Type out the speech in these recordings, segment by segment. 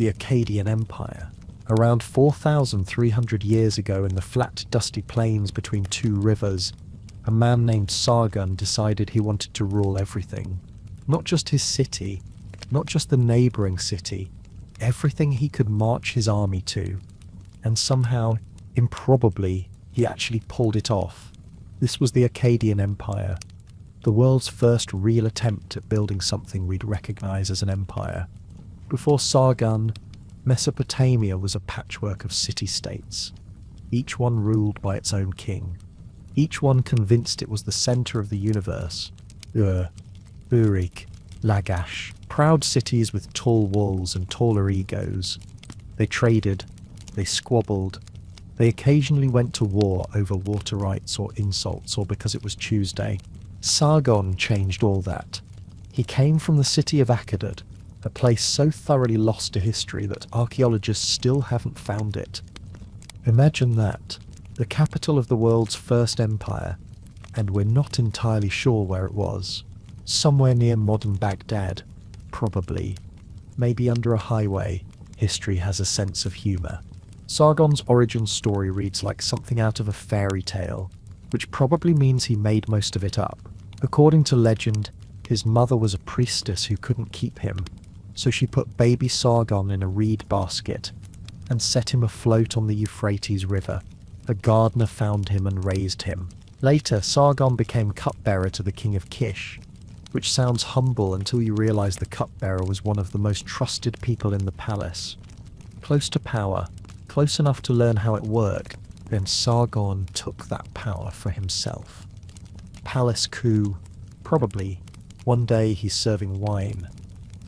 the Akkadian Empire. Around 4,300 years ago, in the flat, dusty plains between two rivers, a man named Sargon decided he wanted to rule everything. Not just his city, not just the neighbouring city, everything he could march his army to. And somehow, improbably, he actually pulled it off. This was the Akkadian Empire, the world's first real attempt at building something we'd recognise as an empire. Before Sargon, Mesopotamia was a patchwork of city-states, each one ruled by its own king, each one convinced it was the centre of the universe. Uruk, Lagash, proud cities with tall walls and taller egos. They traded, they squabbled, they occasionally went to war over water rights or insults or because it was Tuesday. Sargon changed all that. He came from the city of Akkadian, a place so thoroughly lost to history that archaeologists still haven't found it. Imagine that, the capital of the world's first empire, and we're not entirely sure where it was. Somewhere near modern Baghdad, probably. Maybe under a highway. History has a sense of humour. Sargon's origin story reads like something out of a fairy tale, which probably means he made most of it up. According to legend, his mother was a priestess who couldn't keep him, so she put baby Sargon in a reed basket and set him afloat on the Euphrates River. A gardener found him and raised him. Later, Sargon became cupbearer to the king of Kish, which sounds humble until you realise the cupbearer was one of the most trusted people in the palace. Close to power, close enough to learn how it worked, then Sargon took that power for himself. Palace coup, probably. One day he's serving wine.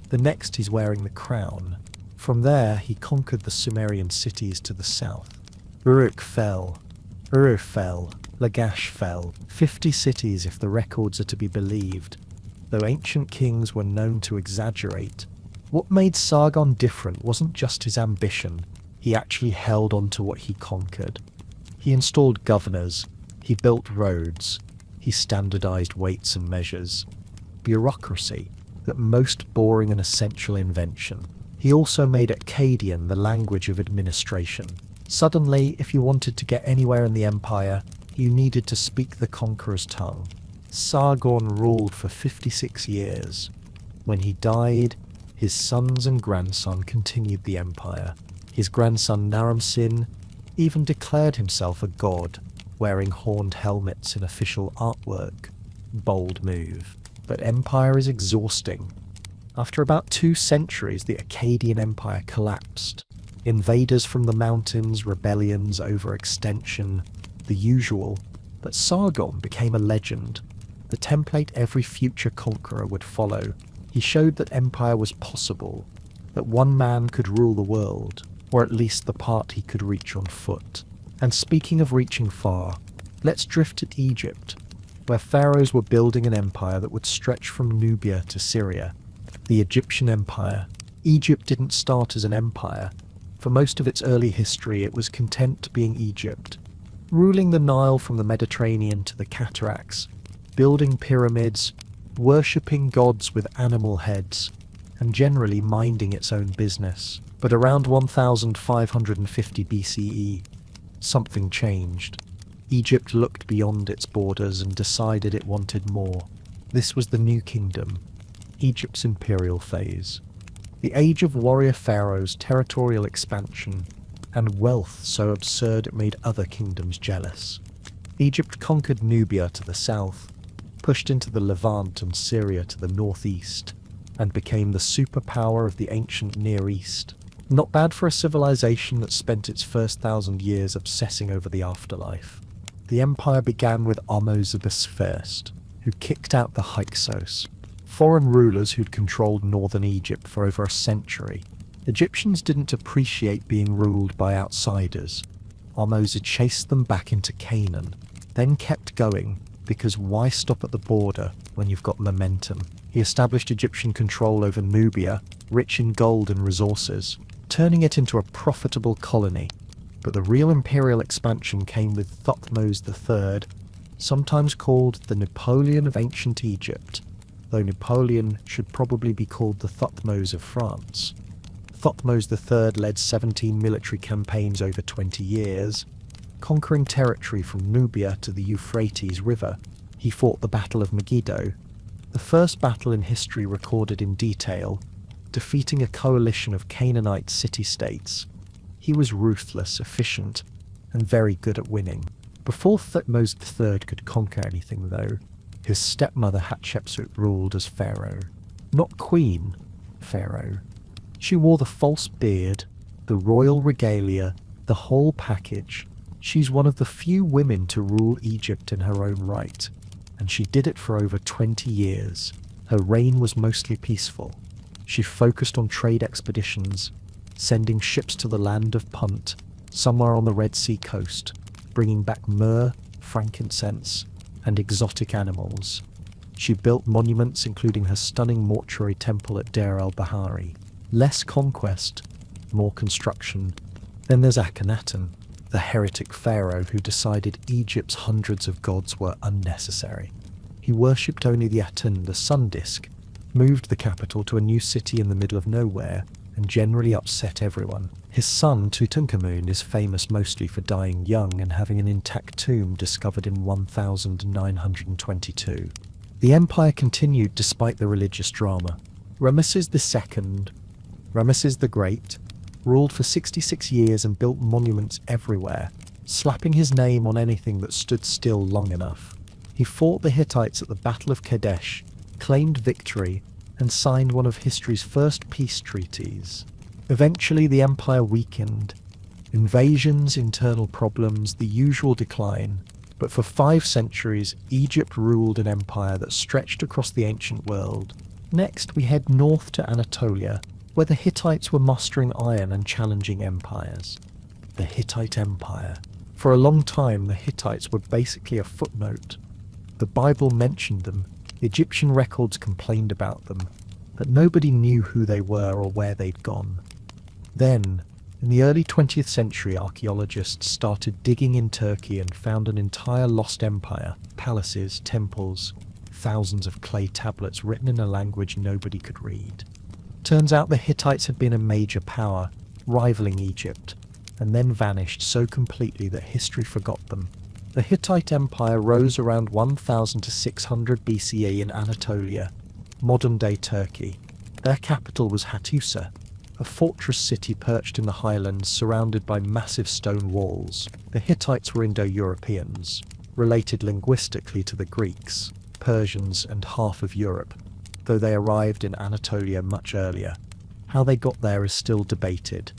The next he's wearing the crown. From there he conquered the Sumerian cities to the south. Uruk fell. Ur fell. Lagash fell. 50 cities if the records are to be believed. Though ancient kings were known to exaggerate, what made Sargon different wasn't just his ambition. He actually held on to what he conquered. He installed governors. He built roads. He standardized weights and measures. Bureaucracy, that most boring and essential invention. He also made Akkadian the language of administration. Suddenly, if you wanted to get anywhere in the empire, you needed to speak the conqueror's tongue. Sargon ruled for 56 years. When he died, his sons and grandson continued the empire. His grandson Naram-Sin even declared himself a god, wearing horned helmets in official artwork. Bold move. But empire is exhausting. After about 2 centuries, the Akkadian Empire collapsed. Invaders from the mountains, rebellions, overextension, the usual. But Sargon became a legend, the template every future conqueror would follow. He showed that empire was possible, that one man could rule the world, or at least the part he could reach on foot. And speaking of reaching far, let's drift to Egypt, where pharaohs were building an empire that would stretch from Nubia to Syria. The Egyptian Empire. Egypt didn't start as an empire. For most of its early history, it was content being Egypt, ruling the Nile from the Mediterranean to the cataracts, building pyramids, worshipping gods with animal heads, and generally minding its own business. But around 1550 BCE, something changed. Egypt looked beyond its borders and decided it wanted more. This was the New Kingdom, Egypt's imperial phase. The age of warrior pharaohs, territorial expansion, and wealth so absurd it made other kingdoms jealous. Egypt conquered Nubia to the south, pushed into the Levant and Syria to the northeast, and became the superpower of the ancient Near East. Not bad for a civilization that spent its first 1,000 years obsessing over the afterlife. The empire began with Ahmose I, who kicked out the Hyksos, foreign rulers who'd controlled northern Egypt for over a century. Egyptians didn't appreciate being ruled by outsiders. Ahmose chased them back into Canaan, then kept going, because why stop at the border when you've got momentum? He established Egyptian control over Nubia, rich in gold and resources, turning it into a profitable colony. But the real imperial expansion came with Thutmose III, sometimes called the Napoleon of ancient Egypt, though Napoleon should probably be called the Thutmose of France. Thutmose III led 17 military campaigns over 20 years, conquering territory from Nubia to the Euphrates River. He fought the Battle of Megiddo, the first battle in history recorded in detail, defeating a coalition of Canaanite city-states. He was ruthless, efficient, and very good at winning. Before Thutmose III could conquer anything, though, his stepmother Hatshepsut ruled as pharaoh. Not queen, pharaoh. She wore the false beard, the royal regalia, the whole package. She's one of the few women to rule Egypt in her own right, and she did it for over 20 years. Her reign was mostly peaceful. She focused on trade expeditions, sending ships to the land of Punt, somewhere on the Red Sea coast, bringing back myrrh, frankincense, and exotic animals. She built monuments including her stunning mortuary temple at Deir el-Bahari. Less conquest, more construction. Then there's Akhenaten, the heretic pharaoh who decided Egypt's hundreds of gods were unnecessary. He worshipped only the Aten, the sun disk, moved the capital to a new city in the middle of nowhere, and generally upset everyone. His son Tutankhamun is famous mostly for dying young and having an intact tomb discovered in 1922. The empire continued despite the religious drama. Ramesses II, Ramesses the Great, ruled for 66 years and built monuments everywhere, slapping his name on anything that stood still long enough. He fought the Hittites at the Battle of Kadesh, claimed victory, and signed one of history's first peace treaties. Eventually the empire weakened. Invasions, internal problems, the usual decline. But for 5 centuries, Egypt ruled an empire that stretched across the ancient world. Next, we head north to Anatolia, where the Hittites were mustering iron and challenging empires. The Hittite Empire. For a long time, the Hittites were basically a footnote. The Bible mentioned them, Egyptian records complained about them, but nobody knew who they were or where they'd gone. Then, in the early 20th century, archaeologists started digging in Turkey and found an entire lost empire, palaces, temples, thousands of clay tablets written in a language nobody could read. Turns out the Hittites had been a major power, rivaling Egypt, and then vanished so completely that history forgot them. The Hittite Empire rose around 1000 to 600 BCE in Anatolia, modern-day Turkey. Their capital was Hattusa, a fortress city perched in the highlands surrounded by massive stone walls. The Hittites were Indo-Europeans, related linguistically to the Greeks, Persians, and half of Europe, though they arrived in Anatolia much earlier. How they got there is still debated.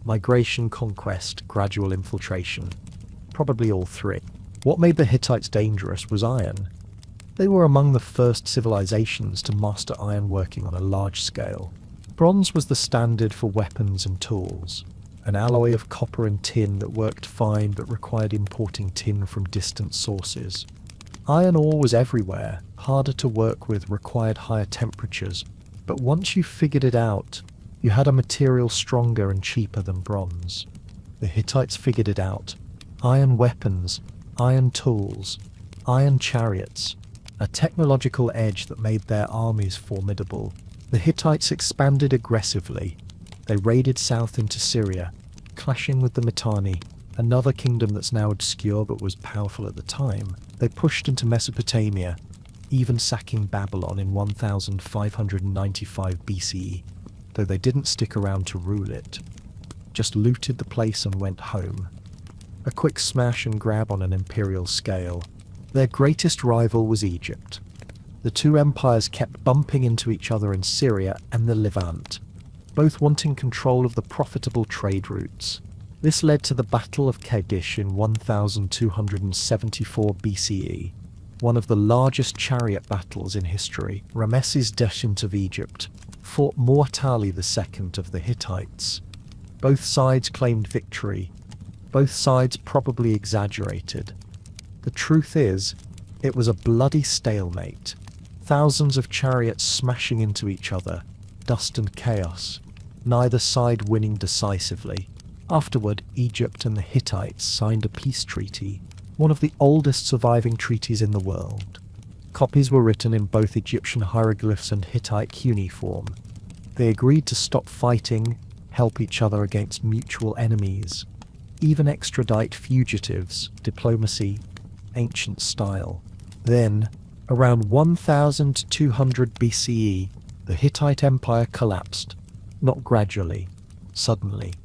Migration, conquest, gradual infiltration. Probably all three. What made the Hittites dangerous was iron. They were among the first civilizations to master ironworking on a large scale. Bronze was the standard for weapons and tools, an alloy of copper and tin that worked fine but required importing tin from distant sources. Iron ore was everywhere, harder to work with, required higher temperatures, but once you figured it out, you had a material stronger and cheaper than bronze. The Hittites figured it out. Iron weapons, iron tools, iron chariots, a technological edge that made their armies formidable. The Hittites expanded aggressively. They raided south into Syria, clashing with the Mitanni, another kingdom that's now obscure but was powerful at the time. They pushed into Mesopotamia, even sacking Babylon in 1595 BCE, though they didn't stick around to rule it. Just looted the place and went home. A quick smash and grab on an imperial scale. Their greatest rival was Egypt. The two empires kept bumping into each other in Syria and the Levant, both wanting control of the profitable trade routes. This led to the Battle of Kadesh in 1274 BCE, one of the largest chariot battles in history. Ramesses II of Egypt fought Mu'tali II of the Hittites. Both sides claimed victory. Both sides probably exaggerated. The truth is, it was a bloody stalemate. Thousands of chariots smashing into each other, dust and chaos, neither side winning decisively. Afterward, Egypt and the Hittites signed a peace treaty, one of the oldest surviving treaties in the world. Copies were written in both Egyptian hieroglyphs and Hittite cuneiform. They agreed to stop fighting, help each other against mutual enemies, even extradite fugitives, diplomacy, ancient style. Then, around 1200 BCE, the Hittite Empire collapsed, not gradually, suddenly.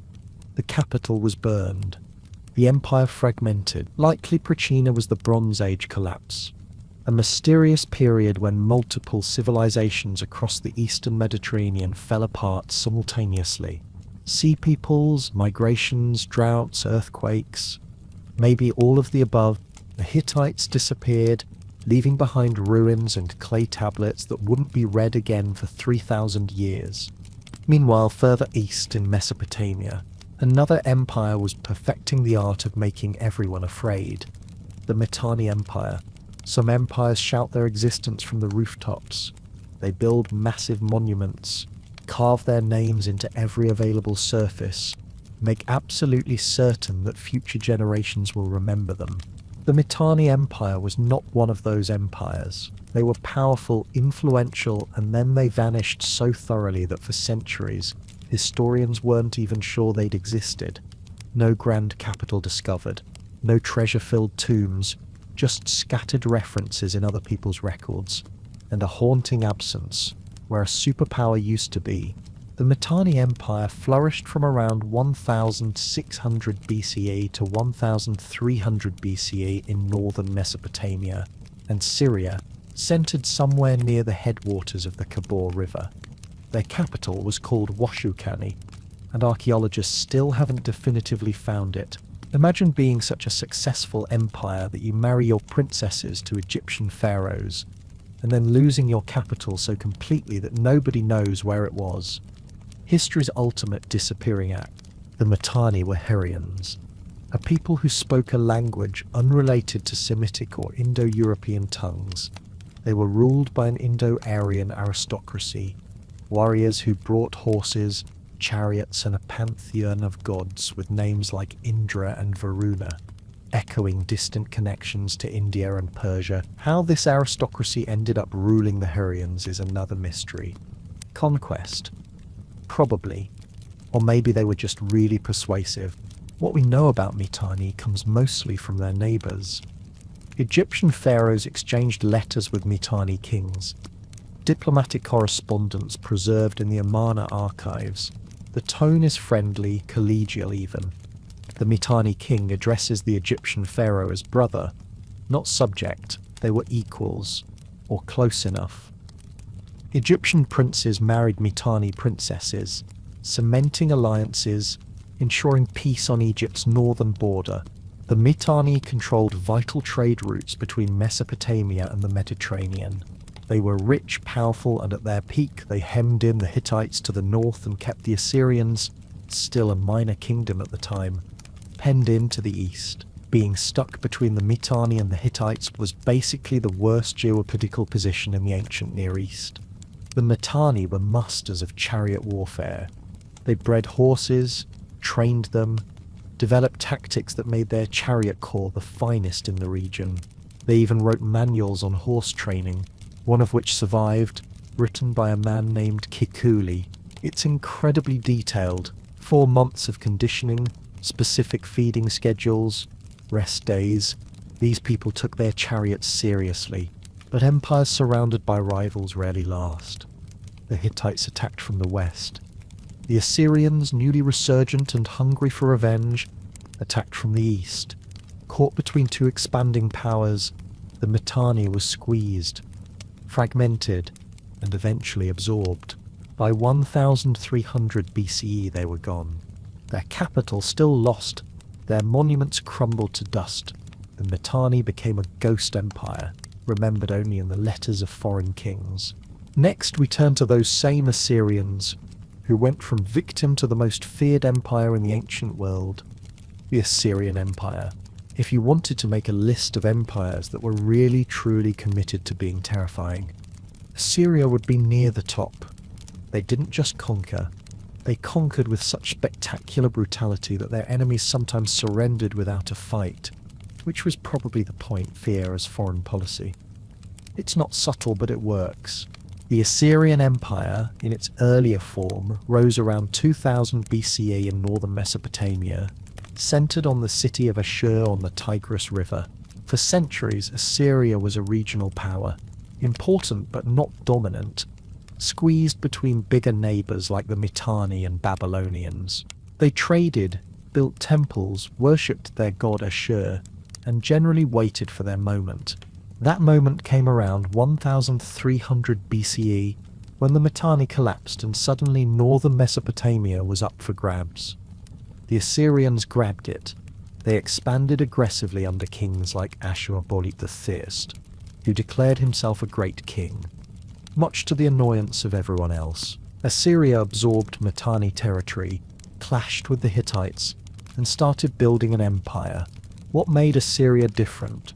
The capital was burned. The empire fragmented. Likely Prachina was the Bronze Age collapse, a mysterious period when multiple civilizations across the eastern Mediterranean fell apart simultaneously. Sea peoples, migrations, droughts, earthquakes, maybe all of the above. The Hittites disappeared, leaving behind ruins and clay tablets that wouldn't be read again for 3,000 years. Meanwhile, further east in Mesopotamia, another empire was perfecting the art of making everyone afraid. The Mitanni Empire. Some empires shout their existence from the rooftops. They build massive monuments, carve their names into every available surface, make absolutely certain that future generations will remember them. The Mitanni Empire was not one of those empires. They were powerful, influential, and then they vanished so thoroughly that for centuries, historians weren't even sure they'd existed. No grand capital discovered, no treasure-filled tombs, just scattered references in other people's records, and a haunting absence where a superpower used to be. The Mitanni Empire flourished from around 1600 BCE to 1300 BCE in northern Mesopotamia and Syria, centered somewhere near the headwaters of the Khabur River. Their capital was called Washukani, and archaeologists still haven't definitively found it. Imagine being such a successful empire that you marry your princesses to Egyptian pharaohs, and then losing your capital so completely that nobody knows where it was. History's ultimate disappearing act. The Mitanni were Hurrians, a people who spoke a language unrelated to Semitic or Indo-European tongues. They were ruled by an Indo-Aryan aristocracy, warriors who brought horses, chariots, and a pantheon of gods with names like Indra and Varuna, echoing distant connections to India and Persia. How this aristocracy ended up ruling the Hurrians is another mystery. Conquest? Probably. Or maybe they were just really persuasive. What we know about Mitanni comes mostly from their neighbours. Egyptian pharaohs exchanged letters with Mitanni kings. Diplomatic correspondence preserved in the Amarna archives. The tone is friendly, collegial even. The Mitanni king addresses the Egyptian pharaoh as brother, not subject. They were equals, or close enough. Egyptian princes married Mitanni princesses, cementing alliances, ensuring peace on Egypt's northern border. The Mitanni controlled vital trade routes between Mesopotamia and the Mediterranean. They were rich, powerful, and at their peak they hemmed in the Hittites to the north and kept the Assyrians, still a minor kingdom at the time, penned in to the east. Being stuck between the Mitanni and the Hittites was basically the worst geopolitical position in the ancient Near East. The Mitanni were masters of chariot warfare. They bred horses, trained them, developed tactics that made their chariot corps the finest in the region. They even wrote manuals on horse training, one of which survived, written by a man named Kikuli. It's incredibly detailed. 4 months of conditioning, specific feeding schedules, rest days. These people took their chariots seriously, but empires surrounded by rivals rarely last. The Hittites attacked from the west. The Assyrians, newly resurgent and hungry for revenge, attacked from the east. Caught between two expanding powers, the Mitanni was squeezed, fragmented, and eventually absorbed. By 1300 BCE they were gone. Their capital still lost, their monuments crumbled to dust. The Mitanni became a ghost empire, remembered only in the letters of foreign kings. Next we turn to those same Assyrians, who went from victim to the most feared empire in the ancient world, the Assyrian Empire. If you wanted to make a list of empires that were really truly committed to being terrifying, Assyria would be near the top. They didn't just conquer, they conquered with such spectacular brutality that their enemies sometimes surrendered without a fight, which was probably the point. Fear as foreign policy. It's not subtle, but it works. The Assyrian Empire, in its earlier form, rose around 2000 BCE in northern Mesopotamia, centered on the city of Ashur on the Tigris River. For centuries, Assyria was a regional power, important but not dominant, squeezed between bigger neighbors like the Mitanni and Babylonians. They traded, built temples, worshipped their god Ashur, and generally waited for their moment. That moment came around 1300 BCE, when the Mitanni collapsed and suddenly northern Mesopotamia was up for grabs. The Assyrians grabbed it. They expanded aggressively under kings like Ashur-Banipal I, who declared himself a great king, much to the annoyance of everyone else. Assyria absorbed Mitanni territory, clashed with the Hittites, and started building an empire. What made Assyria different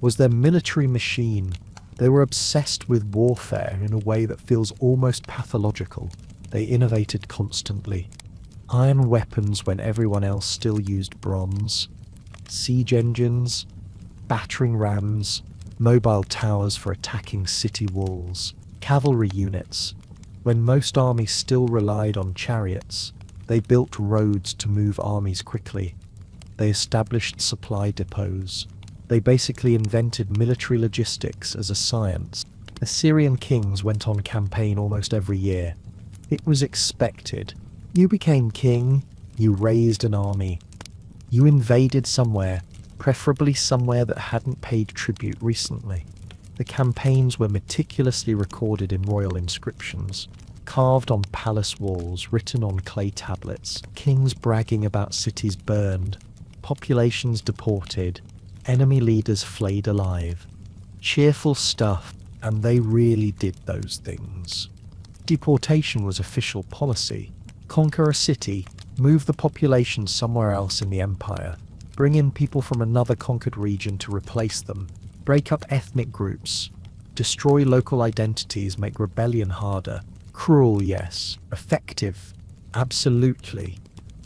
was their military machine. They were obsessed with warfare in a way that feels almost pathological. They innovated constantly. Iron weapons when everyone else still used bronze, siege engines, battering rams, mobile towers for attacking city walls, cavalry units. When most armies still relied on chariots, they built roads to move armies quickly. They established supply depots. They basically invented military logistics as a science. Assyrian kings went on campaign almost every year. It was expected. You became king, you raised an army. You invaded somewhere, preferably somewhere that hadn't paid tribute recently. The campaigns were meticulously recorded in royal inscriptions, carved on palace walls, written on clay tablets, kings bragging about cities burned, populations deported, enemy leaders flayed alive. Cheerful stuff, and they really did those things. Deportation was official policy. Conquer a city, move the population somewhere else in the empire, bring in people from another conquered region to replace them, break up ethnic groups, destroy local identities, make rebellion harder. Cruel, yes. Effective, absolutely.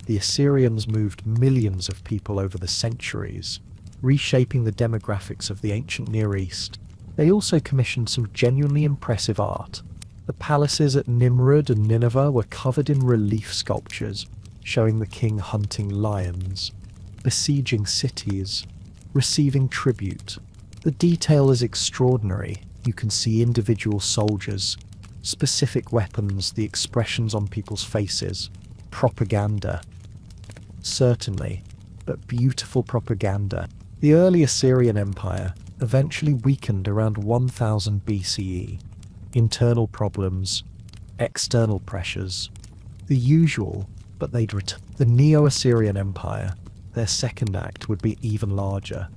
The Assyrians moved millions of people over the centuries, reshaping the demographics of the ancient Near East. They also commissioned some genuinely impressive art. The palaces at Nimrud and Nineveh were covered in relief sculptures, showing the king hunting lions, besieging cities, receiving tribute. The detail is extraordinary. You can see individual soldiers, specific weapons, the expressions on people's faces. Propaganda. Certainly, but beautiful propaganda. The early Assyrian Empire eventually weakened around 1000 BCE. Internal problems, external pressures, the usual, but they'd return. The Neo-Assyrian Empire, their second act, would be even larger,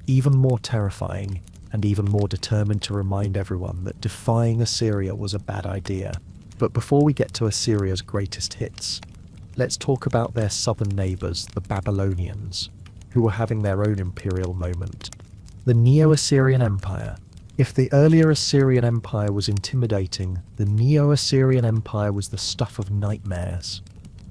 even more terrifying, and even more determined to remind everyone that defying Assyria was a bad idea. But before we get to Assyria's greatest hits, let's talk about their southern neighbours, the Babylonians, who were having their own imperial moment. The Neo-Assyrian Empire. If the earlier Assyrian Empire was intimidating, the Neo-Assyrian Empire was the stuff of nightmares.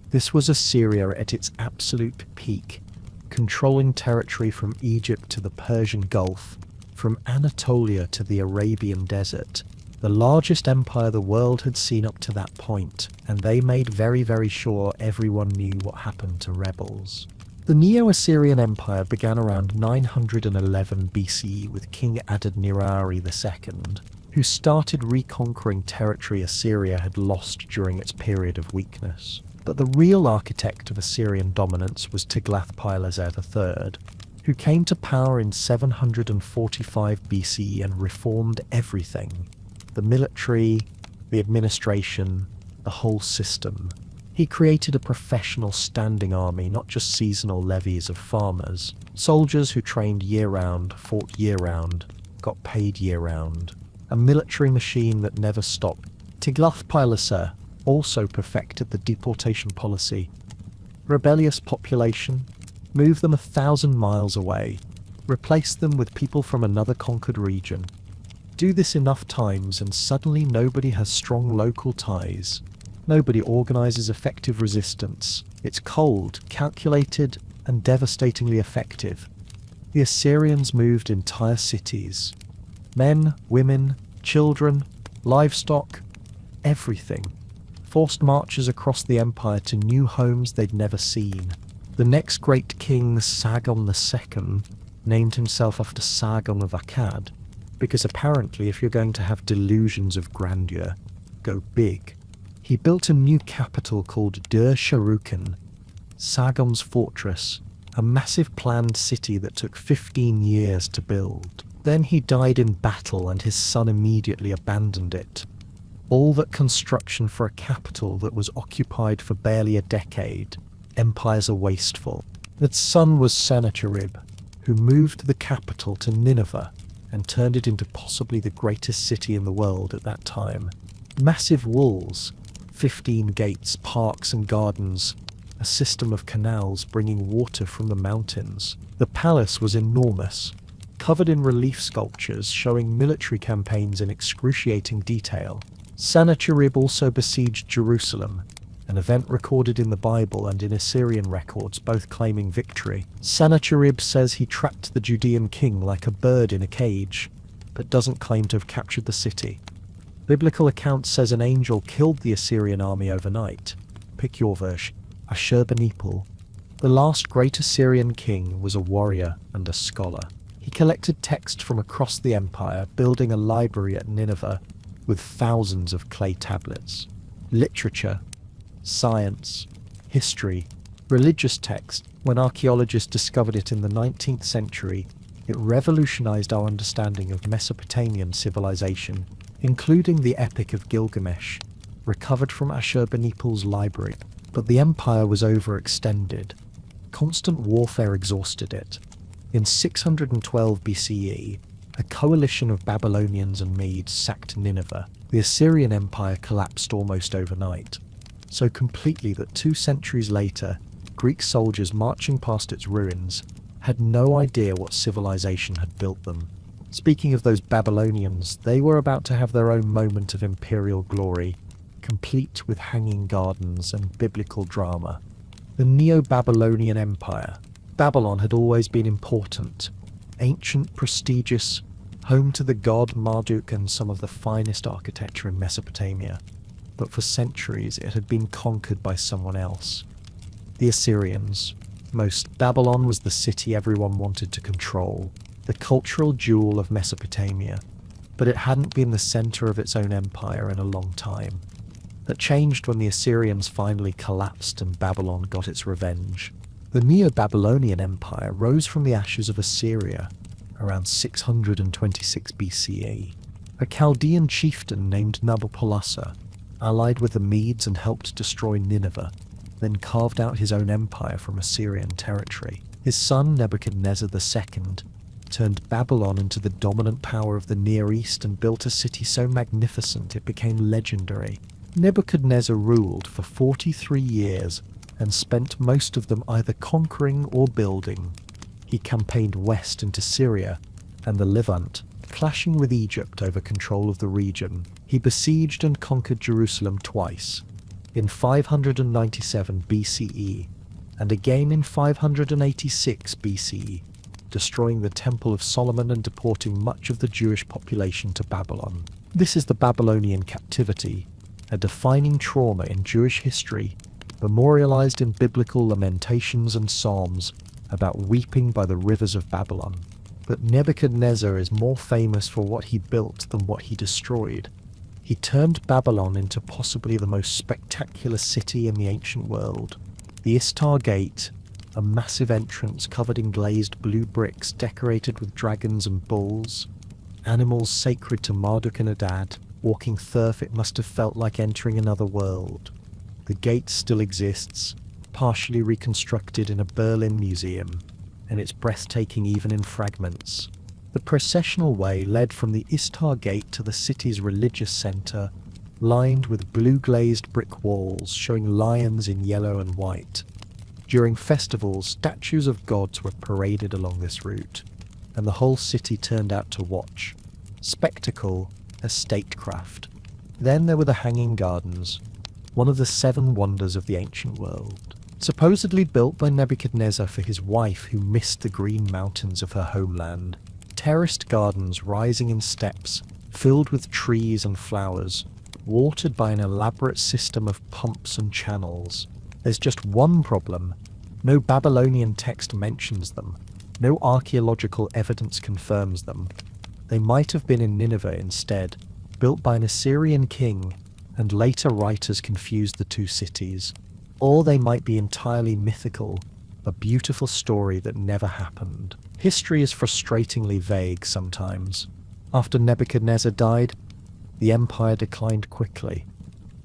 This was Assyria at its absolute peak, controlling territory from Egypt to the Persian Gulf, from Anatolia to the Arabian Desert. The largest empire the world had seen up to that point, and they made very, very sure everyone knew what happened to rebels. The Neo-Assyrian Empire began around 911 BCE with King Adad-nirari II, who started reconquering territory Assyria had lost during its period of weakness. But the real architect of Assyrian dominance was Tiglath-Pileser III, who came to power in 745 BCE and reformed everything. The military, the administration, the whole system. He created a professional standing army, not just seasonal levies of farmers. Soldiers who trained year-round, fought year-round, got paid year-round. A military machine that never stopped. Tiglath-Pileser also perfected the deportation policy. Rebellious population, move them 1,000 miles away. Replace them with people from another conquered region. Do this enough times and suddenly nobody has strong local ties. Nobody organizes effective resistance. It's cold, calculated, and devastatingly effective. The Assyrians moved entire cities. Men, women, children, livestock, Everything. Forced marches across the empire to new homes they'd never seen. The next great king, Sargon II, named himself after Sargon of Akkad, because apparently if you're going to have delusions of grandeur, go big. He built a new capital called Dur-Sharrukin, Sargon's fortress, a massive planned city that took 15 years to build. Then he died in battle and his son immediately abandoned it. All that construction for a capital that was occupied for barely a decade. Empires are wasteful. Its son was Sennacherib, who moved the capital to Nineveh and turned it into possibly the greatest city in the world at that time. Massive walls, 15 gates, parks and gardens, a system of canals bringing water from the mountains. The palace was enormous, covered in relief sculptures showing military campaigns in excruciating detail. Sennacherib also besieged Jerusalem, an event recorded in the Bible and in Assyrian records, both claiming victory. Sennacherib says he trapped the Judean king like a bird in a cage, but doesn't claim to have captured the city. Biblical account says an angel killed the Assyrian army overnight. Pick your version. Ashurbanipal, the last great Assyrian king, was a warrior and a scholar. He collected text from across the empire, building a library at Nineveh with thousands of clay tablets. Literature, science, history, religious text. When archaeologists discovered it in the 19th century, it revolutionized our understanding of Mesopotamian civilization, including the Epic of Gilgamesh, recovered from Ashurbanipal's library. But the empire was overextended. Constant warfare exhausted it. In 612 BCE, a coalition of Babylonians and Medes sacked Nineveh. The Assyrian Empire collapsed almost overnight, so completely that 2 centuries later, Greek soldiers marching past its ruins had no idea what civilization had built them. Speaking of those Babylonians, they were about to have their own moment of imperial glory, complete with hanging gardens and biblical drama. The Neo-Babylonian Empire. Babylon had always been important, ancient, prestigious, home to the god Marduk and some of the finest architecture in Mesopotamia. But for centuries it had been conquered by someone else. The Assyrians. Babylon was the city everyone wanted to control, the cultural jewel of Mesopotamia, but it hadn't been the center of its own empire in a long time. That changed when the Assyrians finally collapsed and Babylon got its revenge. The Neo-Babylonian Empire rose from the ashes of Assyria around 626 BCE. A Chaldean chieftain named Nabopolassar allied with the Medes and helped destroy Nineveh, then carved out his own empire from Assyrian territory. His son Nebuchadnezzar II turned Babylon into the dominant power of the Near East and built a city so magnificent it became legendary. Nebuchadnezzar ruled for 43 years and spent most of them either conquering or building. He campaigned west into Syria and the Levant, clashing with Egypt over control of the region. He besieged and conquered Jerusalem twice, in 597 BCE and again in 586 BCE, destroying the Temple of Solomon and deporting much of the Jewish population to Babylon. This is the Babylonian captivity, a defining trauma in Jewish history, memorialized in biblical lamentations and psalms about weeping by the rivers of Babylon. But Nebuchadnezzar is more famous for what he built than what he destroyed. He turned Babylon into possibly the most spectacular city in the ancient world. The Istar Gate, a massive entrance covered in glazed blue bricks decorated with dragons and bulls, animals sacred to Marduk and Adad. Walking through it must have felt like entering another world. The gate still exists, partially reconstructed in a Berlin museum, and it's breathtaking even in fragments. The processional way led from the Istar Gate to the city's religious center, lined with blue-glazed brick walls showing lions in yellow and white. During festivals, statues of gods were paraded along this route, and the whole city turned out to watch. Spectacle as statecraft. Then there were the Hanging Gardens, one of the 7 wonders of the ancient world. Supposedly built by Nebuchadnezzar for his wife who missed the green mountains of her homeland. Terraced gardens rising in steps, filled with trees and flowers, watered by an elaborate system of pumps and channels. There's just one problem. No Babylonian text mentions them. No archaeological evidence confirms them. They might have been in Nineveh instead, built by an Assyrian king, and later writers confused the two cities. Or they might be entirely mythical, a beautiful story that never happened. History is frustratingly vague sometimes. After Nebuchadnezzar died, the empire declined quickly.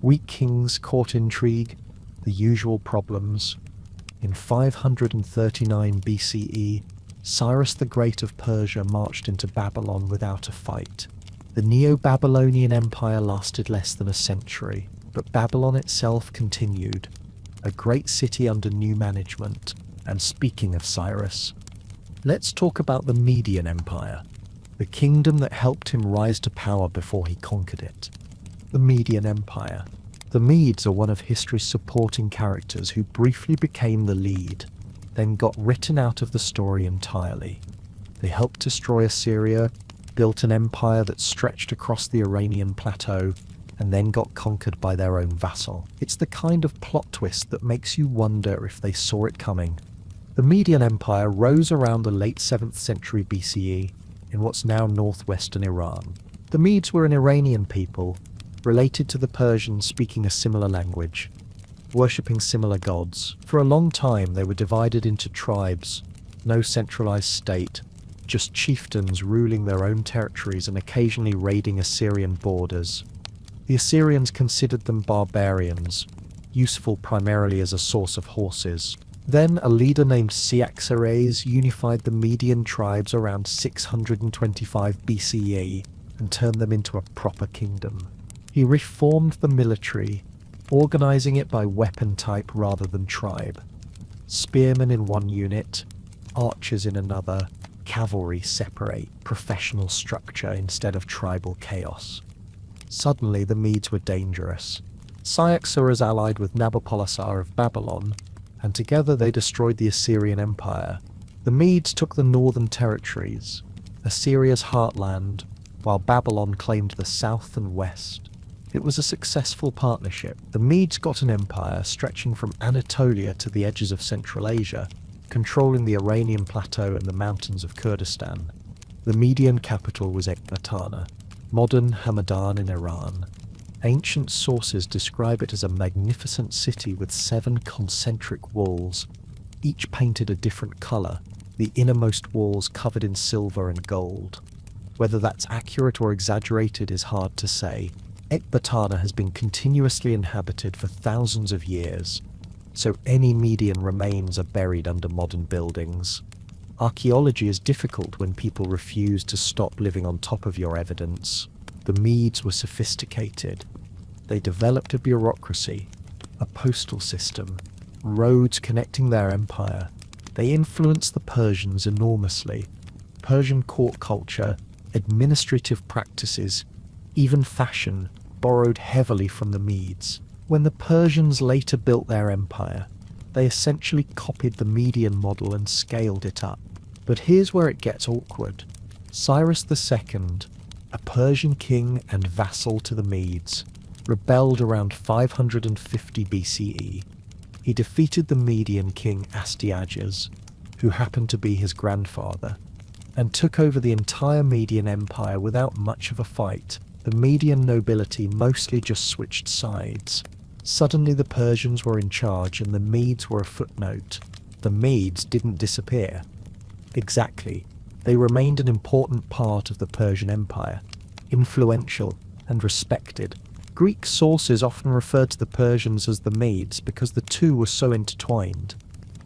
Weak kings caught intrigue, the usual problems. In 539 BCE, Cyrus the Great of Persia marched into Babylon without a fight. The Neo-Babylonian Empire lasted less than a century, but Babylon itself continued, a great city under new management. And speaking of Cyrus, let's talk about the Median Empire, the kingdom that helped him rise to power before he conquered it. The Median Empire. The Medes are one of history's supporting characters who briefly became the lead, then got written out of the story entirely. They helped destroy Assyria, built an empire that stretched across the Iranian plateau, and then got conquered by their own vassal. It's the kind of plot twist that makes you wonder if they saw it coming. The Median Empire rose around the late 7th century BCE in what's now northwestern Iran. The Medes were an Iranian people, related to the Persians speaking a similar language, worshipping similar gods. For a long time they were divided into tribes, no centralized state, just chieftains ruling their own territories and occasionally raiding Assyrian borders. The Assyrians considered them barbarians, useful primarily as a source of horses. Then a leader named Cyaxares unified the Median tribes around 625 BCE and turned them into a proper kingdom. He reformed the military, organizing it by weapon type rather than tribe. Spearmen in one unit, archers in another, cavalry separate, professional structure instead of tribal chaos. Suddenly the Medes were dangerous. Cyaxares allied with Nabopolassar of Babylon, and together they destroyed the Assyrian Empire. The Medes took the northern territories, Assyria's heartland, while Babylon claimed the south and west. It was a successful partnership. The Medes got an empire stretching from Anatolia to the edges of Central Asia, controlling the Iranian plateau and the mountains of Kurdistan. The Median capital was Ecbatana, modern Hamadan in Iran. Ancient sources describe it as a magnificent city with 7 concentric walls, each painted a different color, the innermost walls covered in silver and gold. Whether that's accurate or exaggerated is hard to say. Ecbatana has been continuously inhabited for thousands of years, so any Median remains are buried under modern buildings. Archaeology is difficult when people refuse to stop living on top of your evidence. The Medes were sophisticated. They developed a bureaucracy, a postal system, roads connecting their empire. They influenced the Persians enormously. Persian court culture, administrative practices, even fashion, borrowed heavily from the Medes. When the Persians later built their empire, they essentially copied the Median model and scaled it up. But here's where it gets awkward. Cyrus II, a Persian king and vassal to the Medes, rebelled around 550 BCE. He defeated the Median king Astyages, who happened to be his grandfather, and took over the entire Median Empire without much of a fight. The Median nobility mostly just switched sides. Suddenly the Persians were in charge and the Medes were a footnote. The Medes didn't disappear. Exactly. They remained an important part of the Persian Empire, influential and respected. Greek sources often refer to the Persians as the Medes because the two were so intertwined.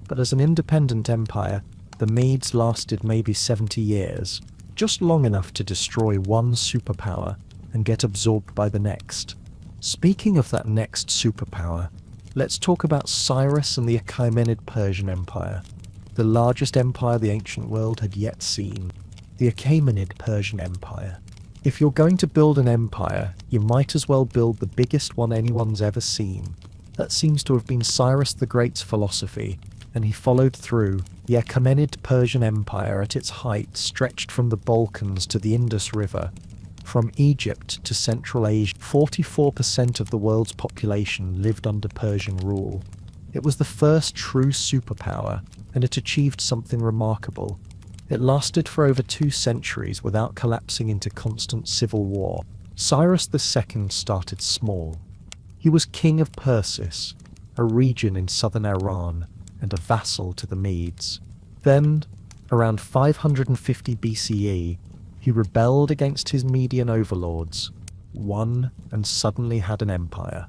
But as an independent empire, the Medes lasted maybe 70 years, just long enough to destroy one superpower and get absorbed by the next. Speaking of that next superpower, let's talk about Cyrus and the Achaemenid Persian Empire, the largest empire the ancient world had yet seen. The Achaemenid Persian Empire. If you're going to build an empire, you might as well build the biggest one anyone's ever seen. That seems to have been Cyrus the Great's philosophy, and he followed through. The Achaemenid Persian Empire at its height stretched from the Balkans to the Indus River, From Egypt to Central Asia, 44% of the world's population lived under Persian rule. It was the first true superpower, and it achieved something remarkable. It lasted for over 2 centuries without collapsing into constant civil war. Cyrus II started small. He was king of Persis, a region in southern Iran, and a vassal to the Medes. Then, around 550 BCE, he rebelled against his Median overlords, won, and suddenly had an empire.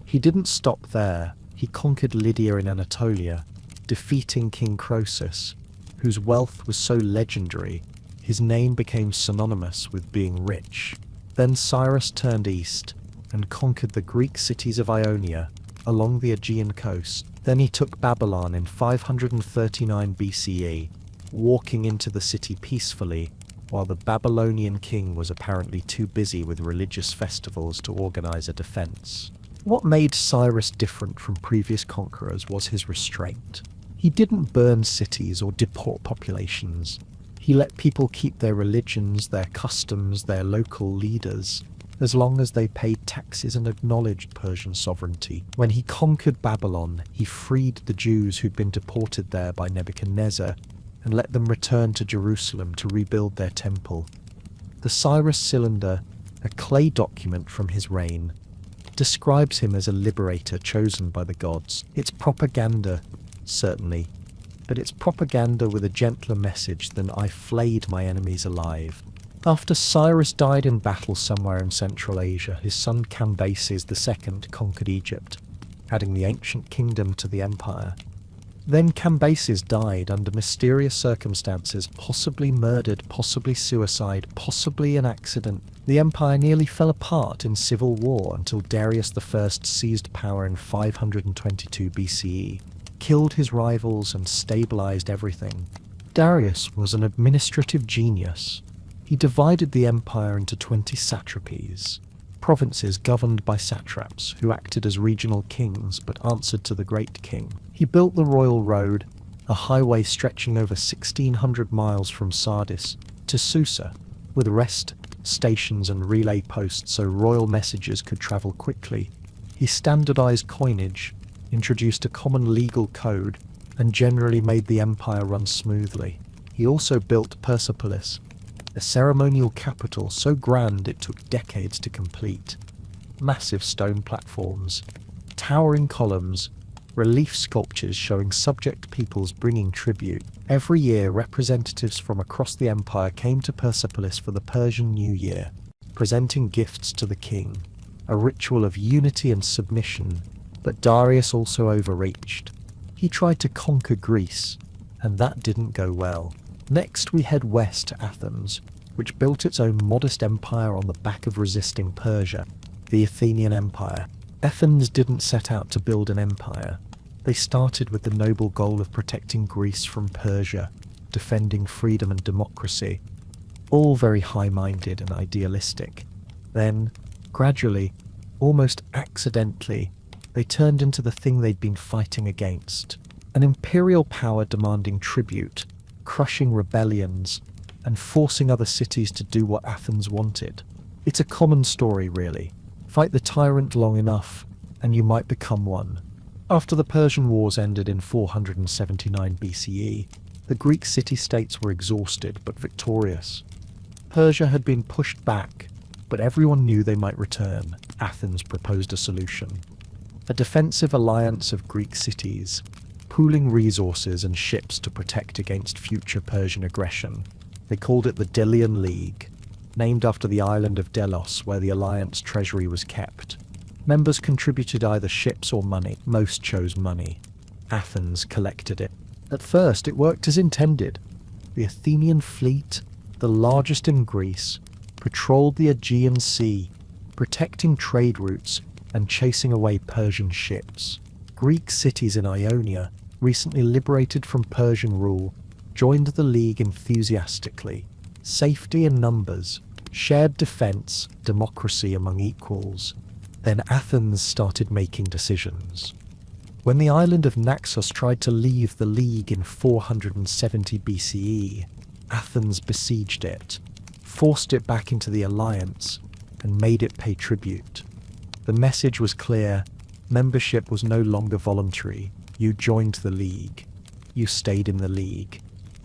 He didn't stop there. He conquered Lydia in Anatolia, defeating King Croesus, whose wealth was so legendary, his name became synonymous with being rich. Then Cyrus turned east and conquered the Greek cities of Ionia along the Aegean coast. Then he took Babylon in 539 BCE, walking into the city peacefully, while the Babylonian king was apparently too busy with religious festivals to organize a defense. What made Cyrus different from previous conquerors was his restraint. He didn't burn cities or deport populations. He let people keep their religions, their customs, their local leaders, as long as they paid taxes and acknowledged Persian sovereignty. When he conquered Babylon, he freed the Jews who'd been deported there by Nebuchadnezzar and let them return to Jerusalem to rebuild their temple. The Cyrus Cylinder, a clay document from his reign, describes him as a liberator chosen by the gods. It's propaganda, certainly, but it's propaganda with a gentler message than "I flayed my enemies alive." After Cyrus died in battle somewhere in Central Asia, his son Cambyses II conquered Egypt, adding the ancient kingdom to the empire. Then Cambyses died under mysterious circumstances, possibly murdered, possibly suicide, possibly an accident. The empire nearly fell apart in civil war until Darius I seized power in 522 BCE, killed his rivals and stabilized everything. Darius was an administrative genius. He divided the empire into 20 satrapies, provinces governed by satraps who acted as regional kings but answered to the great king. He built the Royal Road, a highway stretching over 1,600 miles from Sardis to Susa, with rest stations and relay posts so royal messages could travel quickly. He standardized coinage, introduced a common legal code, and generally made the empire run smoothly. He also built Persepolis, a ceremonial capital so grand it took decades to complete. Massive stone platforms, towering columns, relief sculptures showing subject peoples bringing tribute. Every year, representatives from across the empire came to Persepolis for the Persian New Year, presenting gifts to the king, a ritual of unity and submission. But Darius also overreached. He tried to conquer Greece, and that didn't go well. Next, we head west to Athens, which built its own modest empire on the back of resisting Persia, the Athenian Empire. Athens didn't set out to build an empire. They started with the noble goal of protecting Greece from Persia, defending freedom and democracy, all very high-minded and idealistic. Then, gradually, almost accidentally, they turned into the thing they'd been fighting against, an imperial power demanding tribute, crushing rebellions, and forcing other cities to do what Athens wanted. It's a common story, really. Fight the tyrant long enough, and you might become one. After the Persian Wars ended in 479 BCE, the Greek city-states were exhausted but victorious. Persia had been pushed back, but everyone knew they might return. Athens proposed a solution: a defensive alliance of Greek cities, pooling resources and ships to protect against future Persian aggression. They called it the Delian League, named after the island of Delos where the alliance treasury was kept. Members contributed either ships or money. Most chose money. Athens collected it. At first, it worked as intended. The Athenian fleet, the largest in Greece, patrolled the Aegean Sea, protecting trade routes and chasing away Persian ships. Greek cities in Ionia, recently liberated from Persian rule, joined the league enthusiastically. Safety in numbers, shared defense, democracy among equals. Then Athens started making decisions. When the island of Naxos tried to leave the league in 470 BCE, Athens besieged it. forced it back into the alliance, and made it pay tribute. The message was clear: membership was no longer voluntary. You joined the League. You stayed in the League.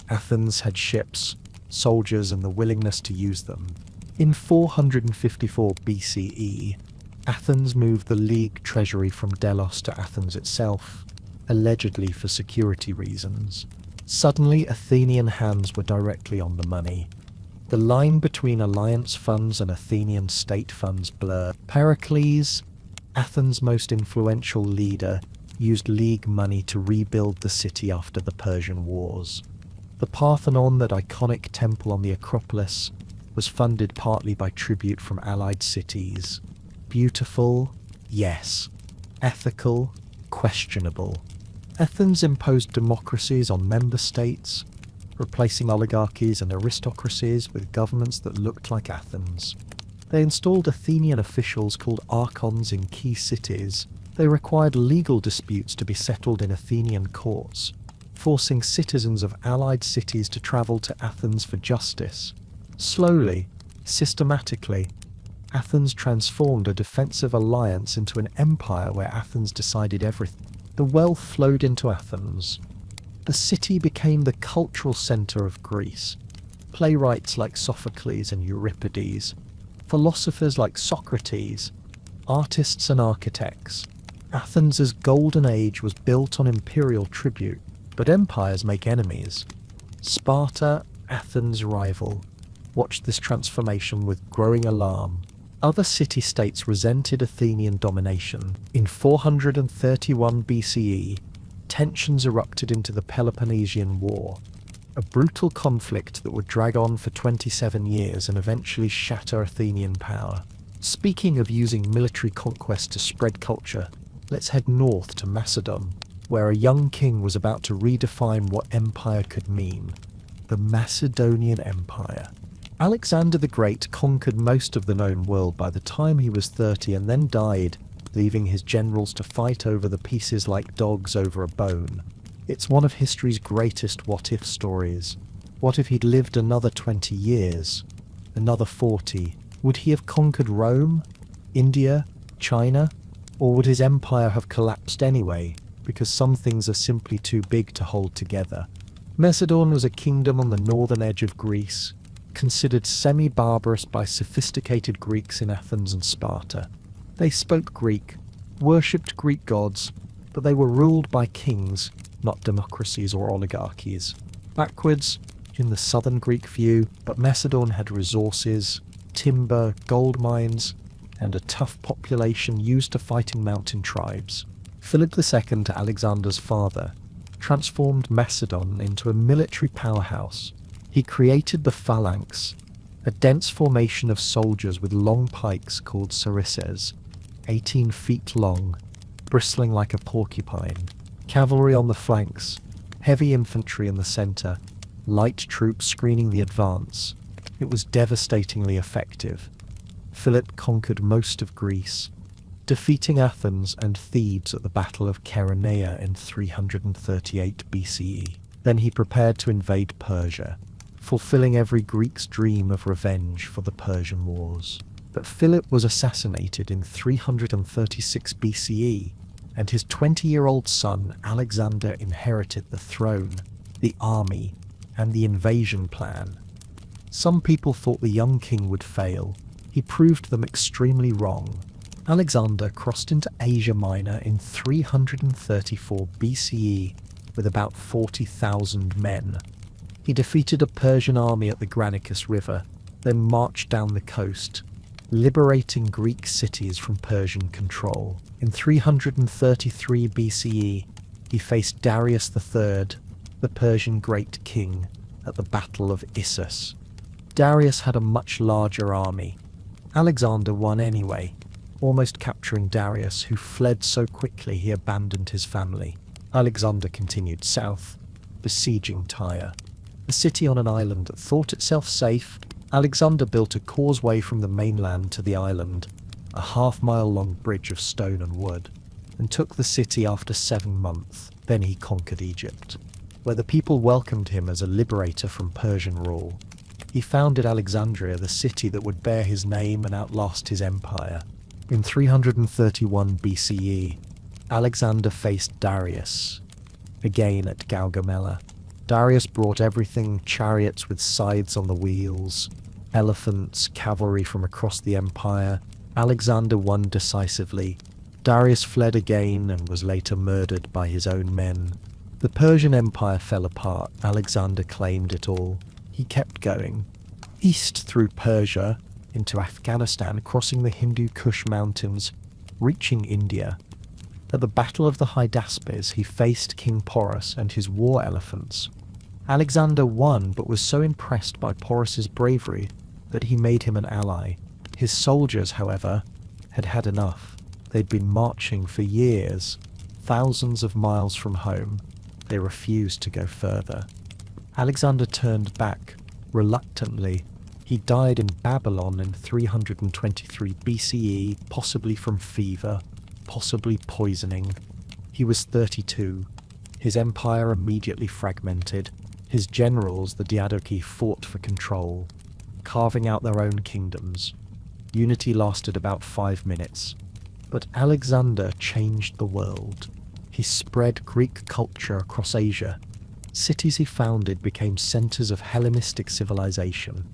Athens had ships, soldiers, and the willingness to use them. In 454 BCE, Athens moved the League treasury from Delos to Athens itself, allegedly for security reasons. Suddenly, Athenian hands were directly on the money. The line between alliance funds and Athenian state funds blurred. Pericles, Athens' most influential leader, used League money to rebuild the city after the Persian Wars. The Parthenon, that iconic temple on the Acropolis, was funded partly by tribute from allied cities. Beautiful? Yes. Ethical? Questionable. Athens imposed democracies on member states, replacing oligarchies and aristocracies with governments that looked like Athens. They installed Athenian officials called archons in key cities. They required legal disputes to be settled in Athenian courts, forcing citizens of allied cities to travel to Athens for justice. Slowly, systematically, Athens transformed a defensive alliance into an empire where Athens decided everything. The wealth flowed into Athens. The city became the cultural center of Greece. Playwrights like Sophocles and Euripides, philosophers like Socrates, artists and architects. Athens' golden age was built on imperial tribute, but empires make enemies. Sparta, Athens' rival, watched this transformation with growing alarm. Other city-states resented Athenian domination. In 431 BCE, tensions erupted into the Peloponnesian War, a brutal conflict that would drag on for 27 years and eventually shatter Athenian power. Speaking of using military conquest to spread culture, let's head north to Macedon, where a young king was about to redefine what empire could mean. The Macedonian Empire. Alexander the Great conquered most of the known world by the time he was 30 and then died, leaving his generals to fight over the pieces like dogs over a bone. It's one of history's greatest what-if stories. What if he'd lived another 20 years? Another 40? Would he have conquered Rome? India? China? Or would his empire have collapsed anyway, because some things are simply too big to hold together? Macedon was a kingdom on the northern edge of Greece, considered semi-barbarous by sophisticated Greeks in Athens and Sparta. They spoke Greek, worshipped Greek gods, but they were ruled by kings, not democracies or oligarchies. Backwards, in the southern Greek view, but Macedon had resources, timber, gold mines, and a tough population used to fighting mountain tribes. Philip II, Alexander's father, transformed Macedon into a military powerhouse. He created the phalanx, a dense formation of soldiers with long pikes called sarissas, 18 feet long, bristling like a porcupine. Cavalry on the flanks, heavy infantry in the centre, light troops screening the advance. It was devastatingly effective. Philip conquered most of Greece, defeating Athens and Thebes at the Battle of Chaeronea in 338 BCE. Then he prepared to invade Persia, fulfilling every Greek's dream of revenge for the Persian Wars. But Philip was assassinated in 336 BCE, and his 20-year-old son Alexander inherited the throne, the army, and the invasion plan. Some people thought the young king would fail. He proved them extremely wrong. Alexander crossed into Asia Minor in 334 BCE with about 40,000 men. He defeated a Persian army at the Granicus River, then marched down the coast, liberating Greek cities from Persian control. In 333 BCE, he faced Darius III, the Persian Great King, at the Battle of Issus. Darius had a much larger army. Alexander won anyway, almost capturing Darius, who fled so quickly he abandoned his family. Alexander continued south, besieging Tyre. A city on an island that thought itself safe, Alexander built a causeway from the mainland to the island, a half-mile-long bridge of stone and wood, and took the city after 7 months. Then he conquered Egypt, where the people welcomed him as a liberator from Persian rule. He founded Alexandria, the city that would bear his name and outlast his empire. In 331 BCE, Alexander faced Darius, again at Gaugamela. Darius brought everything: chariots with scythes on the wheels, elephants, cavalry from across the empire. Alexander won decisively. Darius fled again and was later murdered by his own men. The Persian Empire fell apart. Alexander claimed it all. He kept going, east through Persia, into Afghanistan, crossing the Hindu Kush mountains, reaching India. At the Battle of the Hydaspes, he faced King Porus and his war elephants. Alexander won, but was so impressed by Porus's bravery that he made him an ally. His soldiers, however, had had enough. They'd been marching for years, thousands of miles from home. They refused to go further. Alexander turned back, reluctantly. He died in Babylon in 323 BCE, possibly from fever, possibly poisoning. He was 32. His empire immediately fragmented. His generals, the Diadochi, fought for control, carving out their own kingdoms. Unity lasted about 5 minutes. But Alexander changed the world. He spread Greek culture across Asia. Cities he founded became centers of Hellenistic civilization.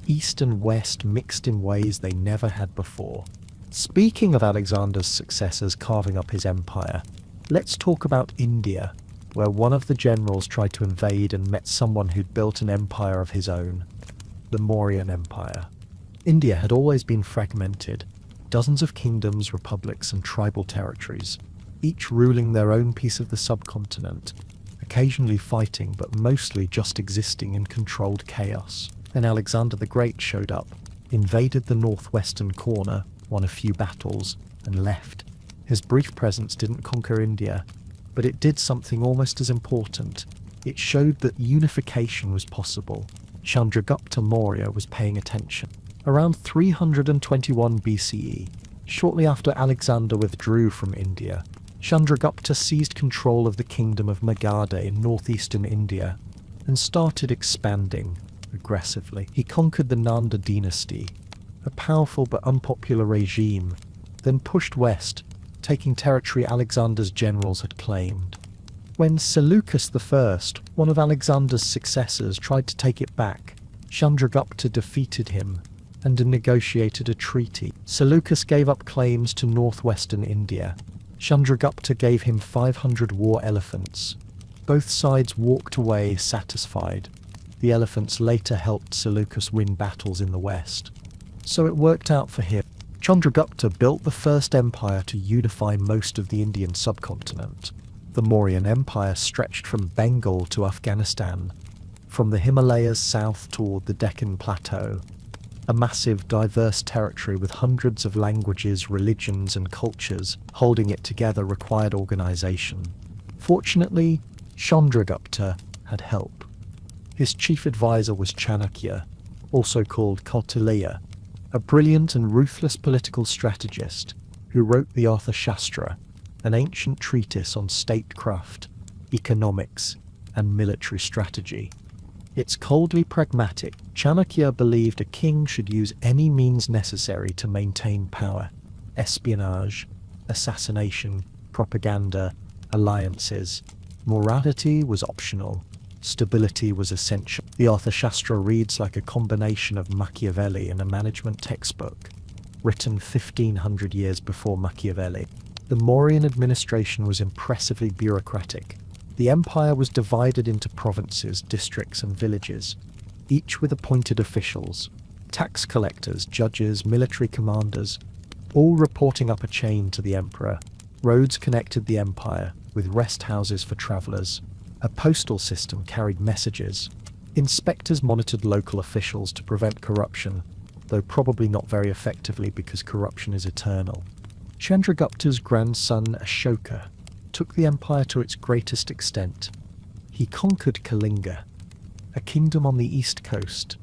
East and West mixed in ways they never had before. Speaking of Alexander's successors carving up his empire, let's talk about India, where one of the generals tried to invade and met someone who'd built an empire of his own, the Mauryan Empire. India had always been fragmented, dozens of kingdoms, republics, and tribal territories, each ruling their own piece of the subcontinent, occasionally fighting but mostly just existing in controlled chaos. Then Alexander the Great showed up, invaded the northwestern corner, won a few battles, and left. His brief presence didn't conquer India, but it did something almost as important. It showed that unification was possible. Chandragupta Maurya was paying attention. Around 321 BCE, shortly after Alexander withdrew from India, Chandragupta seized control of the kingdom of Magadha in northeastern India and started expanding aggressively. He conquered the Nanda dynasty, a powerful but unpopular regime, then pushed west, taking territory Alexander's generals had claimed. When Seleucus I, one of Alexander's successors, tried to take it back, Chandragupta defeated him and negotiated a treaty. Seleucus gave up claims to northwestern India. Chandragupta gave him 500 war elephants. Both sides walked away satisfied. The elephants later helped Seleucus win battles in the west. So it worked out for him. Chandragupta built the first empire to unify most of the Indian subcontinent. The Mauryan Empire stretched from Bengal to Afghanistan, from the Himalayas south toward the Deccan Plateau, a massive, diverse territory with hundreds of languages, religions, and cultures. Holding it together required organization. Fortunately, Chandragupta had help. His chief advisor was Chanakya, also called Kautilya, a brilliant and ruthless political strategist who wrote the Arthashastra, an ancient treatise on statecraft, economics, and military strategy. It's coldly pragmatic. Chanakya believed a king should use any means necessary to maintain power: espionage, assassination, propaganda, alliances. Morality was optional. Stability was essential. The Arthashastra reads like a combination of Machiavelli and a management textbook, written 1500 years before Machiavelli. The Mauryan administration was impressively bureaucratic. The empire was divided into provinces, districts, and villages, each with appointed officials, tax collectors, judges, military commanders, all reporting up a chain to the emperor. Roads connected the empire, with rest houses for travelers. A postal system carried messages. Inspectors monitored local officials to prevent corruption, though probably not very effectively because corruption is eternal. Chandragupta's grandson Ashoka took the empire to its greatest extent. He conquered Kalinga, a kingdom on the east coast,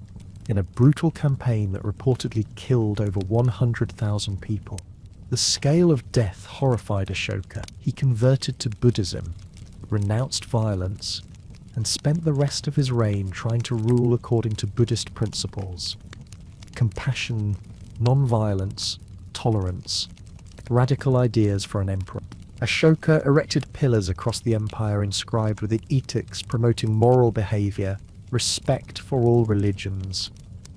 in a brutal campaign that reportedly killed over 100,000 people. The scale of death horrified Ashoka. He converted to Buddhism, renounced violence. and spent the rest of his reign trying to rule according to Buddhist principles. Compassion, non-violence, tolerance, radical ideas for an emperor. Ashoka erected pillars across the empire inscribed with edicts promoting moral behavior, respect for all religions,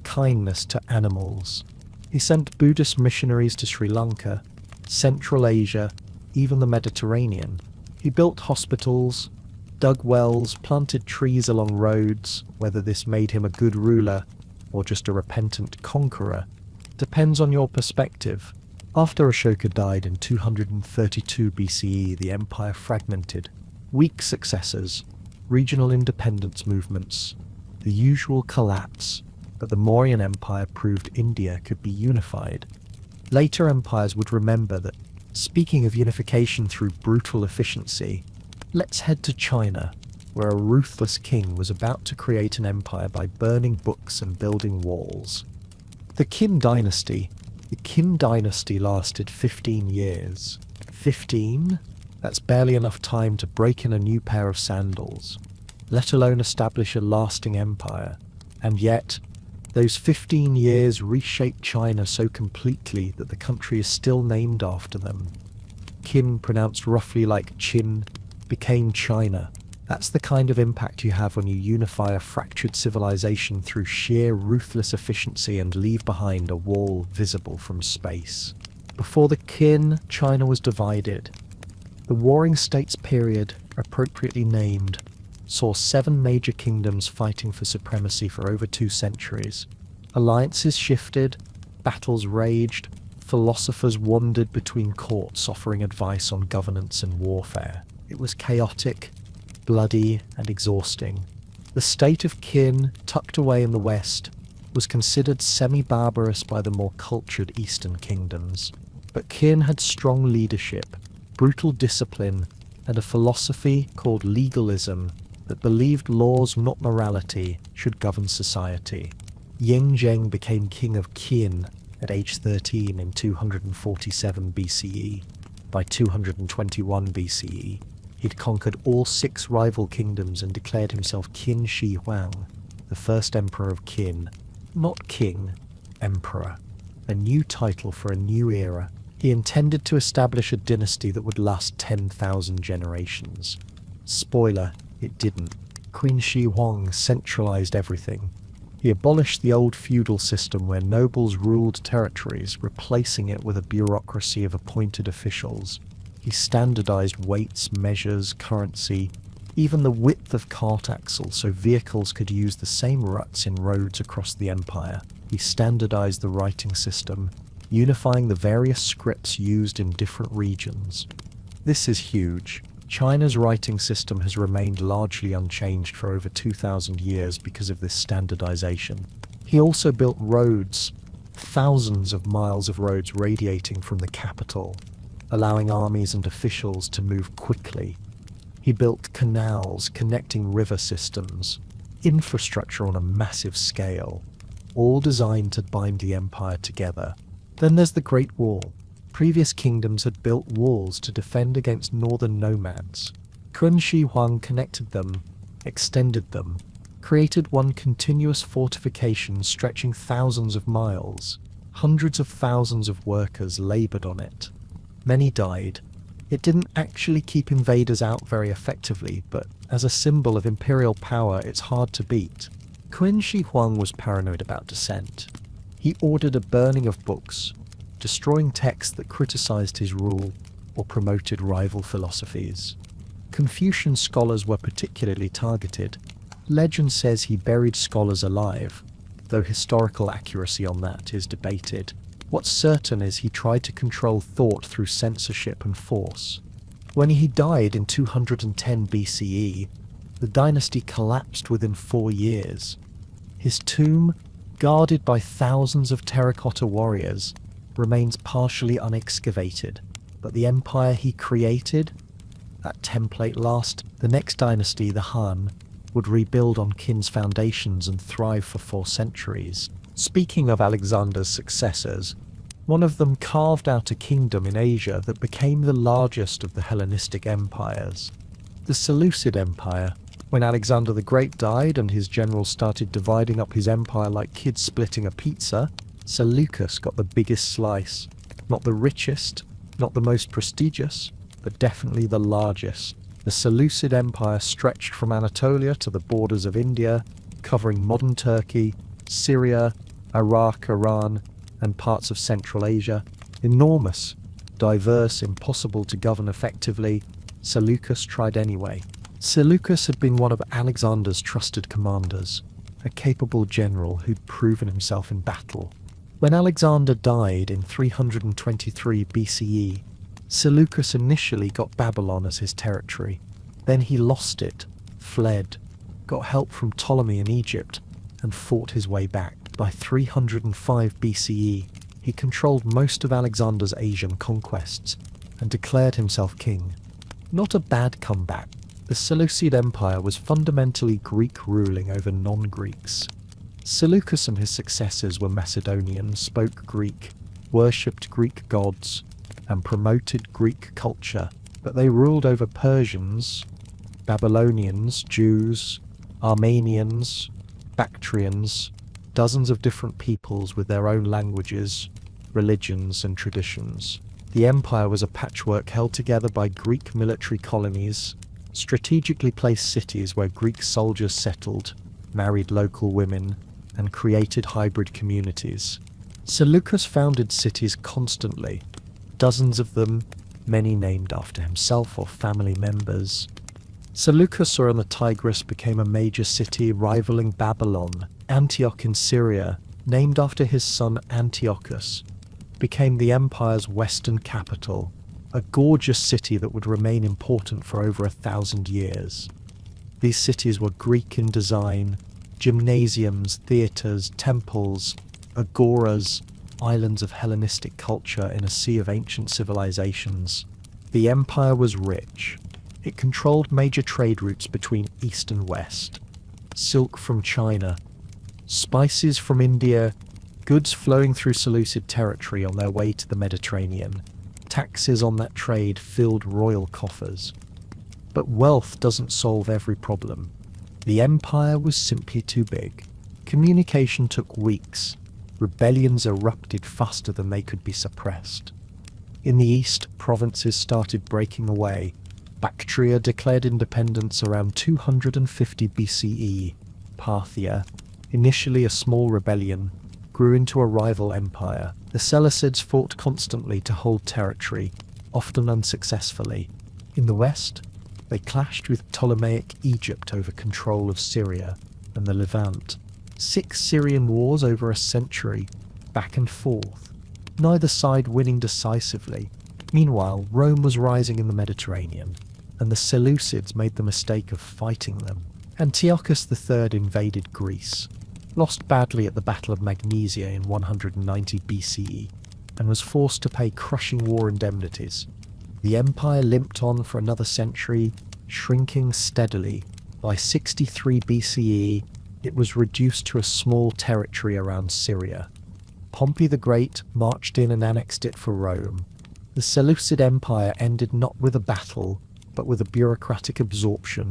kindness to animals. He sent Buddhist missionaries to Sri Lanka, Central Asia, even the Mediterranean. He built hospitals, dug wells, planted trees along roads. Whether this made him a good ruler or just a repentant conqueror depends on your perspective. After Ashoka died in 232 BCE, the empire fragmented. Weak successors, regional independence movements, the usual collapse, but the Mauryan Empire proved India could be unified. Later empires would remember that. Speaking of unification through brutal efficiency, let's head to China, where a ruthless king was about to create an empire by burning books and building walls. The Qin Dynasty. The Qin Dynasty lasted 15 years. 15? That's barely enough time to break in a new pair of sandals, let alone establish a lasting empire. And yet, those 15 years reshaped China so completely that the country is still named after them. Qin, pronounced roughly like Chin, became China. That's the kind of impact you have when you unify a fractured civilization through sheer ruthless efficiency and leave behind a wall visible from space. Before the Qin, China was divided. The Warring States period, appropriately named, saw 7 major kingdoms fighting for supremacy for over 2 centuries. Alliances shifted, battles raged, philosophers wandered between courts offering advice on governance and warfare. It was chaotic, bloody, and exhausting. The state of Qin, tucked away in the west, was considered semi-barbarous by the more cultured eastern kingdoms. But Qin had strong leadership, brutal discipline, and a philosophy called legalism that believed laws, not morality, should govern society. Yingzheng became king of Qin at age 13 in 247 BCE. By 221 BCE, he'd conquered all 6 rival kingdoms and declared himself Qin Shi Huang, the first emperor of Qin. Not king, emperor. A new title for a new era. He intended to establish a dynasty that would last 10,000 generations. Spoiler, it didn't. Qin Shi Huang centralized everything. He abolished the old feudal system where nobles ruled territories, replacing it with a bureaucracy of appointed officials. He standardized weights, measures, currency, even the width of cart axles so vehicles could use the same ruts in roads across the empire. He standardized the writing system, unifying the various scripts used in different regions. This is huge. China's writing system has remained largely unchanged for over 2,000 years because of this standardization. He also built roads, thousands of miles of roads radiating from the capital, allowing armies and officials to move quickly. He built canals connecting river systems, infrastructure on a massive scale, all designed to bind the empire together. Then there's the Great Wall. Previous kingdoms had built walls to defend against northern nomads. Qin Shi Huang connected them, extended them, created one continuous fortification stretching thousands of miles. Hundreds of thousands of workers labored on it. Many died. It didn't actually keep invaders out very effectively, but as a symbol of imperial power, it's hard to beat. Qin Shi Huang was paranoid about dissent. He ordered a burning of books, destroying texts that criticized his rule or promoted rival philosophies. Confucian scholars were particularly targeted. Legend says he buried scholars alive, though historical accuracy on that is debated. What's certain is he tried to control thought through censorship and force. When he died in 210 BCE, the dynasty collapsed within 4 years. His tomb, guarded by thousands of terracotta warriors, remains partially unexcavated, but the empire he created, that template lost. The next dynasty, the Han, would rebuild on Qin's foundations and thrive for 4 centuries. Speaking of Alexander's successors, one of them carved out a kingdom in Asia that became the largest of the Hellenistic empires. The Seleucid Empire, When Alexander the Great died and his generals started dividing up his empire like kids splitting a pizza, Seleucus got the biggest slice. Not the richest, not the most prestigious, but definitely the largest. The Seleucid Empire stretched from Anatolia to the borders of India, covering modern Turkey, Syria, Iraq, Iran, and parts of Central Asia. Enormous, diverse, impossible to govern effectively, Seleucus tried anyway. Seleucus had been one of Alexander's trusted commanders, a capable general who'd proven himself in battle. When Alexander died in 323 BCE, Seleucus initially got Babylon as his territory. Then he lost it, fled, got help from Ptolemy in Egypt, and fought his way back. By 305 BCE, he controlled most of Alexander's Asian conquests and declared himself king. Not a bad comeback. The Seleucid Empire was fundamentally Greek ruling over non-Greeks. Seleucus and his successors were Macedonian, spoke Greek, worshipped Greek gods, and promoted Greek culture, but they ruled over Persians, Babylonians, Jews, Armenians, Bactrians, dozens of different peoples with their own languages, religions, and traditions. The empire was a patchwork held together by Greek military colonies, strategically placed cities where Greek soldiers settled, married local women, and created hybrid communities. Seleucus founded cities constantly, dozens of them, many named after himself or family members. Seleucus on the Tigris became a major city rivaling Babylon. Antioch in Syria, named after his son Antiochus, became the empire's western capital, a gorgeous city that would remain important for over 1,000 years. These cities were Greek in design, gymnasiums, theatres, temples, agoras, islands of Hellenistic culture in a sea of ancient civilizations. The empire was rich. It controlled major trade routes between east and west. Silk from China, spices from India, goods flowing through Seleucid territory on their way to the Mediterranean. Taxes on that trade filled royal coffers. But wealth doesn't solve every problem. The empire was simply too big. Communication took weeks. Rebellions erupted faster than they could be suppressed. In the east, provinces started breaking away. Bactria declared independence around 250 BCE. Parthia, initially a small rebellion, grew into a rival empire. The Seleucids fought constantly to hold territory, often unsuccessfully. In the west, they clashed with Ptolemaic Egypt over control of Syria and the Levant. 6 Syrian wars over a century, back and forth, neither side winning decisively. Meanwhile, Rome was rising in the Mediterranean, and the Seleucids made the mistake of fighting them. Antiochus III invaded Greece, lost badly at the Battle of Magnesia in 190 BCE, and was forced to pay crushing war indemnities. The empire limped on for another century, shrinking steadily. By 63 BCE, it was reduced to a small territory around Syria. Pompey the Great marched in and annexed it for Rome. The Seleucid Empire ended not with a battle, but with a bureaucratic absorption.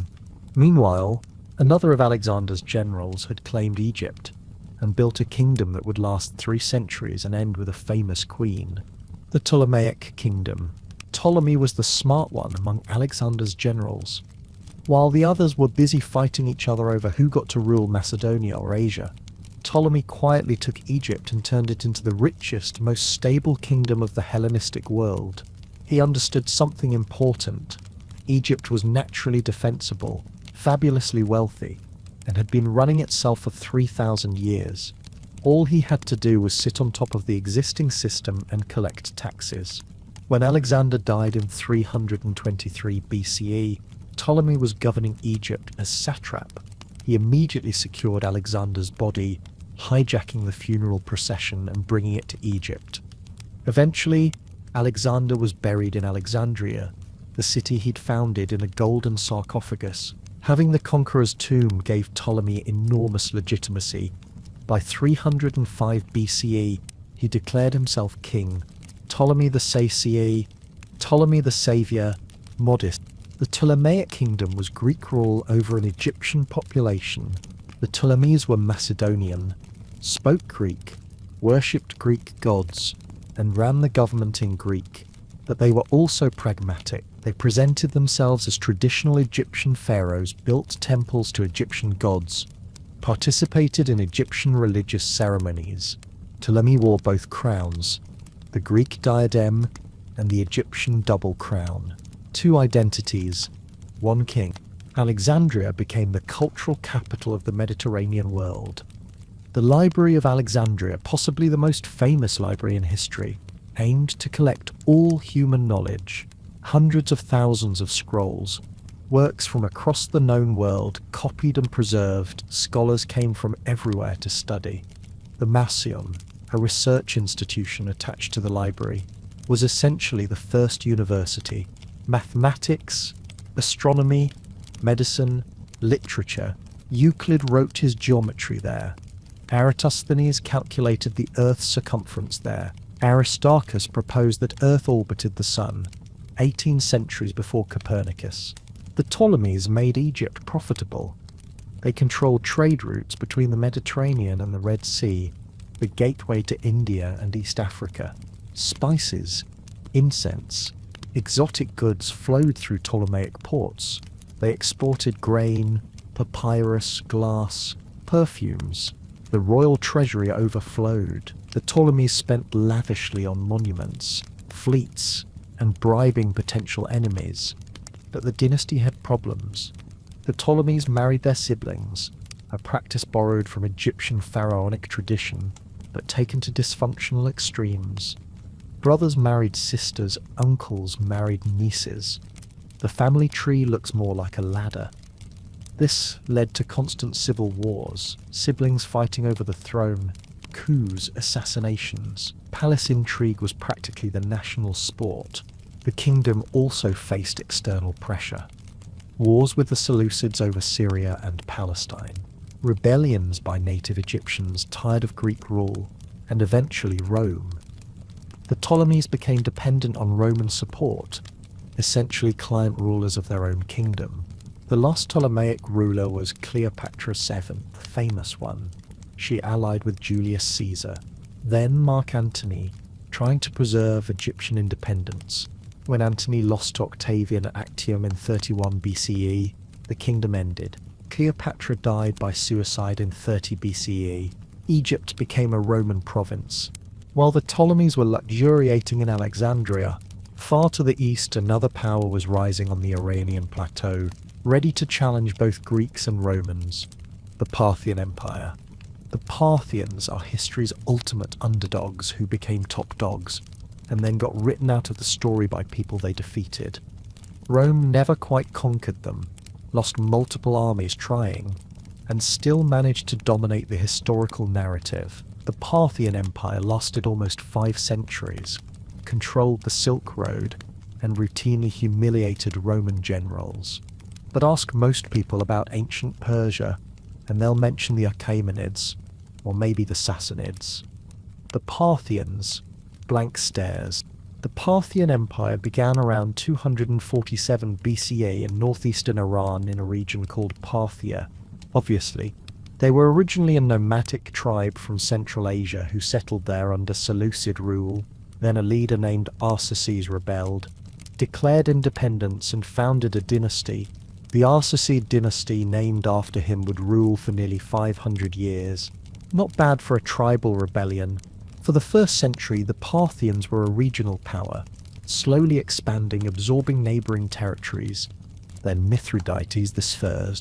Meanwhile, another of Alexander's generals had claimed Egypt, and built a kingdom that would last 3 centuries and end with a famous queen. The Ptolemaic Kingdom. Ptolemy was the smart one among Alexander's generals. While the others were busy fighting each other over who got to rule Macedonia or Asia, Ptolemy quietly took Egypt and turned it into the richest, most stable kingdom of the Hellenistic world. He understood something important. Egypt was naturally defensible, fabulously wealthy, and had been running itself for 3,000 years. All he had to do was sit on top of the existing system and collect taxes. When Alexander died in 323 BCE, Ptolemy was governing Egypt as satrap. He immediately secured Alexander's body, hijacking the funeral procession and bringing it to Egypt. Eventually, Alexander was buried in Alexandria, the city he'd founded, in a golden sarcophagus. Having the conqueror's tomb gave Ptolemy enormous legitimacy. By 305 BCE, he declared himself king. Ptolemy the Sacier, Ptolemy the Savior, modest, The Ptolemaic Kingdom was Greek rule over an Egyptian population. The Ptolemies were Macedonian, spoke Greek, worshipped Greek gods, and ran the government in Greek. But they were also pragmatic. They presented themselves as traditional Egyptian pharaohs, built temples to Egyptian gods, participated in Egyptian religious ceremonies. Ptolemy wore both crowns, the Greek diadem and the Egyptian double crown. Two identities, one king. Alexandria became the cultural capital of the Mediterranean world. The Library of Alexandria, possibly the most famous library in history, aimed to collect all human knowledge, hundreds of thousands of scrolls, works from across the known world, copied and preserved. Scholars came from everywhere to study. The Mauryan, a research institution attached to the library, was essentially the first university. Mathematics, astronomy, medicine, literature. Euclid wrote his geometry there. Eratosthenes calculated the Earth's circumference there. Aristarchus proposed that Earth orbited the Sun, 18 centuries before Copernicus. The Ptolemies made Egypt profitable. They controlled trade routes between the Mediterranean and the Red Sea, the gateway to India and East Africa. Spices, incense, exotic goods flowed through Ptolemaic ports. They exported grain, papyrus, glass, perfumes. The royal treasury overflowed. The Ptolemies spent lavishly on monuments, fleets, and bribing potential enemies. But the dynasty had problems. The Ptolemies married their siblings, a practice borrowed from Egyptian pharaonic tradition, but taken to dysfunctional extremes. Brothers married sisters, uncles married nieces. The family tree looks more like a ladder. This led to constant civil wars, siblings fighting over the throne, coups, assassinations. Palace intrigue was practically the national sport. The kingdom also faced external pressure. Wars with the Seleucids over Syria and Palestine. Rebellions by native Egyptians tired of Greek rule, and eventually Rome. The Ptolemies became dependent on Roman support, essentially client rulers of their own kingdom. The last Ptolemaic ruler was Cleopatra VII, the famous one. She allied with Julius Caesar, then Mark Antony, trying to preserve Egyptian independence. When Antony lost to Octavian at Actium in 31 BCE, the kingdom ended. Cleopatra died by suicide in 30 BCE. Egypt became a Roman province. While the Ptolemies were luxuriating in Alexandria, far to the east another power was rising on the Iranian plateau, ready to challenge both Greeks and Romans, the Parthian Empire. The Parthians are history's ultimate underdogs who became top dogs, and then got written out of the story by people they defeated. Rome never quite conquered them, lost multiple armies trying, and still managed to dominate the historical narrative. The Parthian Empire lasted almost 5 centuries, controlled the Silk Road, and routinely humiliated Roman generals. But ask most people about ancient Persia, and they'll mention the Achaemenids, or maybe the Sassanids. The Parthians, blank stares. The Parthian Empire began around 247 BCE in northeastern Iran in a region called Parthia. Obviously, they were originally a nomadic tribe from Central Asia who settled there under Seleucid rule. Then a leader named Arsaces rebelled, declared independence and founded a dynasty. The Abbasid Dynasty, named after him, would rule for nearly 500 years. Not bad for a tribal rebellion. For the first century, the Parthians were a regional power, slowly expanding, absorbing neighbouring territories. Then Mithridates I,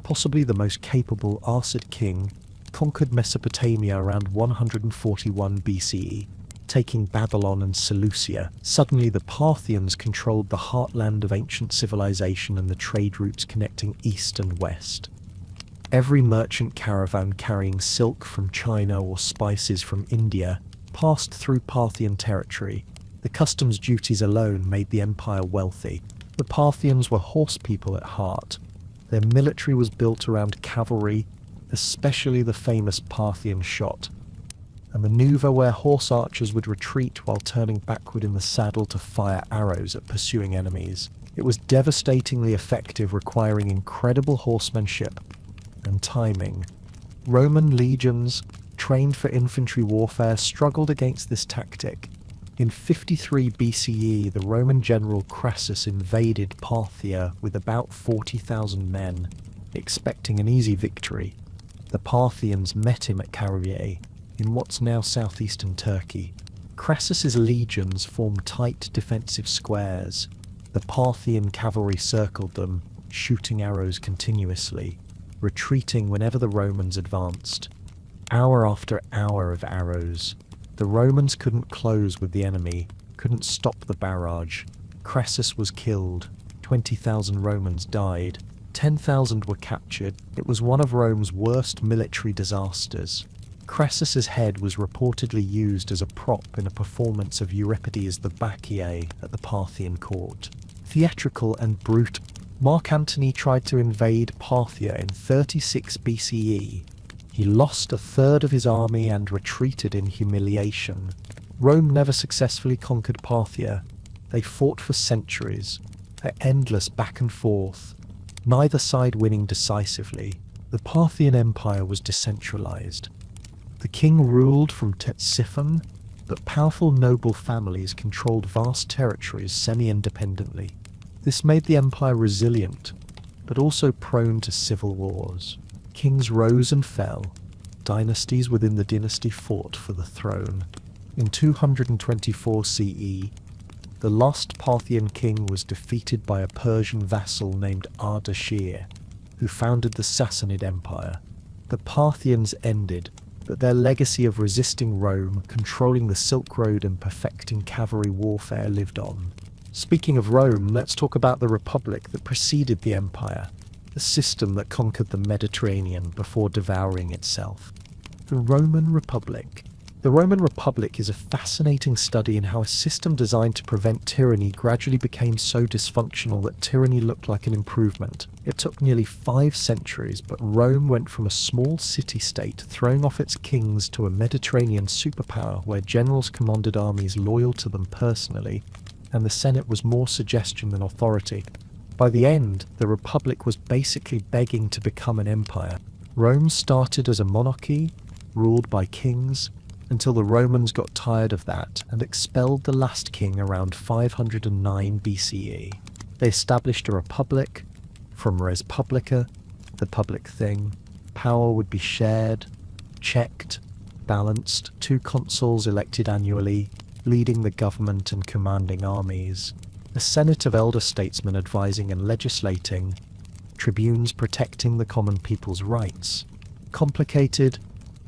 possibly the most capable Arsid king, conquered Mesopotamia around 141 BCE, taking Babylon and Seleucia. Suddenly the Parthians controlled the heartland of ancient civilization and the trade routes connecting east and west. Every merchant caravan carrying silk from China or spices from India passed through Parthian territory. The customs duties alone made the empire wealthy. The Parthians were horse people at heart. Their military was built around cavalry, especially the famous Parthian shot, a maneuver where horse archers would retreat while turning backward in the saddle to fire arrows at pursuing enemies. It was devastatingly effective, requiring incredible horsemanship and timing. Roman legions, trained for infantry warfare, struggled against this tactic. In 53 BCE, the Roman general Crassus invaded Parthia with about 40,000 men, expecting an easy victory. The Parthians met him at Srivijaya, in what's now southeastern Turkey. Crassus's legions formed tight defensive squares. The Parthian cavalry circled them, shooting arrows continuously, retreating whenever the Romans advanced. Hour after hour of arrows. The Romans couldn't close with the enemy, couldn't stop the barrage. Crassus was killed. 20,000 Romans died. 10,000 were captured. It was one of Rome's worst military disasters. Crassus's head was reportedly used as a prop in a performance of Euripides the Bacchae at the Parthian court. Theatrical and brutal. Mark Antony tried to invade Parthia in 36 BCE. He lost a third of his army and retreated in humiliation. Rome never successfully conquered Parthia. They fought for centuries, an endless back and forth, neither side winning decisively. The Parthian Empire was decentralized. The king ruled from Ctesiphon, but powerful noble families controlled vast territories semi-independently. This made the empire resilient, but also prone to civil wars. Kings rose and fell. Dynasties within the dynasty fought for the throne. In 224 CE, the lost Parthian king was defeated by a Persian vassal named Ardashir, who founded the Sassanid Empire. The Parthians ended, but their legacy of resisting Rome, controlling the Silk Road and perfecting cavalry warfare lived on. Speaking of Rome, let's talk about the republic that preceded the empire, the system that conquered the Mediterranean before devouring itself. The Roman Republic. The Roman Republic is a fascinating study in how a system designed to prevent tyranny gradually became so dysfunctional that tyranny looked like an improvement. It took nearly 5 centuries, but Rome went from a small city-state throwing off its kings to a Mediterranean superpower where generals commanded armies loyal to them personally, and the Senate was more suggestion than authority. By the end, the Republic was basically begging to become an empire. Rome started as a monarchy, ruled by kings, until the Romans got tired of that and expelled the last king around 509 BCE. They established a republic. From res publica, the public thing, power would be shared, checked, balanced, 2 consuls elected annually, leading the government and commanding armies, a senate of elder statesmen advising and legislating, tribunes protecting the common people's rights. Complicated,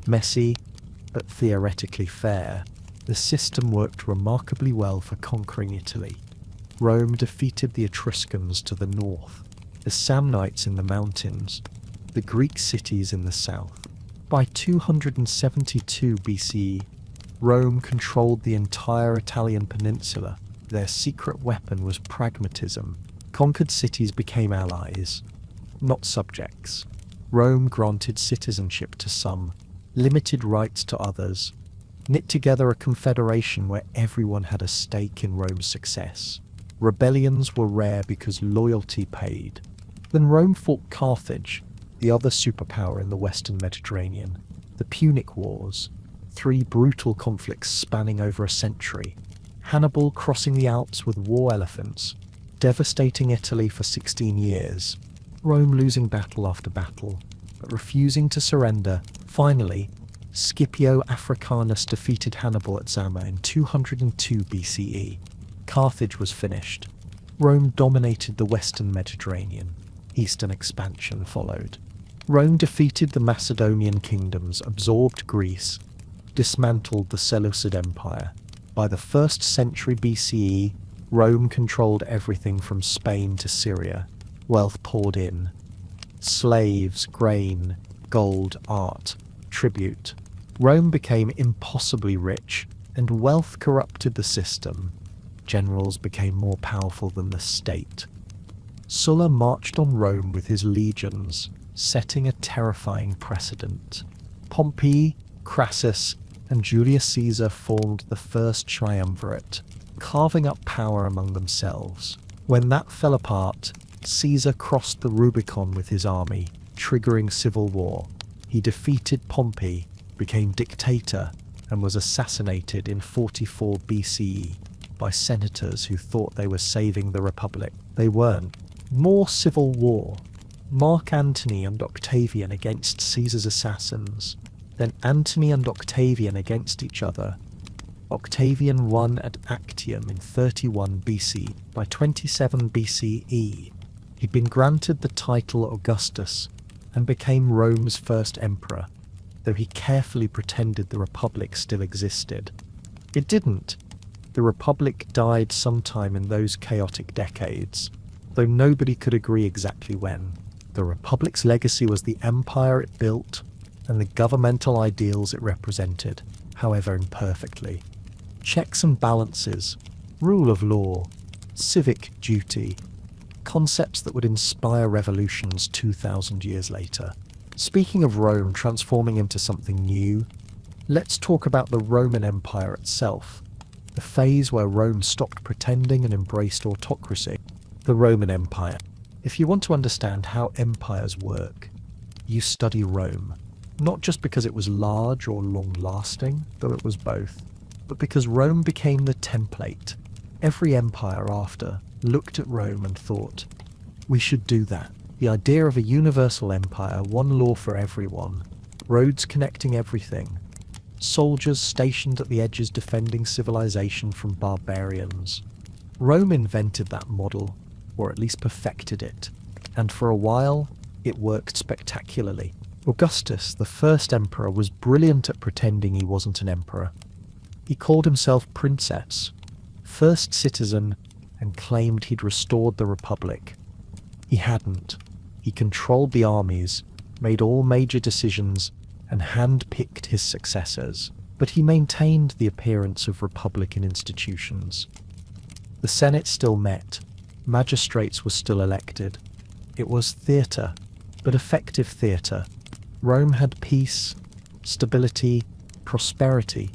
messy, but theoretically fair, the system worked remarkably well for conquering Italy. Rome defeated the Etruscans to the north, the Samnites in the mountains, the Greek cities in the south. By 272 BCE, Rome controlled the entire Italian peninsula. Their secret weapon was pragmatism. Conquered cities became allies, not subjects. Rome granted citizenship to some, limited rights to others, knit together a confederation where everyone had a stake in Rome's success. Rebellions were rare because loyalty paid. Then Rome fought Carthage, the other superpower in the Western Mediterranean. The Punic Wars, 3 brutal conflicts spanning over a century. Hannibal crossing the Alps with war elephants, devastating Italy for 16 years. Rome losing battle after battle, but refusing to surrender. Finally, Scipio Africanus defeated Hannibal at Zama in 202 BCE. Carthage was finished. Rome dominated the Western Mediterranean. Eastern expansion followed. Rome defeated the Macedonian kingdoms, absorbed Greece, dismantled the Seleucid Empire. By the 1st century BCE, Rome controlled everything from Spain to Syria. Wealth poured in. Slaves, grain, gold, art, tribute. Rome became impossibly rich, and wealth corrupted the system. Generals became more powerful than the state. Sulla marched on Rome with his legions, setting a terrifying precedent. Pompey, Crassus, and Julius Caesar formed the first triumvirate, carving up power among themselves. When that fell apart, Caesar crossed the Rubicon with his army, triggering civil war. He defeated Pompey, became dictator, and was assassinated in 44 BCE by senators who thought they were saving the Republic. They weren't. More civil war. Mark Antony and Octavian against Caesar's assassins. Then Antony and Octavian against each other. Octavian won at Actium in 31 BC. By 27 BCE, he'd been granted the title Augustus and became Rome's first emperor, though he carefully pretended the Republic still existed. It didn't. The Republic died sometime in those chaotic decades, though nobody could agree exactly when. The Republic's legacy was the empire it built and the governmental ideals it represented, however imperfectly. Checks and balances, rule of law, civic duty, concepts that would inspire revolutions 2,000 years later. Speaking of Rome transforming into something new, let's talk about the Roman Empire itself, the phase where Rome stopped pretending and embraced autocracy. The Roman Empire. If you want to understand how empires work, you study Rome, not just because it was large or long-lasting, though it was both, but because Rome became the template. Every empire after looked at Rome and thought, we should do that. The idea of a universal empire, one law for everyone, roads connecting everything, soldiers stationed at the edges defending civilization from barbarians. Rome invented that model, or at least perfected it, and for a while it worked spectacularly. Augustus, the first emperor, was brilliant at pretending he wasn't an emperor. He called himself Princeps, first citizen, and claimed he'd restored the Republic. He hadn't. He controlled the armies, made all major decisions, and hand-picked his successors, but he maintained the appearance of Republican institutions. The Senate still met, magistrates were still elected. It was theatre, but effective theatre. Rome had peace, stability, prosperity.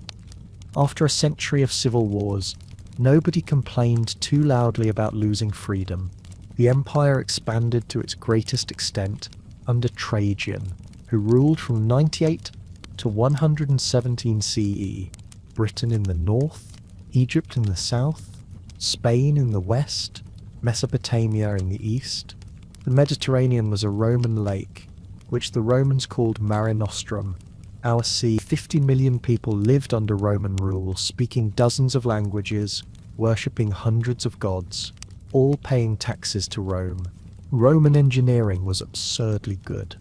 After a century of civil wars, nobody complained too loudly about losing freedom. The empire expanded to its greatest extent under Trajan, who ruled from 98 to 117 CE. Britain in the north, Egypt in the south, Spain in the west, Mesopotamia in the east. The Mediterranean was a Roman lake, which the Romans called Mare Nostrum, our sea. 50 million people lived under Roman rule, speaking dozens of languages, worshipping hundreds of gods, all paying taxes to Rome. Roman engineering was absurdly good.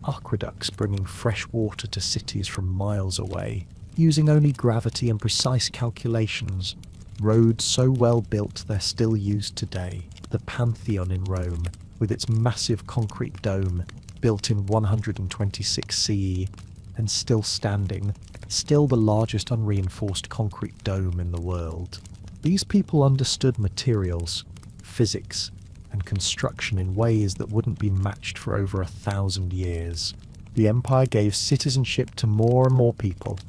Aqueducts bringing fresh water to cities from miles away, using only gravity and precise calculations. Roads so well built they're still used today. The Pantheon in Rome, with its massive concrete dome, built in 126 CE, and still standing, still the largest unreinforced concrete dome in the world. These people understood materials, physics, and construction in ways that wouldn't be matched for over 1,000 years. The empire gave citizenship to more and more people.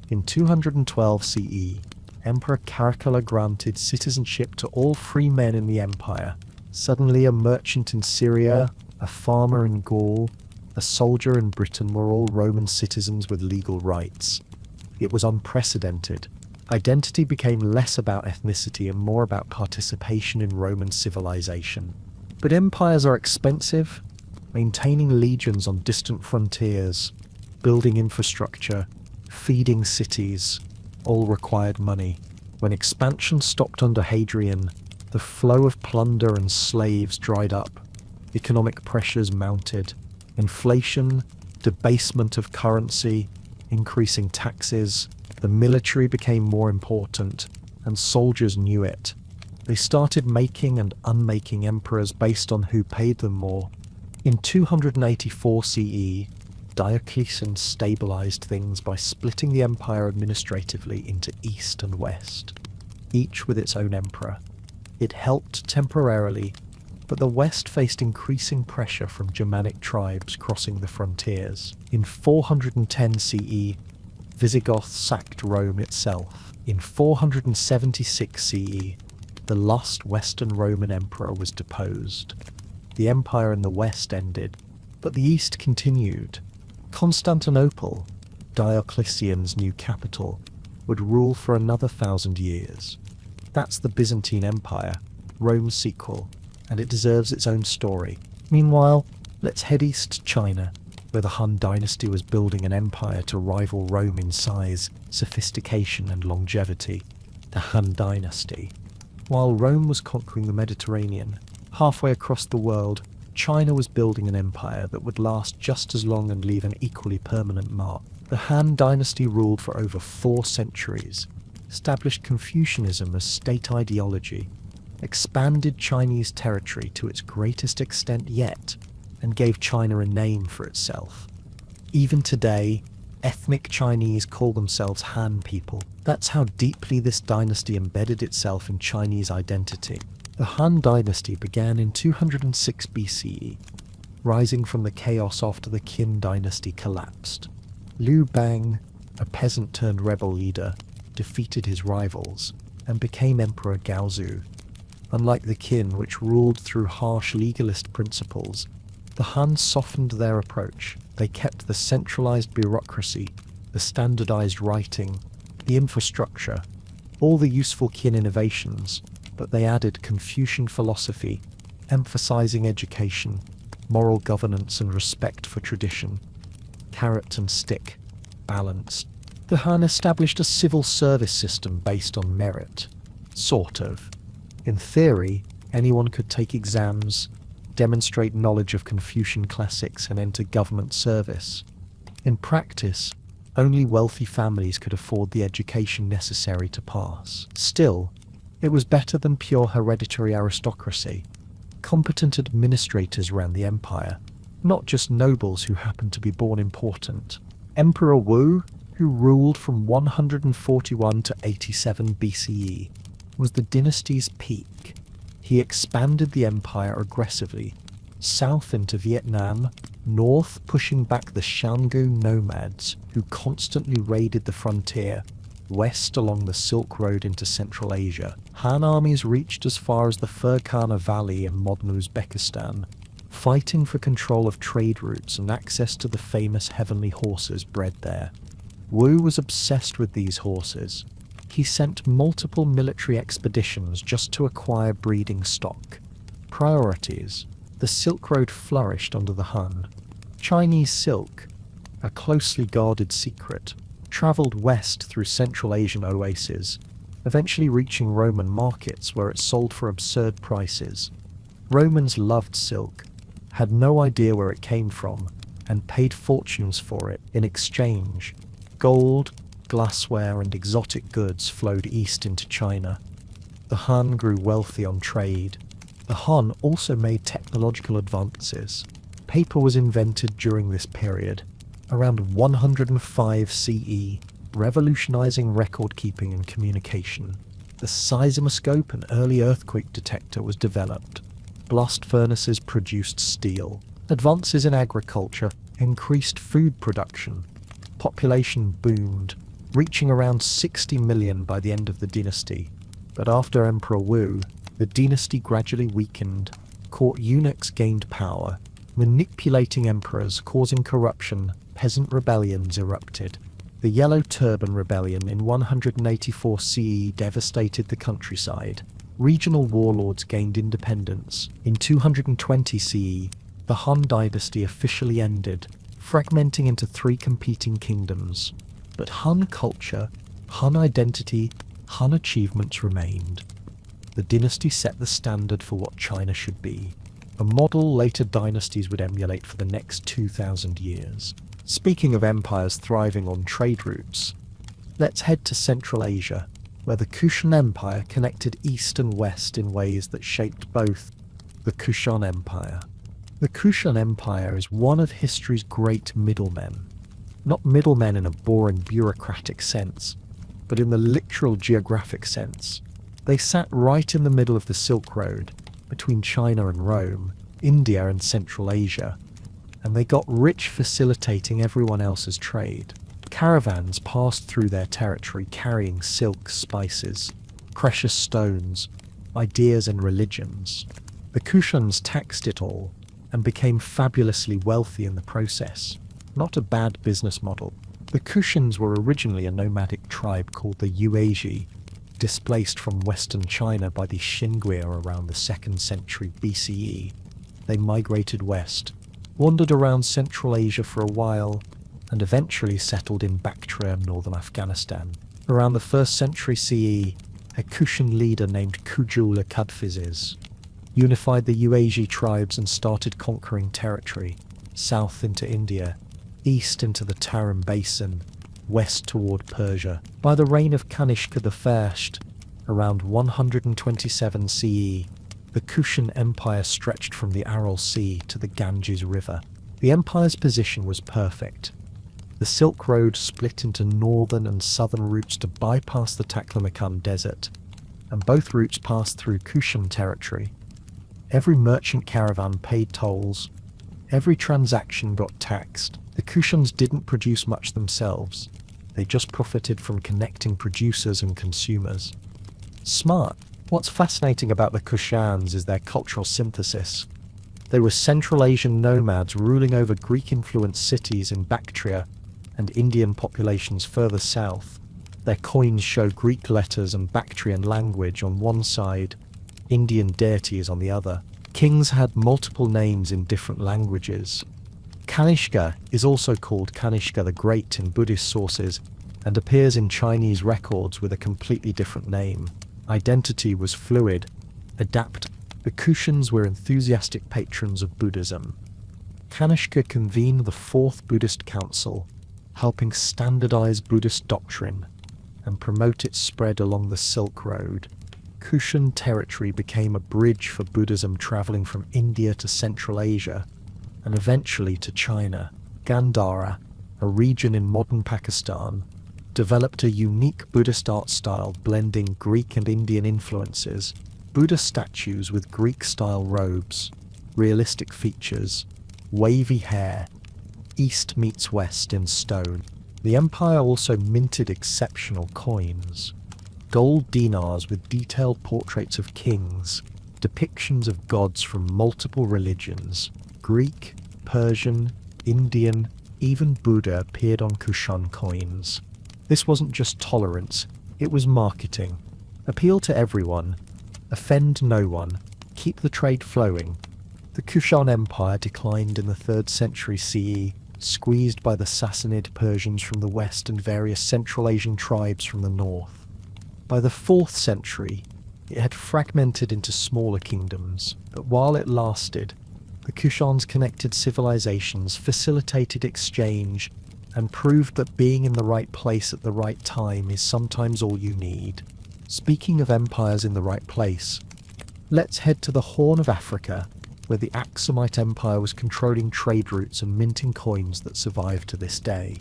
In 212 CE, Emperor Caracalla granted citizenship to all free men in the empire. Suddenly a merchant in Syria, a farmer in Gaul, a soldier in Britain were all Roman citizens with legal rights. It was unprecedented. Identity became less about ethnicity and more about participation in Roman civilization. But empires are expensive. Maintaining legions on distant frontiers, building infrastructure, feeding cities, all required money. When expansion stopped under Hadrian, the flow of plunder and slaves dried up. Economic pressures mounted. Inflation, debasement of currency, increasing taxes. The military became more important, and soldiers knew it. They started making and unmaking emperors based on who paid them more. In 284 CE, Diocletian stabilized things by splitting the empire administratively into east and west, each with its own emperor. It helped temporarily, but the west faced increasing pressure from Germanic tribes crossing the frontiers. In 410 CE, Visigoths sacked Rome itself. In 476 CE, the last Western Roman emperor was deposed. The empire in the west ended, but the east continued. Constantinople, Diocletian's new capital, would rule for another 1,000 years. That's the Byzantine Empire, Rome's sequel, and it deserves its own story. Meanwhile, let's head east to China, where the Han Dynasty was building an empire to rival Rome in size, sophistication and longevity. The Han Dynasty. While Rome was conquering the Mediterranean, halfway across the world, China was building an empire that would last just as long and leave an equally permanent mark. The Han Dynasty ruled for over 4 centuries, established Confucianism as state ideology, expanded Chinese territory to its greatest extent yet, and gave China a name for itself. Even today, ethnic Chinese call themselves Han people. That's how deeply this dynasty embedded itself in Chinese identity. The Han Dynasty began in 206 BCE, rising from the chaos after the Qin Dynasty collapsed. Liu Bang, a peasant-turned-rebel leader, defeated his rivals and became Emperor Gaozu. Unlike the Qin, which ruled through harsh legalist principles, the Han softened their approach. They kept the centralized bureaucracy, the standardized writing, the infrastructure, all the useful Qin innovations, but they added Confucian philosophy, emphasizing education, moral governance and respect for tradition. Carrot and stick, balanced. The Han established a civil service system based on merit. Sort of. In theory, anyone could take exams, demonstrate knowledge of Confucian classics and enter government service. In practice, only wealthy families could afford the education necessary to pass. Still, it was better than pure hereditary aristocracy. Competent administrators ran the empire, not just nobles who happened to be born important. Emperor Wu, who ruled from 141 to 87 BCE, was the dynasty's peak. He expanded the empire aggressively, south into Vietnam, north pushing back the Shangu nomads who constantly raided the frontier, west along the Silk Road into Central Asia. Han armies reached as far as the Ferghana Valley in modern Uzbekistan, fighting for control of trade routes and access to the famous heavenly horses bred there. Wu was obsessed with these horses. He sent multiple military expeditions just to acquire breeding stock. Priorities. The Silk Road flourished under the Han. Chinese silk, a closely guarded secret, travelled west through Central Asian oases, eventually reaching Roman markets where it sold for absurd prices. Romans loved silk, had no idea where it came from, and paid fortunes for it in exchange. Gold, glassware and exotic goods flowed east into China. The Han grew wealthy on trade. The Han also made technological advances. Paper was invented during this period, around 105 CE, revolutionizing record-keeping and communication. The seismoscope, an early earthquake detector, was developed. Blast furnaces produced steel. Advances in agriculture increased food production. Population boomed, reaching around 60 million by the end of the dynasty. But after Emperor Wu, the dynasty gradually weakened. Court eunuchs gained power, manipulating emperors, causing corruption. Peasant rebellions erupted. The Yellow Turban Rebellion in 184 CE devastated the countryside. Regional warlords gained independence. In 220 CE, the Han Dynasty officially ended, fragmenting into 3 competing kingdoms. But Han culture, Han identity, Han achievements remained. The dynasty set the standard for what China should be, a model later dynasties would emulate for the next 2,000 years. Speaking of empires thriving on trade routes, let's head to Central Asia, where the Kushan Empire connected east and west in ways that shaped both. The Kushan Empire. The Kushan Empire is one of history's great middlemen. Not middlemen in a boring bureaucratic sense, but in the literal geographic sense. They sat right in the middle of the Silk Road, between China and Rome, India and Central Asia, and they got rich facilitating everyone else's trade. Caravans passed through their territory carrying silk, spices, precious stones, ideas and religions. The Kushans taxed it all and became fabulously wealthy in the process. Not a bad business model. The Kushans were originally a nomadic tribe called the Yuezhi, displaced from western China by the Xinguo around the 2nd century BCE. They migrated west, wandered around Central Asia for a while, and eventually settled in Bactria, northern Afghanistan. Around the 1st century CE, a Kushan leader named Kujula Kadphises unified the Yuezhi tribes and started conquering territory, south into India, east into the Tarim Basin, west toward Persia. By the reign of Kanishka I, around 127 CE, the Kushan Empire stretched from the Aral Sea to the Ganges River. The empire's position was perfect. The Silk Road split into northern and southern routes to bypass the Taklamakan Desert, and both routes passed through Kushan territory. Every merchant caravan paid tolls. Every transaction got taxed. The Kushans didn't produce much themselves. They just profited from connecting producers and consumers. Smart. What's fascinating about the Kushans is their cultural synthesis. They were Central Asian nomads ruling over Greek-influenced cities in Bactria and Indian populations further south. Their coins show Greek letters and Bactrian language on one side, Indian deities on the other. Kings had multiple names in different languages. Kanishka is also called Kanishka the Great in Buddhist sources and appears in Chinese records with a completely different name. Identity was fluid, adapt. The Kushans were enthusiastic patrons of Buddhism. Kanishka convened the 4th Buddhist Council, helping standardize Buddhist doctrine and promote its spread along the Silk Road. Kushan territory became a bridge for Buddhism traveling from India to Central Asia and eventually to China. Gandhara, a region in modern Pakistan, developed a unique Buddhist art style blending Greek and Indian influences. Buddha statues with Greek-style robes, realistic features, wavy hair, East meets West in stone. The empire also minted exceptional coins. Gold dinars with detailed portraits of kings, depictions of gods from multiple religions, Greek, Persian, Indian, even Buddha appeared on Kushan coins. This wasn't just tolerance, it was marketing. Appeal to everyone, offend no one, keep the trade flowing. The Kushan Empire declined in the 3rd century CE, squeezed by the Sassanid Persians from the west and various Central Asian tribes from the north. By the 4th century, it had fragmented into smaller kingdoms, but while it lasted, the Kushans connected civilizations, facilitated exchange, and proved that being in the right place at the right time is sometimes all you need. Speaking of empires in the right place, let's head to the Horn of Africa, where the Aksumite Empire was controlling trade routes and minting coins that survive to this day.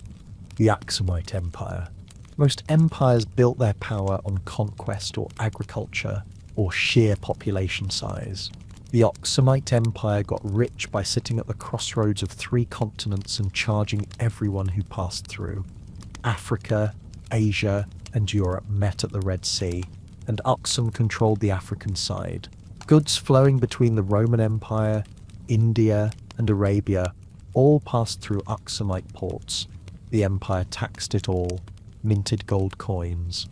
The Aksumite Empire. Most empires built their power on conquest or agriculture or sheer population size. The Aksumite Empire got rich by sitting at the crossroads of 3 continents and charging everyone who passed through. Africa, Asia, and Europe met at the Red Sea, and Aksum controlled the African side. Goods flowing between the Roman Empire, India, and Arabia all passed through Aksumite ports. The empire taxed it all, minted gold coins,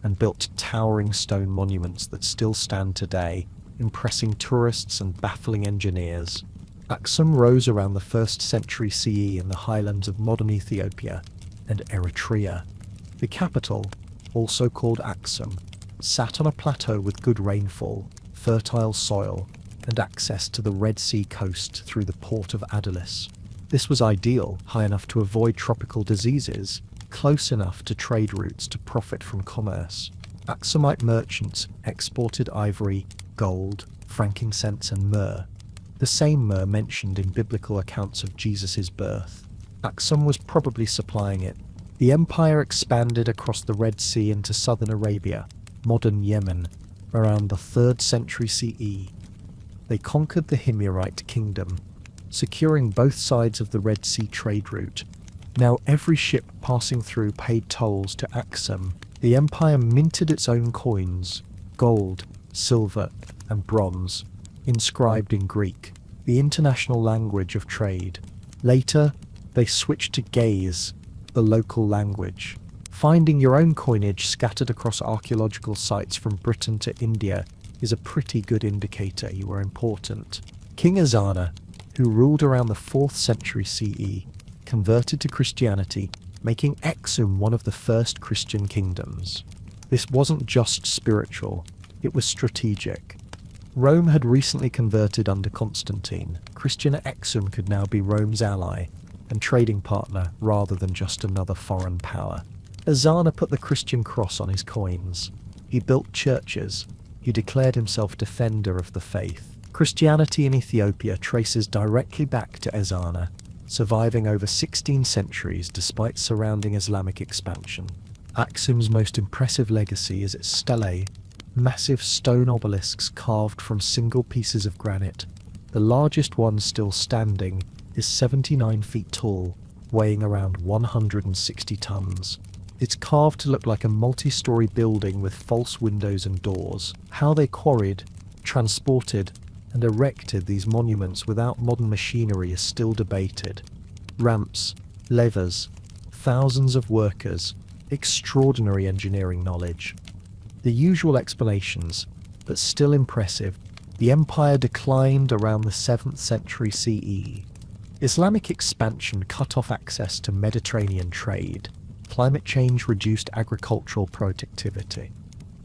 and built towering stone monuments that still stand today, impressing tourists and baffling engineers. Aksum rose around the 1st century CE in the highlands of modern Ethiopia and Eritrea. The capital, also called Aksum, sat on a plateau with good rainfall, fertile soil, and access to the Red Sea coast through the port of Adulis. This was ideal, high enough to avoid tropical diseases, close enough to trade routes to profit from commerce. Aksumite merchants exported ivory, gold, frankincense, and myrrh, the same myrrh mentioned in biblical accounts of Jesus' birth. Aksum was probably supplying it. The empire expanded across the Red Sea into southern Arabia, modern Yemen, around the 3rd century CE. They conquered the Himyarite kingdom, securing both sides of the Red Sea trade route. Now every ship passing through paid tolls to Aksum. The empire minted its own coins, gold, silver, and bronze, inscribed in Greek, the international language of trade. Later, they switched to Gaze, the local language. Finding your own coinage scattered across archaeological sites from Britain to India is a pretty good indicator you were important. King Ezana, who ruled around the 4th century CE, converted to Christianity, making Aksum one of the first Christian kingdoms. This wasn't just spiritual, it was strategic. Rome had recently converted under Constantine. Christian Aksum could now be Rome's ally and trading partner rather than just another foreign power. Ezana put the Christian cross on his coins. He built churches. He declared himself defender of the faith. Christianity in Ethiopia traces directly back to Ezana, surviving over 16 centuries despite surrounding Islamic expansion. Aksum's most impressive legacy is its stelae, massive stone obelisks carved from single pieces of granite. The largest one still standing is 79 feet tall, weighing around 160 tons. It's carved to look like a multi-story building with false windows and doors. How they quarried, transported, and erected these monuments without modern machinery is still debated. Ramps, levers, thousands of workers, extraordinary engineering knowledge. The usual explanations, but still impressive. The empire declined around the 7th century CE. Islamic expansion cut off access to Mediterranean trade. Climate change reduced agricultural productivity.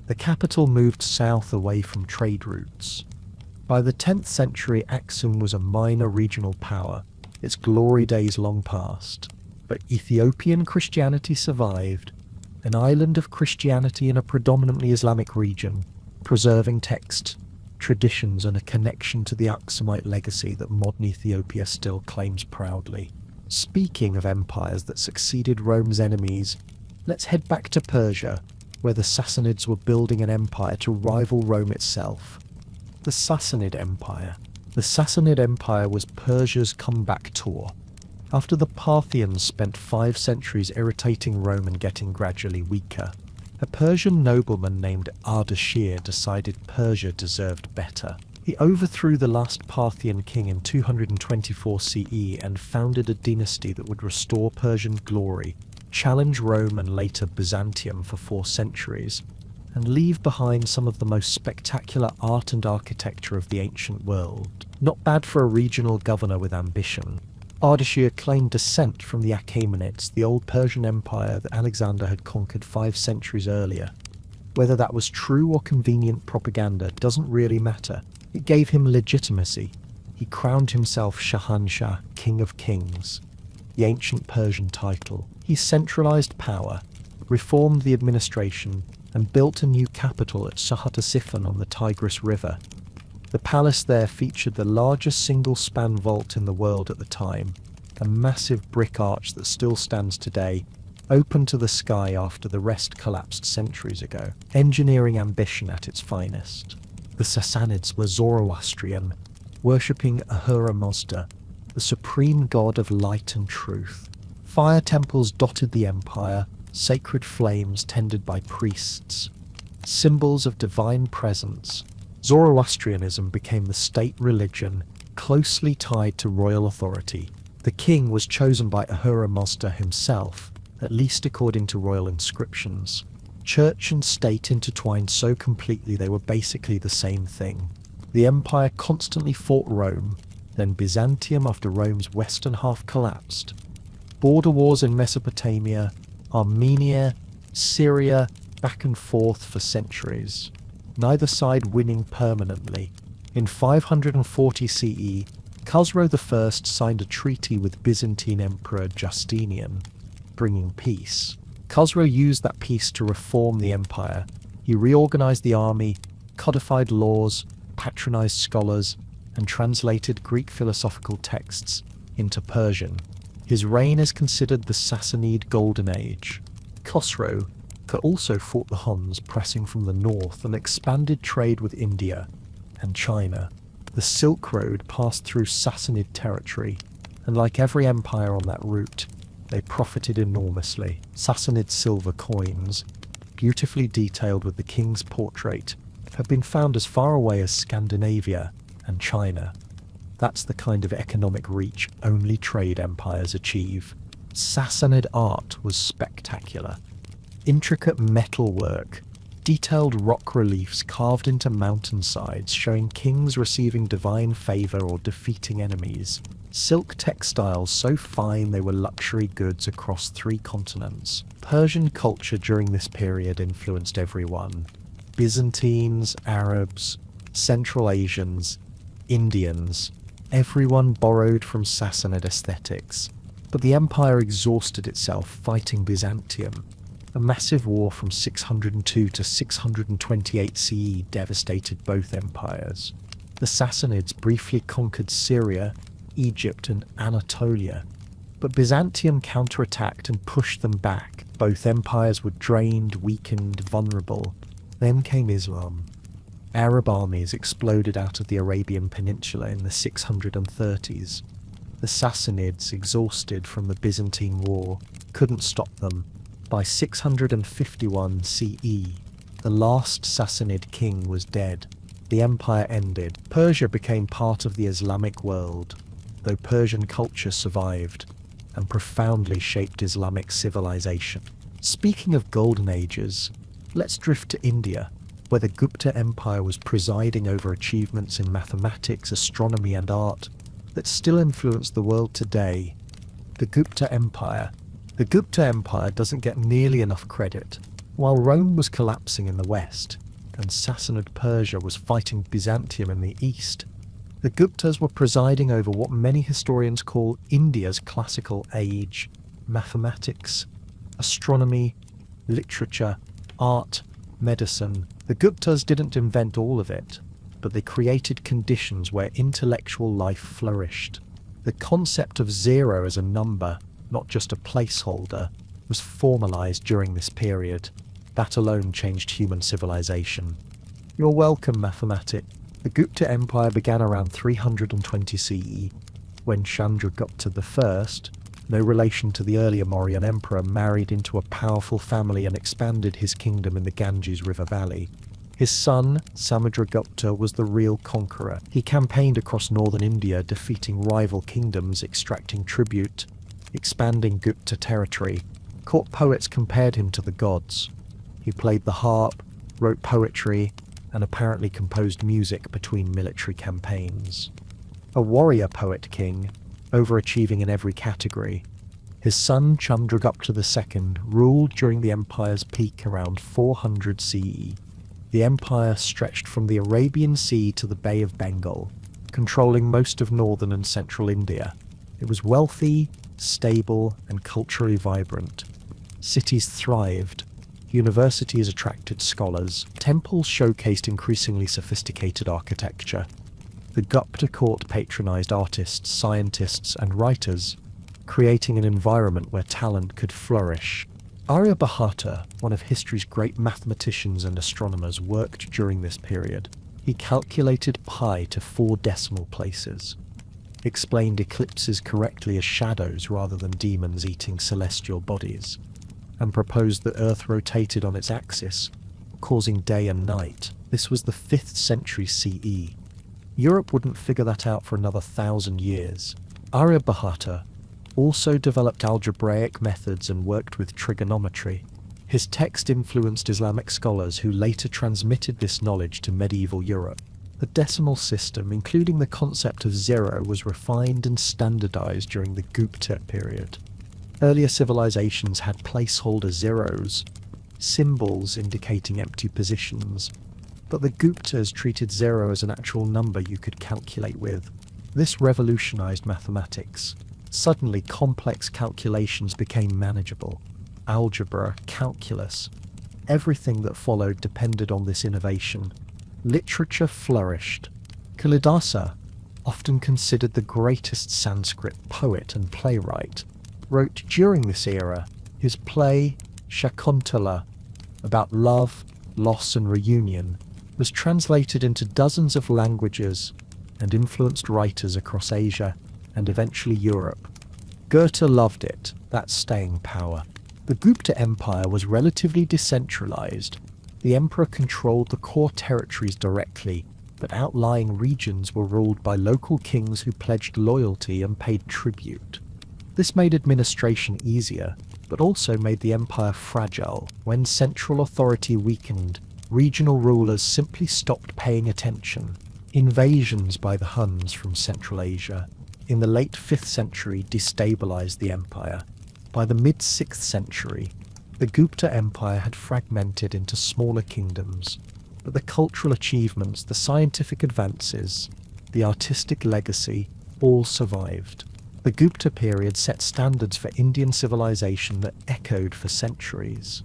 The capital moved south away from trade routes. By the 10th century, Aksum was a minor regional power, its glory days long past. But Ethiopian Christianity survived, an island of Christianity in a predominantly Islamic region, preserving texts, traditions, and a connection to the Aksumite legacy that modern Ethiopia still claims proudly. Speaking of empires that succeeded Rome's enemies, let's head back to Persia, where the Sassanids were building an empire to rival Rome itself. The Sassanid Empire. The Sassanid Empire was Persia's comeback tour. After the Parthians spent 5 centuries irritating Rome and getting gradually weaker, a Persian nobleman named Ardashir decided Persia deserved better. He overthrew the last Parthian king in 224 CE and founded a dynasty that would restore Persian glory, challenge Rome and later Byzantium for 4 centuries, and leave behind some of the most spectacular art and architecture of the ancient world. Not bad for a regional governor with ambition. Ardashir claimed descent from the Achaemenids, the old Persian empire that Alexander had conquered 5 centuries earlier. Whether that was true or convenient propaganda doesn't really matter. It gave him legitimacy. He crowned himself Shahanshah, King of Kings, the ancient Persian title. He centralized power, reformed the administration, and built a new capital at Sahatasifan on the Tigris River. The palace there featured the largest single-span vault in the world at the time, a massive brick arch that still stands today, open to the sky after the rest collapsed centuries ago. Engineering ambition at its finest. The Sassanids were Zoroastrian, worshipping Ahura Mazda, the supreme god of light and truth. Fire temples dotted the empire, sacred flames tended by priests, symbols of divine presence. Zoroastrianism became the state religion, closely tied to royal authority. The king was chosen by Ahura Mazda himself, at least according to royal inscriptions. Church and state intertwined so completely they were basically the same thing. The empire constantly fought Rome, then Byzantium after Rome's western half collapsed. Border wars in Mesopotamia, Armenia, Syria, back and forth for centuries, neither side winning permanently. In 540 CE, Khosrow I signed a treaty with Byzantine Emperor Justinian, bringing peace. Khosrow used that peace to reform the empire. He reorganized the army, codified laws, patronized scholars, and translated Greek philosophical texts into Persian. His reign is considered the Sassanid Golden Age. Khosrow also fought the Huns, pressing from the north, and expanded trade with India and China. The Silk Road passed through Sassanid territory, and like every empire on that route, they profited enormously. Sassanid silver coins, beautifully detailed with the king's portrait, have been found as far away as Scandinavia and China. That's the kind of economic reach only trade empires achieve. Sassanid art was spectacular. Intricate metalwork, detailed rock reliefs carved into mountainsides showing kings receiving divine favor or defeating enemies. Silk textiles so fine they were luxury goods across 3 continents. Persian culture during this period influenced everyone. Byzantines, Arabs, Central Asians, Indians, everyone borrowed from Sassanid aesthetics. But the empire exhausted itself fighting Byzantium. A massive war from 602 to 628 CE devastated both empires. The Sassanids briefly conquered Syria, Egypt and Anatolia, but Byzantium counterattacked and pushed them back. Both empires were drained, weakened, vulnerable. Then came Islam. Arab armies exploded out of the Arabian Peninsula in the 630s. The Sassanids, exhausted from the Byzantine War, couldn't stop them. By 651 CE, the last Sassanid king was dead. The empire ended. Persia became part of the Islamic world, though Persian culture survived and profoundly shaped Islamic civilization. Speaking of golden ages, let's drift to India, where the Gupta Empire was presiding over achievements in mathematics, astronomy and art that still influence the world today. The Gupta Empire. The Gupta Empire doesn't get nearly enough credit. While Rome was collapsing in the west, and Sassanid Persia was fighting Byzantium in the east, the Guptas were presiding over what many historians call India's classical age: mathematics, astronomy, literature, art, medicine. The Guptas didn't invent all of it, but they created conditions where intellectual life flourished. The concept of 0 as a number, not just a placeholder, was formalized during this period. That alone changed human civilization. You're welcome, mathematic. The Gupta Empire began around 320 CE, when Chandragupta I, no relation to the earlier Mauryan emperor, married into a powerful family and expanded his kingdom in the Ganges River Valley. His son, Samudragupta, was the real conqueror. He campaigned across northern India, defeating rival kingdoms, extracting tribute, expanding Gupta territory. Court poets compared him to the gods. He played the harp, wrote poetry, and apparently composed music between military campaigns. A warrior poet king, overachieving in every category, his son Chandragupta II ruled during the empire's peak around 400 CE. The empire stretched from the Arabian Sea to the Bay of Bengal, controlling most of northern and central India. It was wealthy, stable, and culturally vibrant. Cities thrived. Universities attracted scholars. Temples showcased increasingly sophisticated architecture. The Gupta court patronized artists, scientists, and writers, creating an environment where talent could flourish. Aryabhata, one of history's great mathematicians and astronomers, worked during this period. He calculated pi to 4 decimal places, explained eclipses correctly as shadows rather than demons eating celestial bodies, and proposed that Earth rotated on its axis, causing day and night. This was the 5th century CE. Europe wouldn't figure that out for another 1,000 years. Aryabhata also developed algebraic methods and worked with trigonometry. His text influenced Islamic scholars who later transmitted this knowledge to medieval Europe. The decimal system, including the concept of 0, was refined and standardized during the Gupta period. Earlier civilizations had placeholder zeros, symbols indicating empty positions, but the Guptas treated 0 as an actual number you could calculate with. This revolutionized mathematics. Suddenly, complex calculations became manageable. Algebra, calculus, everything that followed depended on this innovation. Literature flourished. Kalidasa, often considered the greatest Sanskrit poet and playwright, wrote during this era. His play, Shakuntala, about love, loss and reunion, was translated into dozens of languages and influenced writers across Asia and eventually Europe. Goethe loved it, that staying power. The Gupta Empire was relatively decentralized. The emperor controlled the core territories directly, but outlying regions were ruled by local kings who pledged loyalty and paid tribute. This made administration easier, but also made the empire fragile. When central authority weakened, regional rulers simply stopped paying attention. Invasions by the Huns from Central Asia in the late 5th century destabilized the empire. By the mid-6th century, the Gupta Empire had fragmented into smaller kingdoms, but the cultural achievements, the scientific advances, the artistic legacy all survived. The Gupta period set standards for Indian civilization that echoed for centuries.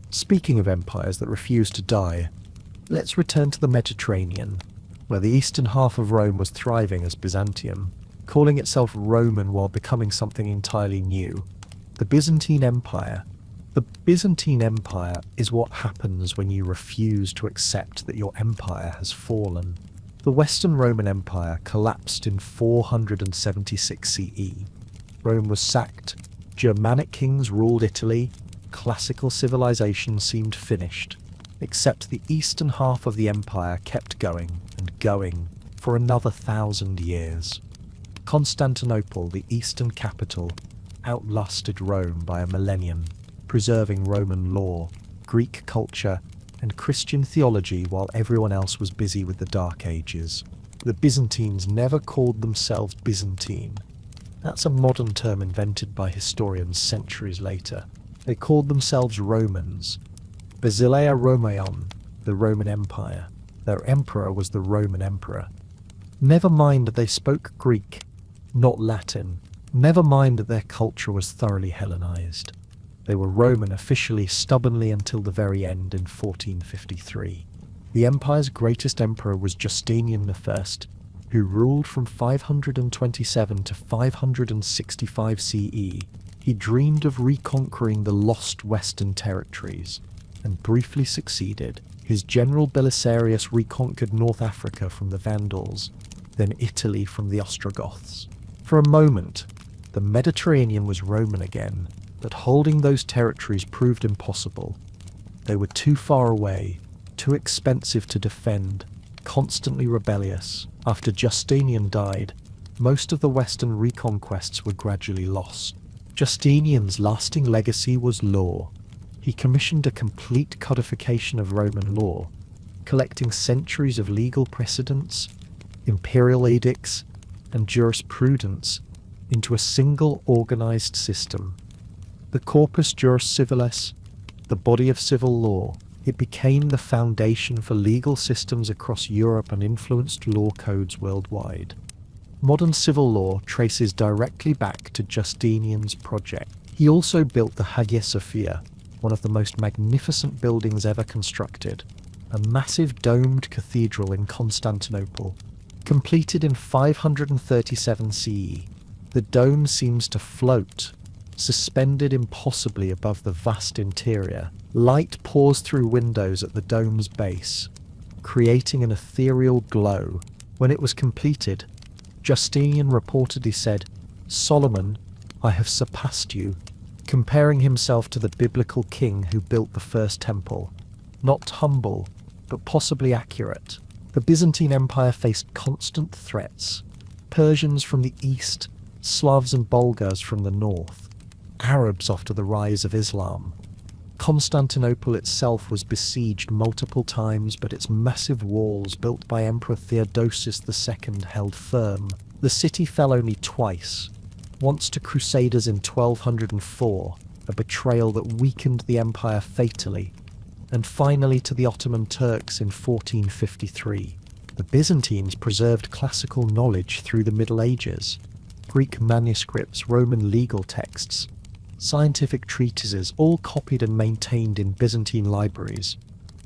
Speaking of empires that refused to die, let's return to the Mediterranean, where the eastern half of Rome was thriving as Byzantium, calling itself Roman while becoming something entirely new, the Byzantine Empire. The Byzantine Empire is what happens when you refuse to accept that your empire has fallen. The Western Roman Empire collapsed in 476 CE. Rome was sacked, Germanic kings ruled Italy, classical civilization seemed finished, except the eastern half of the empire kept going and going for another 1,000 years. Constantinople, the eastern capital, outlasted Rome by a millennium, preserving Roman law, Greek culture, and Christian theology while everyone else was busy with the Dark Ages. The Byzantines never called themselves Byzantine. That's a modern term invented by historians centuries later. They called themselves Romans. Basileia Romaeon, the Roman Empire. Their emperor was the Roman emperor. Never mind that they spoke Greek, not Latin. Never mind that their culture was thoroughly Hellenized. They were Roman officially, stubbornly until the very end in 1453. The empire's greatest emperor was Justinian I, who ruled from 527 to 565 CE. He dreamed of reconquering the lost western territories, and briefly succeeded. His general Belisarius reconquered North Africa from the Vandals, then Italy from the Ostrogoths. For a moment, the Mediterranean was Roman again, but holding those territories proved impossible. They were too far away, too expensive to defend, constantly rebellious. After Justinian died, most of the western reconquests were gradually lost. Justinian's lasting legacy was law. He commissioned a complete codification of Roman law, collecting centuries of legal precedents, imperial edicts, and jurisprudence into a single organized system. The Corpus Juris Civilis, the body of civil law, it became the foundation for legal systems across Europe and influenced law codes worldwide. Modern civil law traces directly back to Justinian's project. He also built the Hagia Sophia, one of the most magnificent buildings ever constructed, a massive domed cathedral in Constantinople. Completed in 537 CE, the dome seems to float, suspended impossibly above the vast interior. Light pours through windows at the dome's base, creating an ethereal glow. When it was completed, Justinian reportedly said, "Solomon, I have surpassed you," comparing himself to the biblical king who built the first temple. Not humble, but possibly accurate. The Byzantine Empire faced constant threats. Persians from the east, Slavs and Bulgars from the north, Arabs after the rise of Islam. Constantinople itself was besieged multiple times, but its massive walls built by Emperor Theodosius II held firm. The city fell only twice, once to Crusaders in 1204, a betrayal that weakened the empire fatally, and finally to the Ottoman Turks in 1453. The Byzantines preserved classical knowledge through the Middle Ages. Greek manuscripts, Roman legal texts, scientific treatises, all copied and maintained in Byzantine libraries.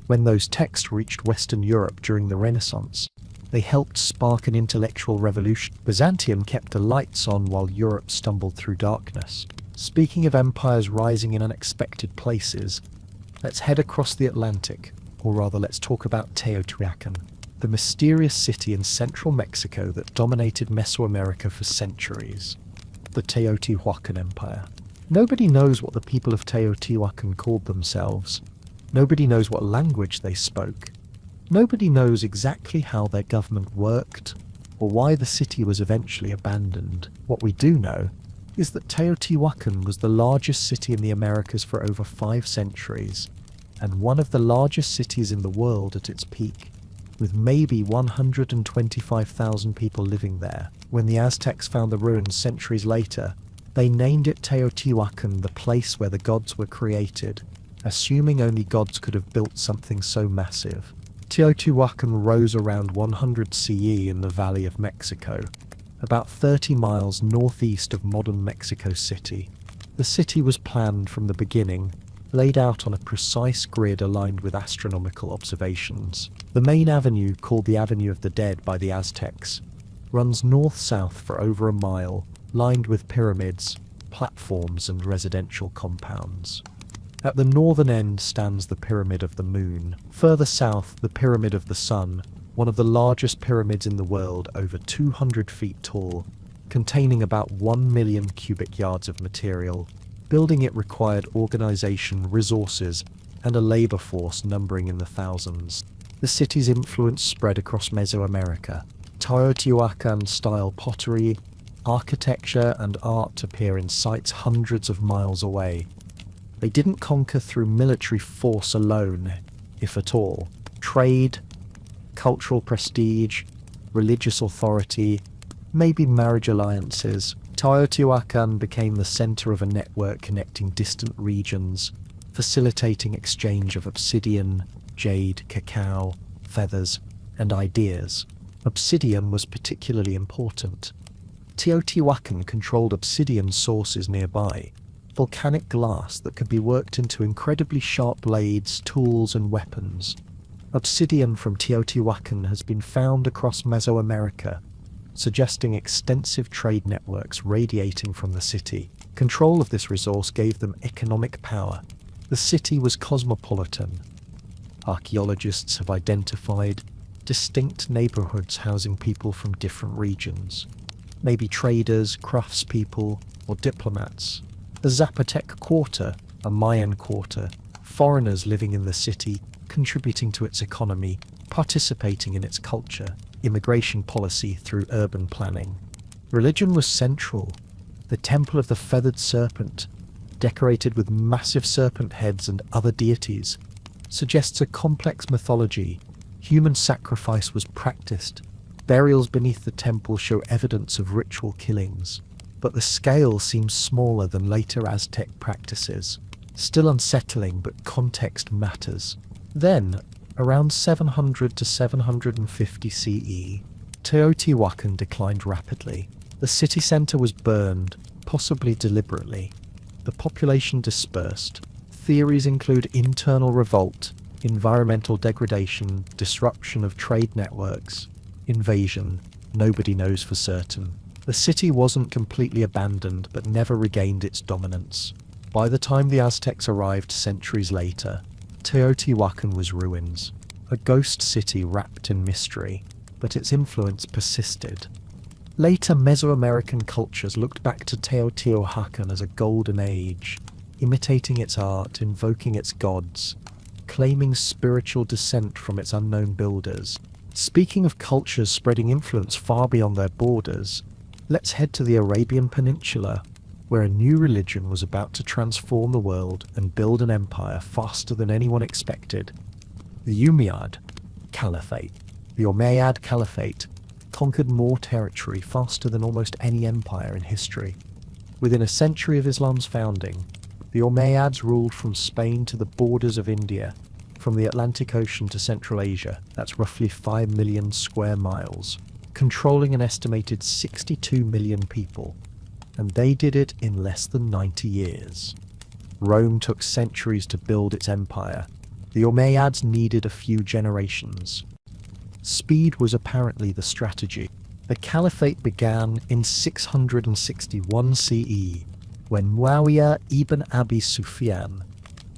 When those texts reached Western Europe during the Renaissance, they helped spark an intellectual revolution. Byzantium kept the lights on while Europe stumbled through darkness. Speaking of empires rising in unexpected places, let's head across the Atlantic, or rather let's talk about Teotihuacan, the mysterious city in central Mexico that dominated Mesoamerica for centuries. The Teotihuacan Empire. Nobody knows what the people of Teotihuacan called themselves. Nobody knows what language they spoke. Nobody knows exactly how their government worked, or why the city was eventually abandoned. What we do know is that Teotihuacan was the largest city in the Americas for over 5 centuries, and one of the largest cities in the world at its peak, with maybe 125,000 people living there. When the Aztecs found the ruins centuries later, they named it Teotihuacan, the place where the gods were created, assuming only gods could have built something so massive. Teotihuacan rose around 100 CE in the Valley of Mexico, about 30 miles northeast of modern Mexico City. The city was planned from the beginning, laid out on a precise grid aligned with astronomical observations. The main avenue, called the Avenue of the Dead by the Aztecs, runs north-south for over a mile, lined with pyramids, platforms and residential compounds. At the northern end stands the Pyramid of the Moon. Further south, the Pyramid of the Sun, one of the largest pyramids in the world, over 200 feet tall, containing about 1 million cubic yards of material. Building it required organization, resources, and a labor force numbering in the thousands. The city's influence spread across Mesoamerica. Teotihuacan-style pottery, architecture, and art appear in sites hundreds of miles away. They didn't conquer through military force alone, if at all. Trade, cultural prestige, religious authority, maybe marriage alliances. Teotihuacan became the center of a network connecting distant regions, facilitating exchange of obsidian, jade, cacao, feathers, and ideas. Obsidian was particularly important. Teotihuacan controlled obsidian sources nearby, volcanic glass that could be worked into incredibly sharp blades, tools, and weapons. Obsidian from Teotihuacan has been found across Mesoamerica, suggesting extensive trade networks radiating from the city. Control of this resource gave them economic power. The city was cosmopolitan. Archaeologists have identified distinct neighborhoods housing people from different regions, maybe traders, craftspeople, or diplomats. The Zapotec Quarter, a Mayan quarter, foreigners living in the city, contributing to its economy, participating in its culture, immigration policy through urban planning. Religion was central. The Temple of the Feathered Serpent, decorated with massive serpent heads and other deities, suggests a complex mythology. Human sacrifice was practiced. Burials beneath the temple show evidence of ritual killings, but the scale seems smaller than later Aztec practices. Still unsettling, but context matters. Then, around 700 to 750 CE, Teotihuacan declined rapidly. The city center was burned, possibly deliberately. The population dispersed. Theories include internal revolt, environmental degradation, disruption of trade networks, invasion. Nobody knows for certain. The city wasn't completely abandoned, but never regained its dominance. By the time the Aztecs arrived centuries later, Teotihuacan was ruins, a ghost city wrapped in mystery, but its influence persisted. Later Mesoamerican cultures looked back to Teotihuacan as a golden age, imitating its art, invoking its gods, claiming spiritual descent from its unknown builders. Speaking of cultures spreading influence far beyond their borders, let's head to the Arabian Peninsula, where a new religion was about to transform the world and build an empire faster than anyone expected. The Umayyad Caliphate. The Umayyad Caliphate conquered more territory faster than almost any empire in history. Within a century of Islam's founding, the Umayyads ruled from Spain to the borders of India, from the Atlantic Ocean to Central Asia. That's roughly 5 million square miles, controlling an estimated 62 million people. And they did it in less than 90 years. Rome took centuries to build its empire. The Umayyads needed a few generations. Speed was apparently the strategy. The caliphate began in 661 CE, when Muawiyah ibn Abi Sufyan,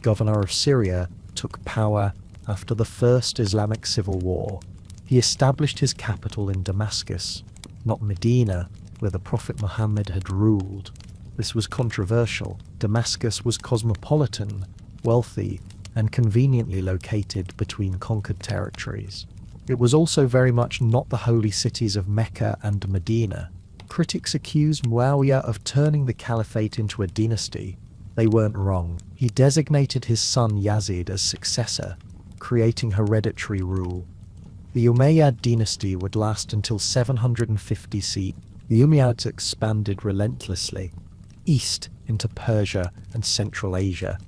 governor of Syria, took power after the First Islamic Civil War. He established his capital in Damascus, not Medina, where the Prophet Muhammad had ruled. This was controversial. Damascus was cosmopolitan, wealthy, and conveniently located between conquered territories. It was also very much not the holy cities of Mecca and Medina. Critics accused Muawiyah of turning the caliphate into a dynasty. They weren't wrong. He designated his son Yazid as successor, creating hereditary rule. The Umayyad dynasty would last until 750 CE. The Umayyads expanded relentlessly, east into Persia and Central Asia,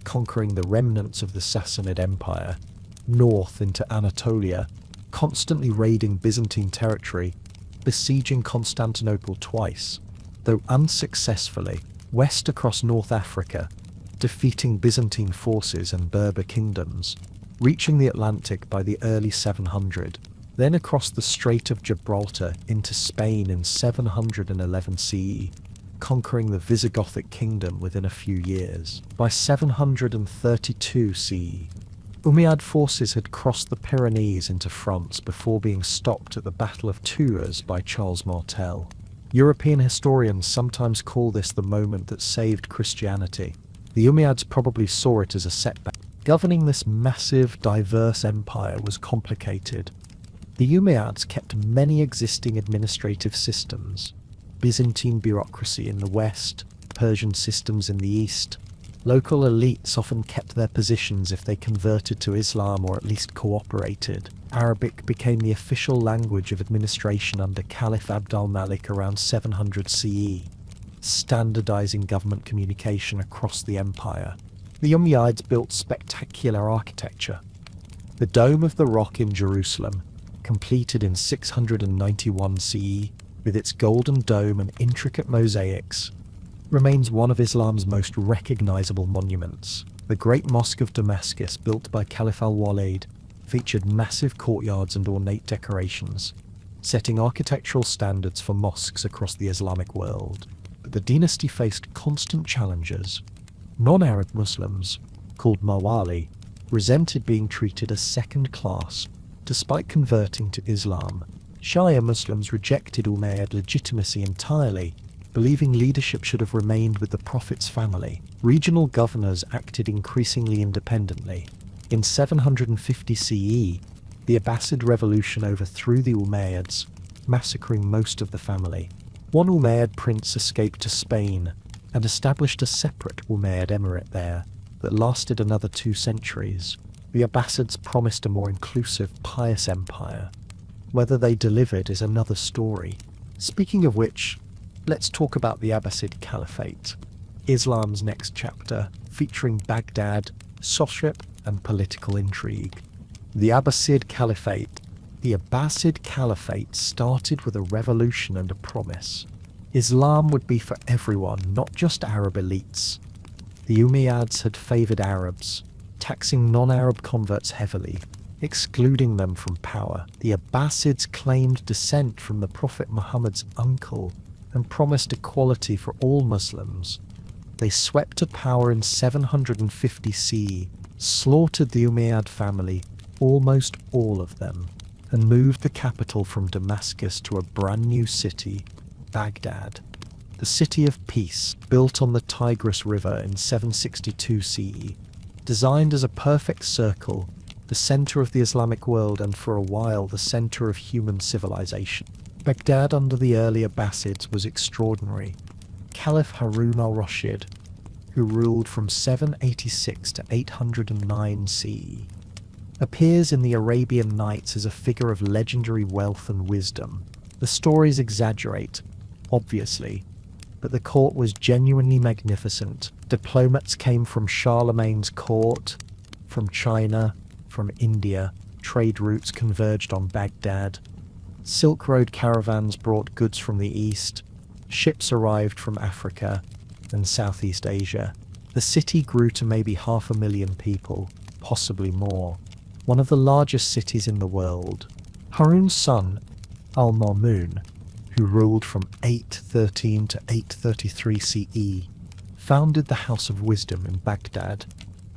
conquering the remnants of the Sassanid Empire, north into Anatolia, constantly raiding Byzantine territory, besieging Constantinople twice, though unsuccessfully, west across North Africa, defeating Byzantine forces and Berber kingdoms, reaching the Atlantic by the early 700, then across the Strait of Gibraltar into Spain in 711 CE, conquering the Visigothic kingdom within a few years. By 732 CE, Umayyad forces had crossed the Pyrenees into France before being stopped at the Battle of Tours by Charles Martel. European historians sometimes call this the moment that saved Christianity. The Umayyads probably saw it as a setback. Governing this massive, diverse empire was complicated. The Umayyads kept many existing administrative systems: Byzantine bureaucracy in the west, Persian systems in the east. Local elites often kept their positions if they converted to Islam or at least cooperated. Arabic became the official language of administration under Caliph Abd al-Malik around 700 CE, standardizing government communication across the empire. The Umayyads built spectacular architecture. The Dome of the Rock in Jerusalem, completed in 691 CE, with its golden dome and intricate mosaics, remains one of Islam's most recognizable monuments. The Great Mosque of Damascus, built by Caliph al-Walid, featured massive courtyards and ornate decorations, setting architectural standards for mosques across the Islamic world. But the dynasty faced constant challenges. Non-Arab Muslims, called Mawali, resented being treated as second class despite converting to Islam. Shia Muslims rejected Umayyad legitimacy entirely, believing leadership should have remained with the Prophet's family. Regional governors acted increasingly independently. In 750 CE, the Abbasid revolution overthrew the Umayyads, massacring most of the family. One Umayyad prince escaped to Spain and established a separate Umayyad emirate there that lasted another 2 centuries. The Abbasids promised a more inclusive, pious empire. Whether they delivered is another story. Speaking of which, let's talk about the Abbasid Caliphate, Islam's next chapter, featuring Baghdad, censorship, and political intrigue. The Abbasid Caliphate. The Abbasid Caliphate started with a revolution and a promise. Islam would be for everyone, not just Arab elites. The Umayyads had favoured Arabs, taxing non-Arab converts heavily, excluding them from power. The Abbasids claimed descent from the Prophet Muhammad's uncle and promised equality for all Muslims. They swept to power in 750 CE, slaughtered the Umayyad family, almost all of them, and moved the capital from Damascus to a brand new city, Baghdad. The city of peace, built on the Tigris River in 762 CE, designed as a perfect circle, the center of the Islamic world and for a while the center of human civilization. Baghdad under the early Abbasids was extraordinary. Caliph Harun al-Rashid, who ruled from 786 to 809 CE, appears in the Arabian Nights as a figure of legendary wealth and wisdom. The stories exaggerate, obviously, but the court was genuinely magnificent. Diplomats came from Charlemagne's court, from China, from India. Trade routes converged on Baghdad. Silk Road caravans brought goods from the east. Ships arrived from Africa and Southeast Asia. The city grew to maybe 500,000 people, possibly more. One of the largest cities in the world. Harun's son, Al-Mamun, who ruled from 813 to 833 CE, founded the House of Wisdom in Baghdad,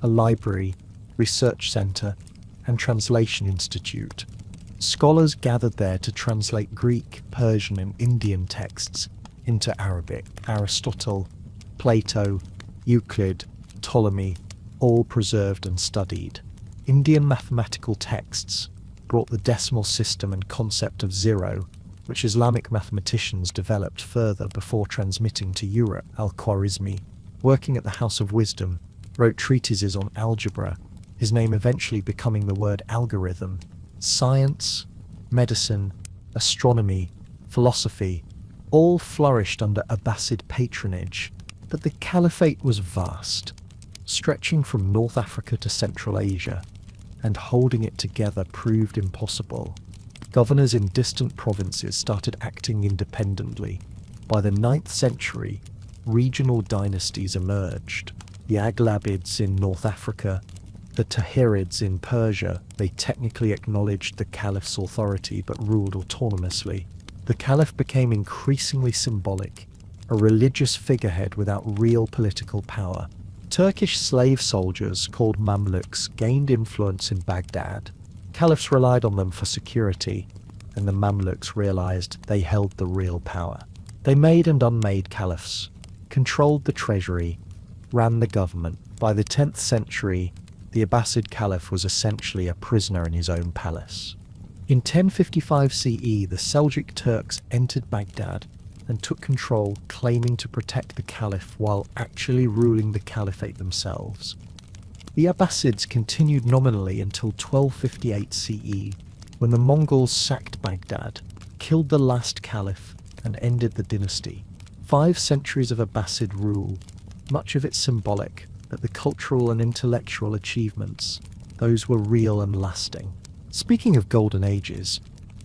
a library, research center, and translation institute. Scholars gathered there to translate Greek, Persian, and Indian texts into Arabic. Aristotle, Plato, Euclid, Ptolemy, all preserved and studied. Indian mathematical texts brought the decimal system and concept of zero, which Islamic mathematicians developed further before transmitting to Europe. Al-Khwarizmi, working at the House of Wisdom, wrote treatises on algebra, his name eventually becoming the word algorithm. Science, medicine, astronomy, philosophy, all flourished under Abbasid patronage, but the caliphate was vast, stretching from North Africa to Central Asia, and holding it together proved impossible. Governors in distant provinces started acting independently. By the 9th century, regional dynasties emerged. The Aghlabids in North Africa, the Tahirids in Persia. They technically acknowledged the caliph's authority but ruled autonomously. The caliph became increasingly symbolic, a religious figurehead without real political power. Turkish slave soldiers, called Mamluks, gained influence in Baghdad. Caliphs relied on them for security, and the Mamluks realized they held the real power. They made and unmade caliphs, controlled the treasury, ran the government. By the 10th century, the Abbasid Caliph was essentially a prisoner in his own palace. In 1055 CE, the Seljuk Turks entered Baghdad and took control, claiming to protect the Caliph while actually ruling the Caliphate themselves. The Abbasids continued nominally until 1258 CE, when the Mongols sacked Baghdad, killed the last Caliph, and ended the dynasty. 5 centuries of Abbasid rule, much of it symbolic, but the cultural and intellectual achievements, those were real and lasting. Speaking of golden ages,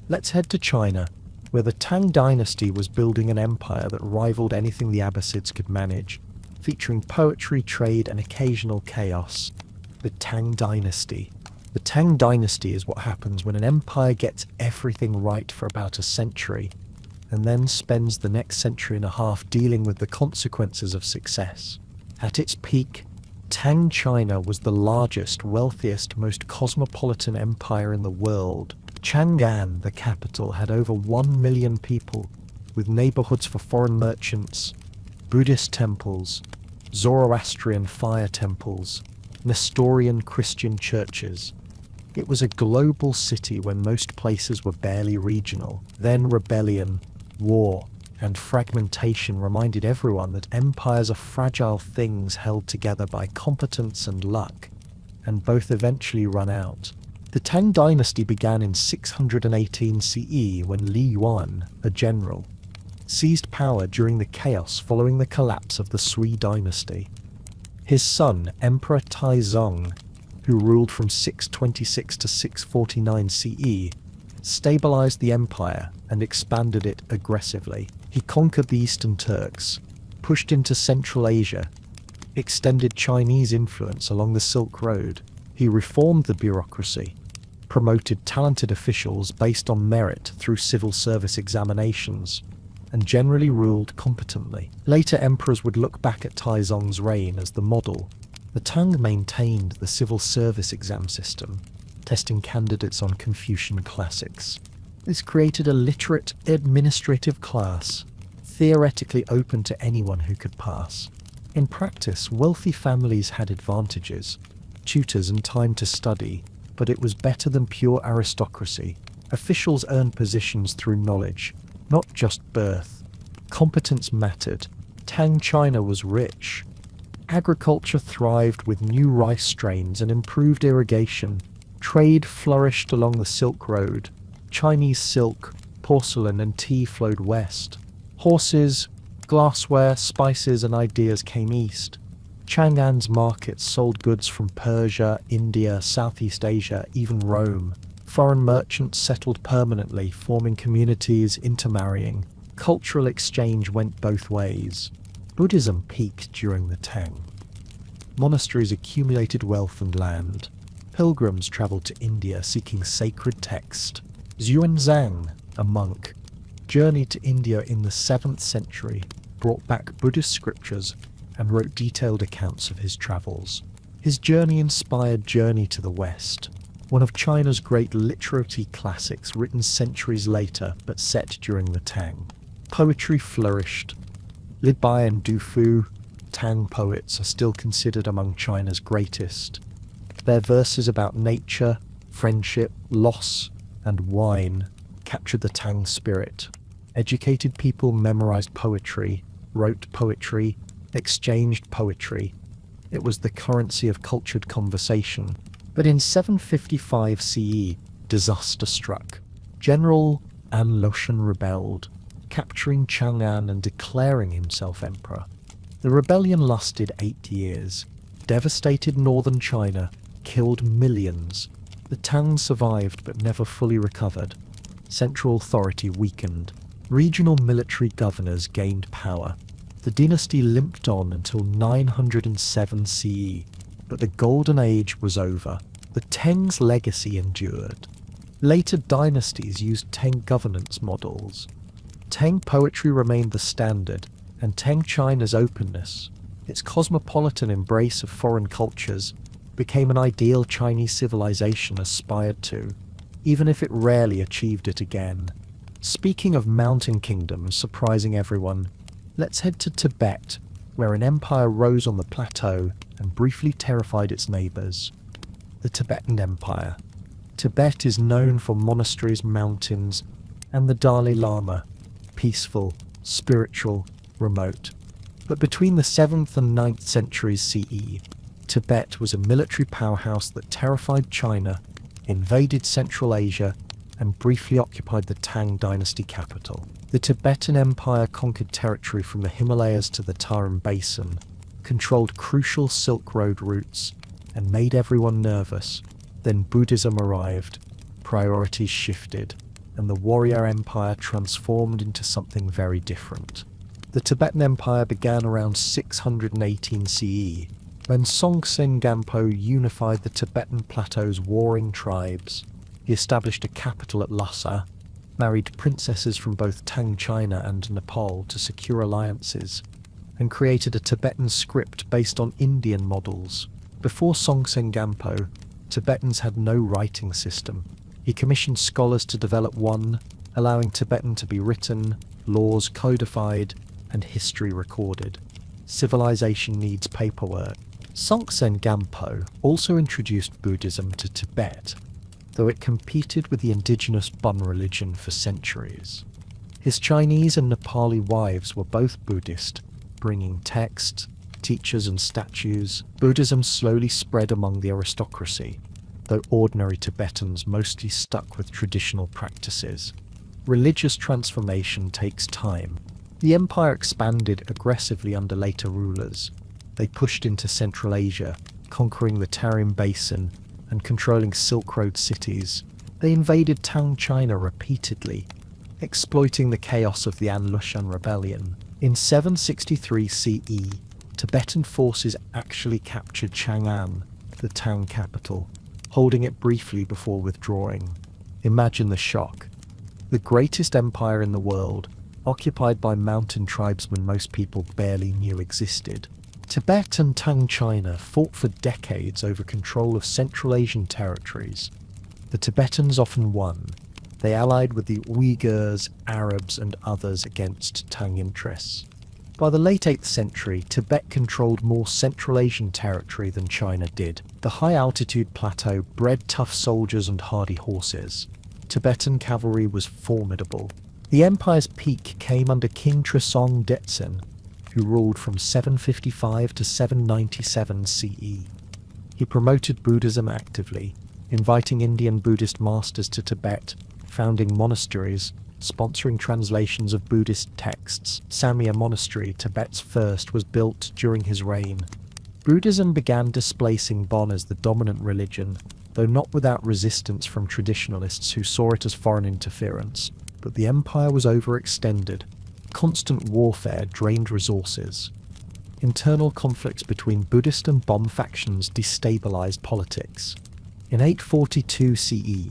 let's head to China, where the Tang Dynasty was building an empire that rivaled anything the Abbasids could manage, featuring poetry, trade, and occasional chaos. The Tang Dynasty. The Tang Dynasty is what happens when an empire gets everything right for about a century, and then spends the next century and a half dealing with the consequences of success. At its peak, Tang China was the largest, wealthiest, most cosmopolitan empire in the world. Chang'an, the capital, had over 1 million people, with neighborhoods for foreign merchants, Buddhist temples, Zoroastrian fire temples, Nestorian Christian churches. It was a global city when most places were barely regional. Then rebellion, war, and fragmentation reminded everyone that empires are fragile things held together by competence and luck, and both eventually run out. The Tang Dynasty began in 618 CE when Li Yuan, a general, seized power during the chaos following the collapse of the Sui dynasty. His son, Emperor Taizong, who ruled from 626 to 649 CE, stabilized the empire and expanded it aggressively. He conquered the Eastern Turks, pushed into Central Asia, extended Chinese influence along the Silk Road. He reformed the bureaucracy, promoted talented officials based on merit through civil service examinations, and generally ruled competently. Later emperors would look back at Taizong's reign as the model. The Tang maintained the civil service exam system, testing candidates on Confucian classics. This created a literate administrative class, theoretically open to anyone who could pass. In practice, wealthy families had advantages, tutors and time to study, but it was better than pure aristocracy. Officials earned positions through knowledge, not just birth. Competence mattered. Tang China was rich. Agriculture thrived with new rice strains and improved irrigation. Trade flourished along the Silk Road. Chinese silk, porcelain, and tea flowed west. Horses, glassware, spices, and ideas came east. Chang'an's markets sold goods from Persia, India, Southeast Asia, even Rome. Foreign merchants settled permanently, forming communities, intermarrying. Cultural exchange went both ways. Buddhism peaked during the Tang. Monasteries accumulated wealth and land. Pilgrims traveled to India seeking sacred text. Xuanzang, a monk, journeyed to India in the 7th century, brought back Buddhist scriptures, and wrote detailed accounts of his travels. His journey inspired Journey to the West, one of China's great literary classics written centuries later but set during the Tang. Poetry flourished. Li Bai and Du Fu, Tang poets are still considered among China's greatest. Their verses about nature, friendship, loss, and wine captured the Tang spirit. Educated people memorized poetry, wrote poetry, exchanged poetry. It was the currency of cultured conversation. But in 755 CE, disaster struck. General An Lushan rebelled, capturing Chang'an and declaring himself emperor. The rebellion lasted 8 years, devastated northern China, killed millions. The Tang survived but never fully recovered. Central authority weakened. Regional military governors gained power. The dynasty limped on until 907 CE, but the Golden Age was over. The Tang's legacy endured. Later dynasties used Tang governance models. Tang poetry remained the standard, and Tang China's openness, its cosmopolitan embrace of foreign cultures, became an ideal Chinese civilization aspired to, even if it rarely achieved it again. Speaking of mountain kingdoms surprising everyone, let's head to Tibet, where an empire rose on the plateau and briefly terrified its neighbors. The Tibetan Empire. Tibet is known for monasteries, mountains, and the Dalai Lama, peaceful, spiritual, remote. But between the 7th and 9th centuries CE, Tibet was a military powerhouse that terrified China, invaded Central Asia, and briefly occupied the Tang Dynasty capital. The Tibetan Empire conquered territory from the Himalayas to the Tarim Basin, controlled crucial Silk Road routes, and made everyone nervous. Then Buddhism arrived, priorities shifted, and the warrior empire transformed into something very different. The Tibetan Empire began around 618 CE, when Song Gampo unified the Tibetan Plateau's warring tribes. He established a capital at Lhasa, married princesses from both Tang China and Nepal to secure alliances, and created a Tibetan script based on Indian models. Before Song Gampo, Tibetans had no writing system. He commissioned scholars to develop one, allowing Tibetan to be written, laws codified, and history recorded. Civilization needs paperwork. Song Gampo also introduced Buddhism to Tibet, though it competed with the indigenous Bun religion for centuries. His Chinese and Nepali wives were both Buddhist, bringing texts, teachers and statues. Buddhism slowly spread among the aristocracy, though ordinary Tibetans mostly stuck with traditional practices. Religious transformation takes time. The empire expanded aggressively under later rulers. They pushed into Central Asia, conquering the Tarim Basin and controlling Silk Road cities. They invaded Tang China repeatedly, exploiting the chaos of the An Lushan rebellion. In 763 CE, Tibetan forces actually captured Chang'an, the Tang capital, holding it briefly before withdrawing. Imagine the shock. The greatest empire in the world, occupied by mountain tribesmen most people barely knew existed. Tibet and Tang China fought for decades over control of Central Asian territories. The Tibetans often won. They allied with the Uyghurs, Arabs, and others against Tang interests. By the late 8th century, Tibet controlled more Central Asian territory than China did. The high-altitude plateau bred tough soldiers and hardy horses. Tibetan cavalry was formidable. The empire's peak came under King Trisong Detsen, who ruled from 755 to 797 CE. He promoted Buddhism actively, inviting Indian Buddhist masters to Tibet, founding monasteries, sponsoring translations of Buddhist texts. Samye Monastery, Tibet's first, was built during his reign. Buddhism began displacing Bon as the dominant religion, though not without resistance from traditionalists who saw it as foreign interference. But the empire was overextended. Constant warfare drained resources. Internal conflicts between Buddhist and Bon factions destabilized politics. In 842 CE,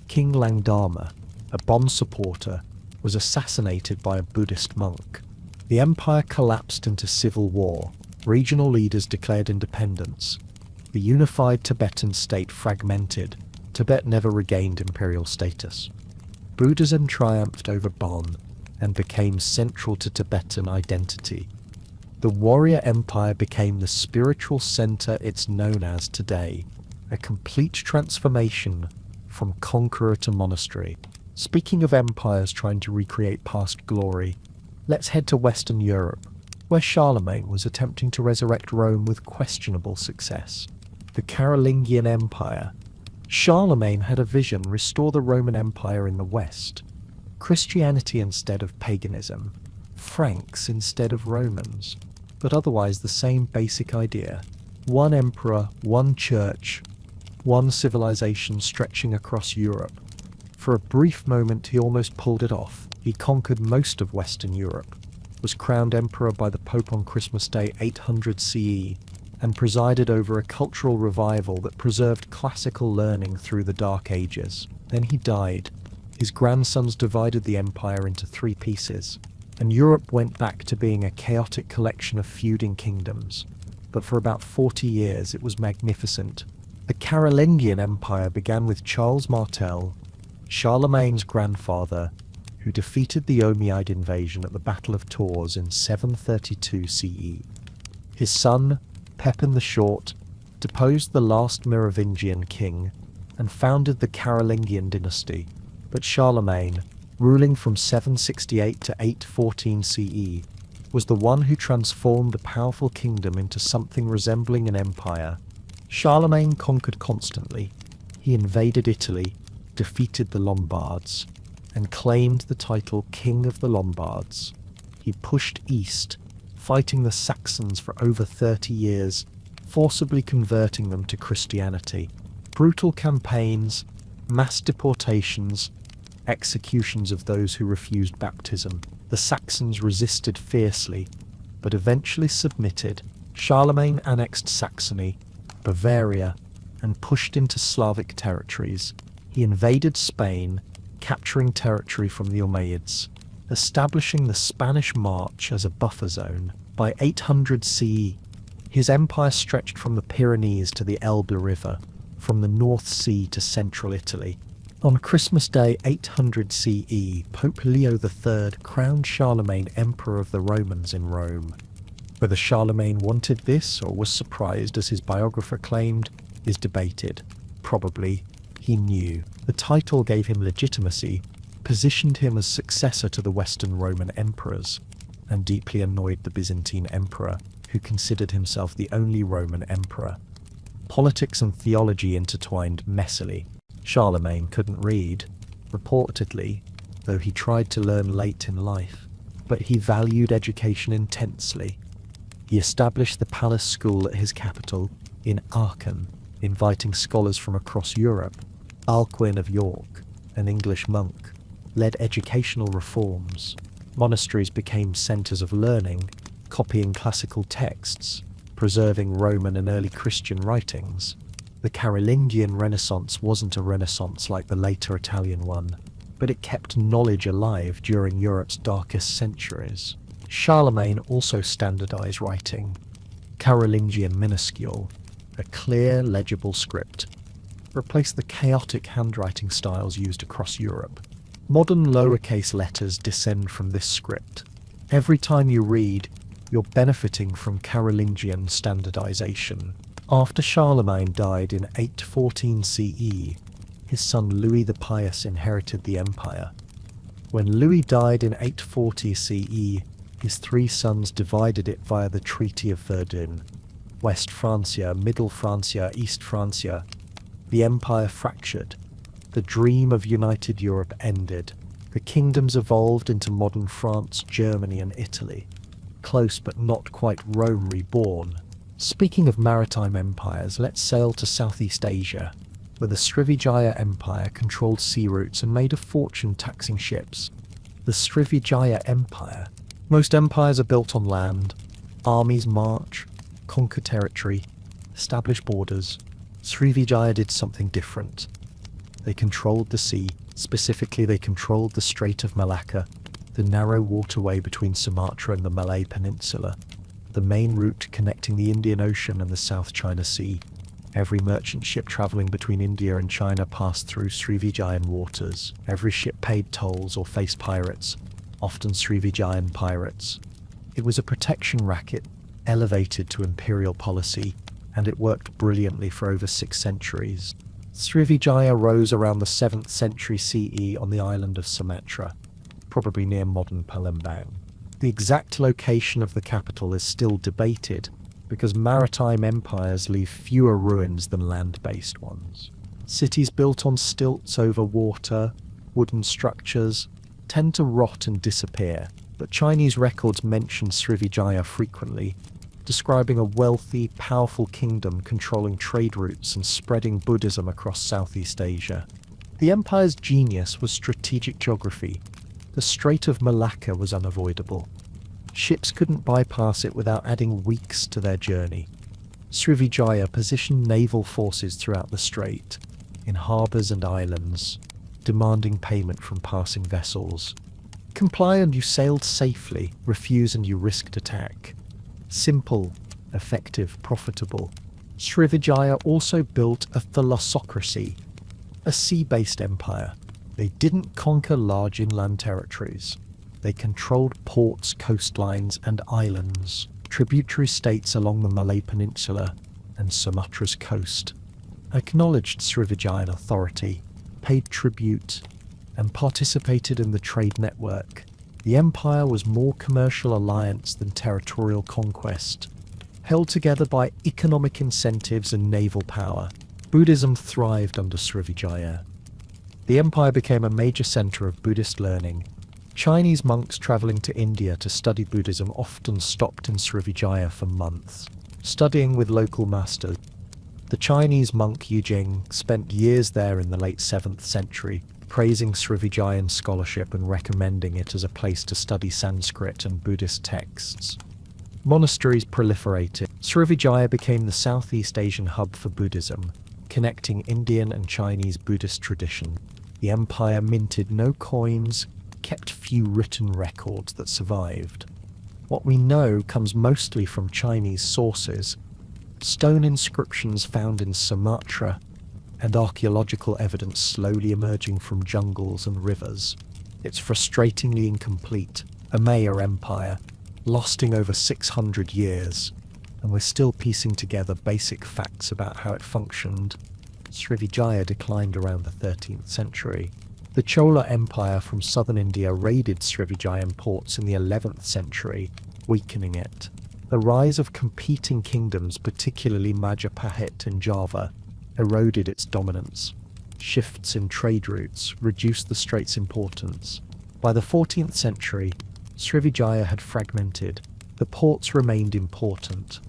King Langdama, a Bon supporter, was assassinated by a Buddhist monk. The empire collapsed into civil war. Regional leaders declared independence. The unified Tibetan state fragmented. Tibet never regained imperial status. Buddhism triumphed over Bon and became central to Tibetan identity. The The warrior empire became the spiritual center it's known as today, a complete transformation from conqueror to monastery. Speaking of empires trying to recreate past glory, let's head to Western Europe, where Charlemagne was attempting to resurrect Rome with questionable success. The Carolingian Empire. Charlemagne had a vision: restore the Roman Empire in the West. Christianity instead of paganism. Franks instead of Romans. But otherwise the same basic idea. One emperor, one church, one civilization stretching across Europe. For a brief moment he almost pulled it off. He conquered most of Western Europe, was crowned emperor by the Pope on Christmas Day 800 CE, and presided over a cultural revival that preserved classical learning through the Dark Ages. Then he died. His grandsons divided the empire into 3 pieces, and Europe went back to being a chaotic collection of feuding kingdoms. But for about 40 years it was magnificent. The Carolingian Empire began with Charles Martel, Charlemagne's grandfather, who defeated the Umayyad invasion at the Battle of Tours in 732 CE. His son, Pepin the Short, deposed the last Merovingian king and founded the Carolingian dynasty. But Charlemagne, ruling from 768 to 814 CE, was the one who transformed the powerful kingdom into something resembling an empire. Charlemagne conquered constantly. He invaded Italy, defeated the Lombards, and claimed the title King of the Lombards. He pushed east, fighting the Saxons for over 30 years, forcibly converting them to Christianity. Brutal campaigns, mass deportations, executions of those who refused baptism. The Saxons resisted fiercely, but eventually submitted. Charlemagne annexed Saxony, Bavaria, and pushed into Slavic territories. He invaded Spain, capturing territory from the Umayyads, establishing the Spanish March as a buffer zone. By 800 CE, his empire stretched from the Pyrenees to the Elbe River, from the North Sea to central Italy. On Christmas Day 800 CE, Pope Leo III crowned Charlemagne Emperor of the Romans in Rome. Whether Charlemagne wanted this or was surprised, as his biographer claimed, is debated. Probably he knew. The title gave him legitimacy, positioned him as successor to the Western Roman emperors, and deeply annoyed the Byzantine Emperor, who considered himself the only Roman emperor. Politics and theology intertwined messily. Charlemagne couldn't read, reportedly, though he tried to learn late in life, but he valued education intensely. He established the palace school at his capital in Aachen, inviting scholars from across Europe. Alcuin of York, an English monk, led educational reforms. Monasteries became centers of learning, copying classical texts, preserving Roman and early Christian writings. The Carolingian Renaissance wasn't a renaissance like the later Italian one, but it kept knowledge alive during Europe's darkest centuries. Charlemagne also standardized writing. Carolingian minuscule, a clear, legible script, replaced the chaotic handwriting styles used across Europe. Modern lowercase letters descend from this script. Every time you read, you're benefiting from Carolingian standardization. After Charlemagne died in 814 CE, his son Louis the Pious inherited the empire. When Louis died in 840 CE, his 3 sons divided it via the Treaty of Verdun. West Francia, Middle Francia, East Francia. The empire fractured. The dream of united Europe ended. The kingdoms evolved into modern France, Germany, and Italy. Close but not quite Rome reborn. Speaking of maritime empires, let's sail to Southeast Asia, where the Srivijaya Empire controlled sea routes and made a fortune taxing ships. The Srivijaya Empire. Most empires are built on land. Armies march, conquer territory, establish borders. Srivijaya did something different. They controlled the sea. Specifically, they controlled the Strait of Malacca, the narrow waterway between Sumatra and the Malay Peninsula, the main route connecting the Indian Ocean and the South China Sea. Every merchant ship travelling between India and China passed through Srivijayan waters. Every ship paid tolls or faced pirates, often Srivijayan pirates. It was a protection racket elevated to imperial policy, and it worked brilliantly for over 6 centuries. Srivijaya rose around the 7th century CE on the island of Sumatra, probably near modern Palembang. The exact location of the capital is still debated, because maritime empires leave fewer ruins than land-based ones. Cities built on stilts over water, wooden structures, tend to rot and disappear, but Chinese records mention Srivijaya frequently, describing a wealthy, powerful kingdom controlling trade routes and spreading Buddhism across Southeast Asia. The empire's genius was strategic geography. The Strait of Malacca was unavoidable. Ships couldn't bypass it without adding weeks to their journey. Srivijaya positioned naval forces throughout the strait, in harbours and islands, demanding payment from passing vessels. Comply and you sailed safely, refuse and you risked attack. Simple, effective, profitable. Srivijaya also built a thalassocracy, a sea-based empire. They didn't conquer large inland territories. They controlled ports, coastlines, and islands, tributary states along the Malay Peninsula and Sumatra's coast. Acknowledged Srivijayan authority, paid tribute, and participated in the trade network. The empire was more commercial alliance than territorial conquest. Held together by economic incentives and naval power, Buddhism thrived under Srivijaya. The empire became a major center of Buddhist learning. Chinese monks traveling to India to study Buddhism often stopped in Srivijaya for months, studying with local masters. The Chinese monk Yujing spent years there in the late 7th century, praising Srivijayan scholarship and recommending it as a place to study Sanskrit and Buddhist texts. Monasteries proliferated. Srivijaya became the Southeast Asian hub for Buddhism, connecting Indian and Chinese Buddhist tradition. The empire minted no coins, kept few written records that survived. What we know comes mostly from Chinese sources, stone inscriptions found in Sumatra, and archaeological evidence slowly emerging from jungles and rivers. It's frustratingly incomplete. Umayyad Empire, lasting over 600 years, and we're still piecing together basic facts about how it functioned. Srivijaya declined around the 13th century. The Chola Empire from southern India raided Srivijayan ports in the 11th century, weakening it. The rise of competing kingdoms, particularly Majapahit and Java, eroded its dominance. Shifts in trade routes reduced the strait's importance. By the 14th century, Srivijaya had fragmented. The ports remained important,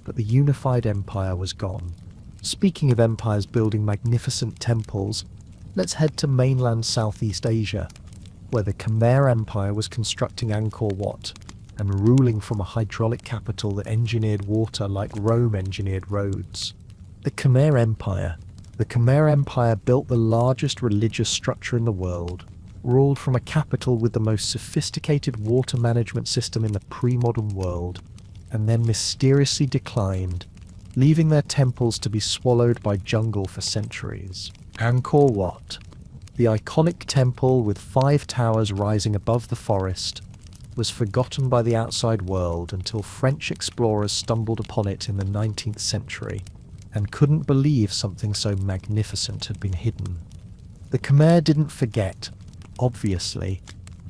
but the unified empire was gone. Speaking of empires building magnificent temples, let's head to mainland Southeast Asia, where the Khmer Empire was constructing Angkor Wat and ruling from a hydraulic capital that engineered water like Rome engineered roads. The Khmer Empire built the largest religious structure in the world, ruled from a capital with the most sophisticated water management system in the pre-modern world, and then mysteriously declined, leaving their temples to be swallowed by jungle for centuries. Angkor Wat, the iconic temple with 5 towers rising above the forest, was forgotten by the outside world until French explorers stumbled upon it in the 19th century and couldn't believe something so magnificent had been hidden. The Khmer didn't forget, obviously.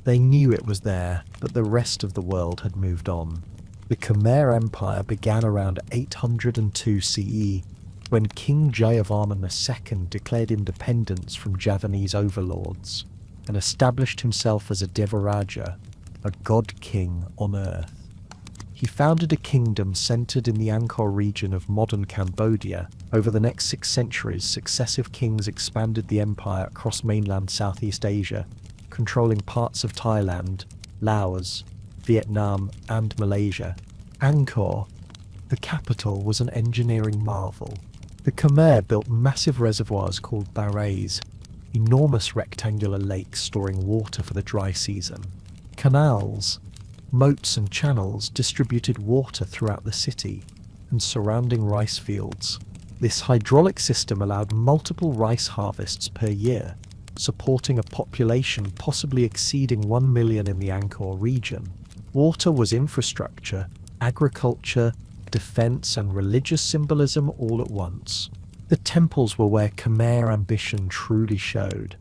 They knew it was there, but the rest of the world had moved on. The Khmer Empire began around 802 CE, when King Jayavarman II declared independence from Javanese overlords and established himself as a Devaraja, a god-king on earth. He founded a kingdom centered in the Angkor region of modern Cambodia. Over the next 6 centuries, successive kings expanded the empire across mainland Southeast Asia, controlling parts of Thailand, Laos, Vietnam, and Malaysia. Angkor, the capital, was an engineering marvel. The Khmer built massive reservoirs called barrays, enormous rectangular lakes storing water for the dry season. Canals, moats and channels distributed water throughout the city and surrounding rice fields. This hydraulic system allowed multiple rice harvests per year, supporting a population possibly exceeding 1 million in the Angkor region. Water was infrastructure, agriculture, defense, and religious symbolism all at once. The temples were where Khmer ambition truly showed.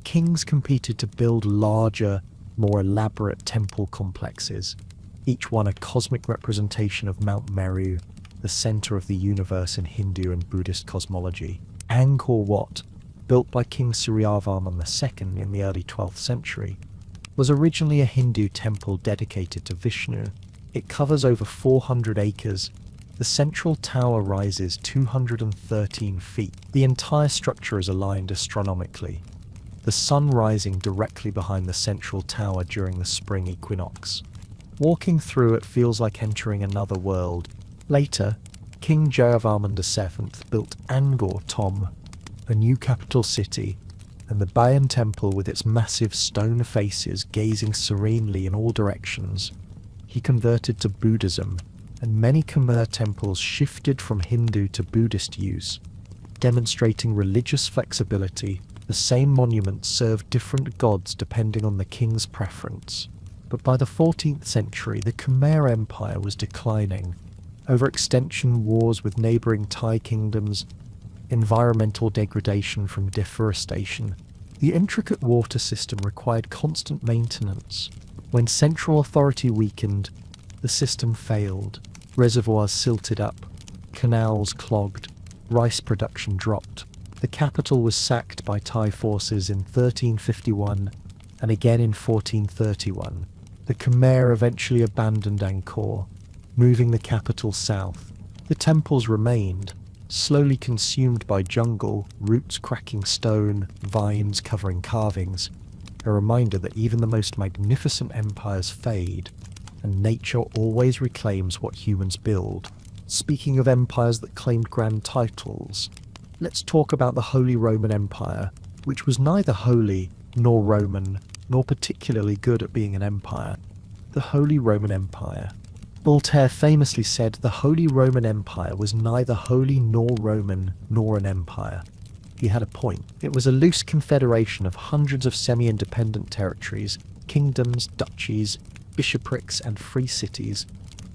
Kings competed to build larger, more elaborate temple complexes, each one a cosmic representation of Mount Meru, the center of the universe in Hindu and Buddhist cosmology. Angkor Wat, built by King Suryavarman II in the early 12th century, was originally a Hindu temple dedicated to Vishnu. It covers over 400 acres. The central tower rises 213 feet. The entire structure is aligned astronomically, the sun rising directly behind the central tower during the spring equinox. Walking through it feels like entering another world. Later, King Jayavarman VII built Angkor Thom, a new capital city, and the Bayon Temple with its massive stone faces gazing serenely in all directions. He converted to Buddhism, and many Khmer temples shifted from Hindu to Buddhist use, demonstrating religious flexibility. The same monuments served different gods depending on the king's preference. But by the 14th century, the Khmer Empire was declining. Overextension, wars with neighbouring Thai kingdoms, environmental degradation from deforestation. The intricate water system required constant maintenance. When central authority weakened, the system failed. Reservoirs silted up, canals clogged, rice production dropped. The capital was sacked by Thai forces in 1351 and again in 1431. The Khmer eventually abandoned Angkor, moving the capital south. The temples remained, slowly consumed by jungle, roots cracking stone, vines covering carvings, a reminder that even the most magnificent empires fade, and nature always reclaims what humans build. Speaking of empires that claimed grand titles, let's talk about the Holy Roman Empire, which was neither holy nor Roman, nor particularly good at being an empire. The Holy Roman Empire. Voltaire famously said the Holy Roman Empire was neither holy nor Roman nor an empire. He had a point. It was a loose confederation of hundreds of semi-independent territories, kingdoms, duchies, bishoprics, and free cities,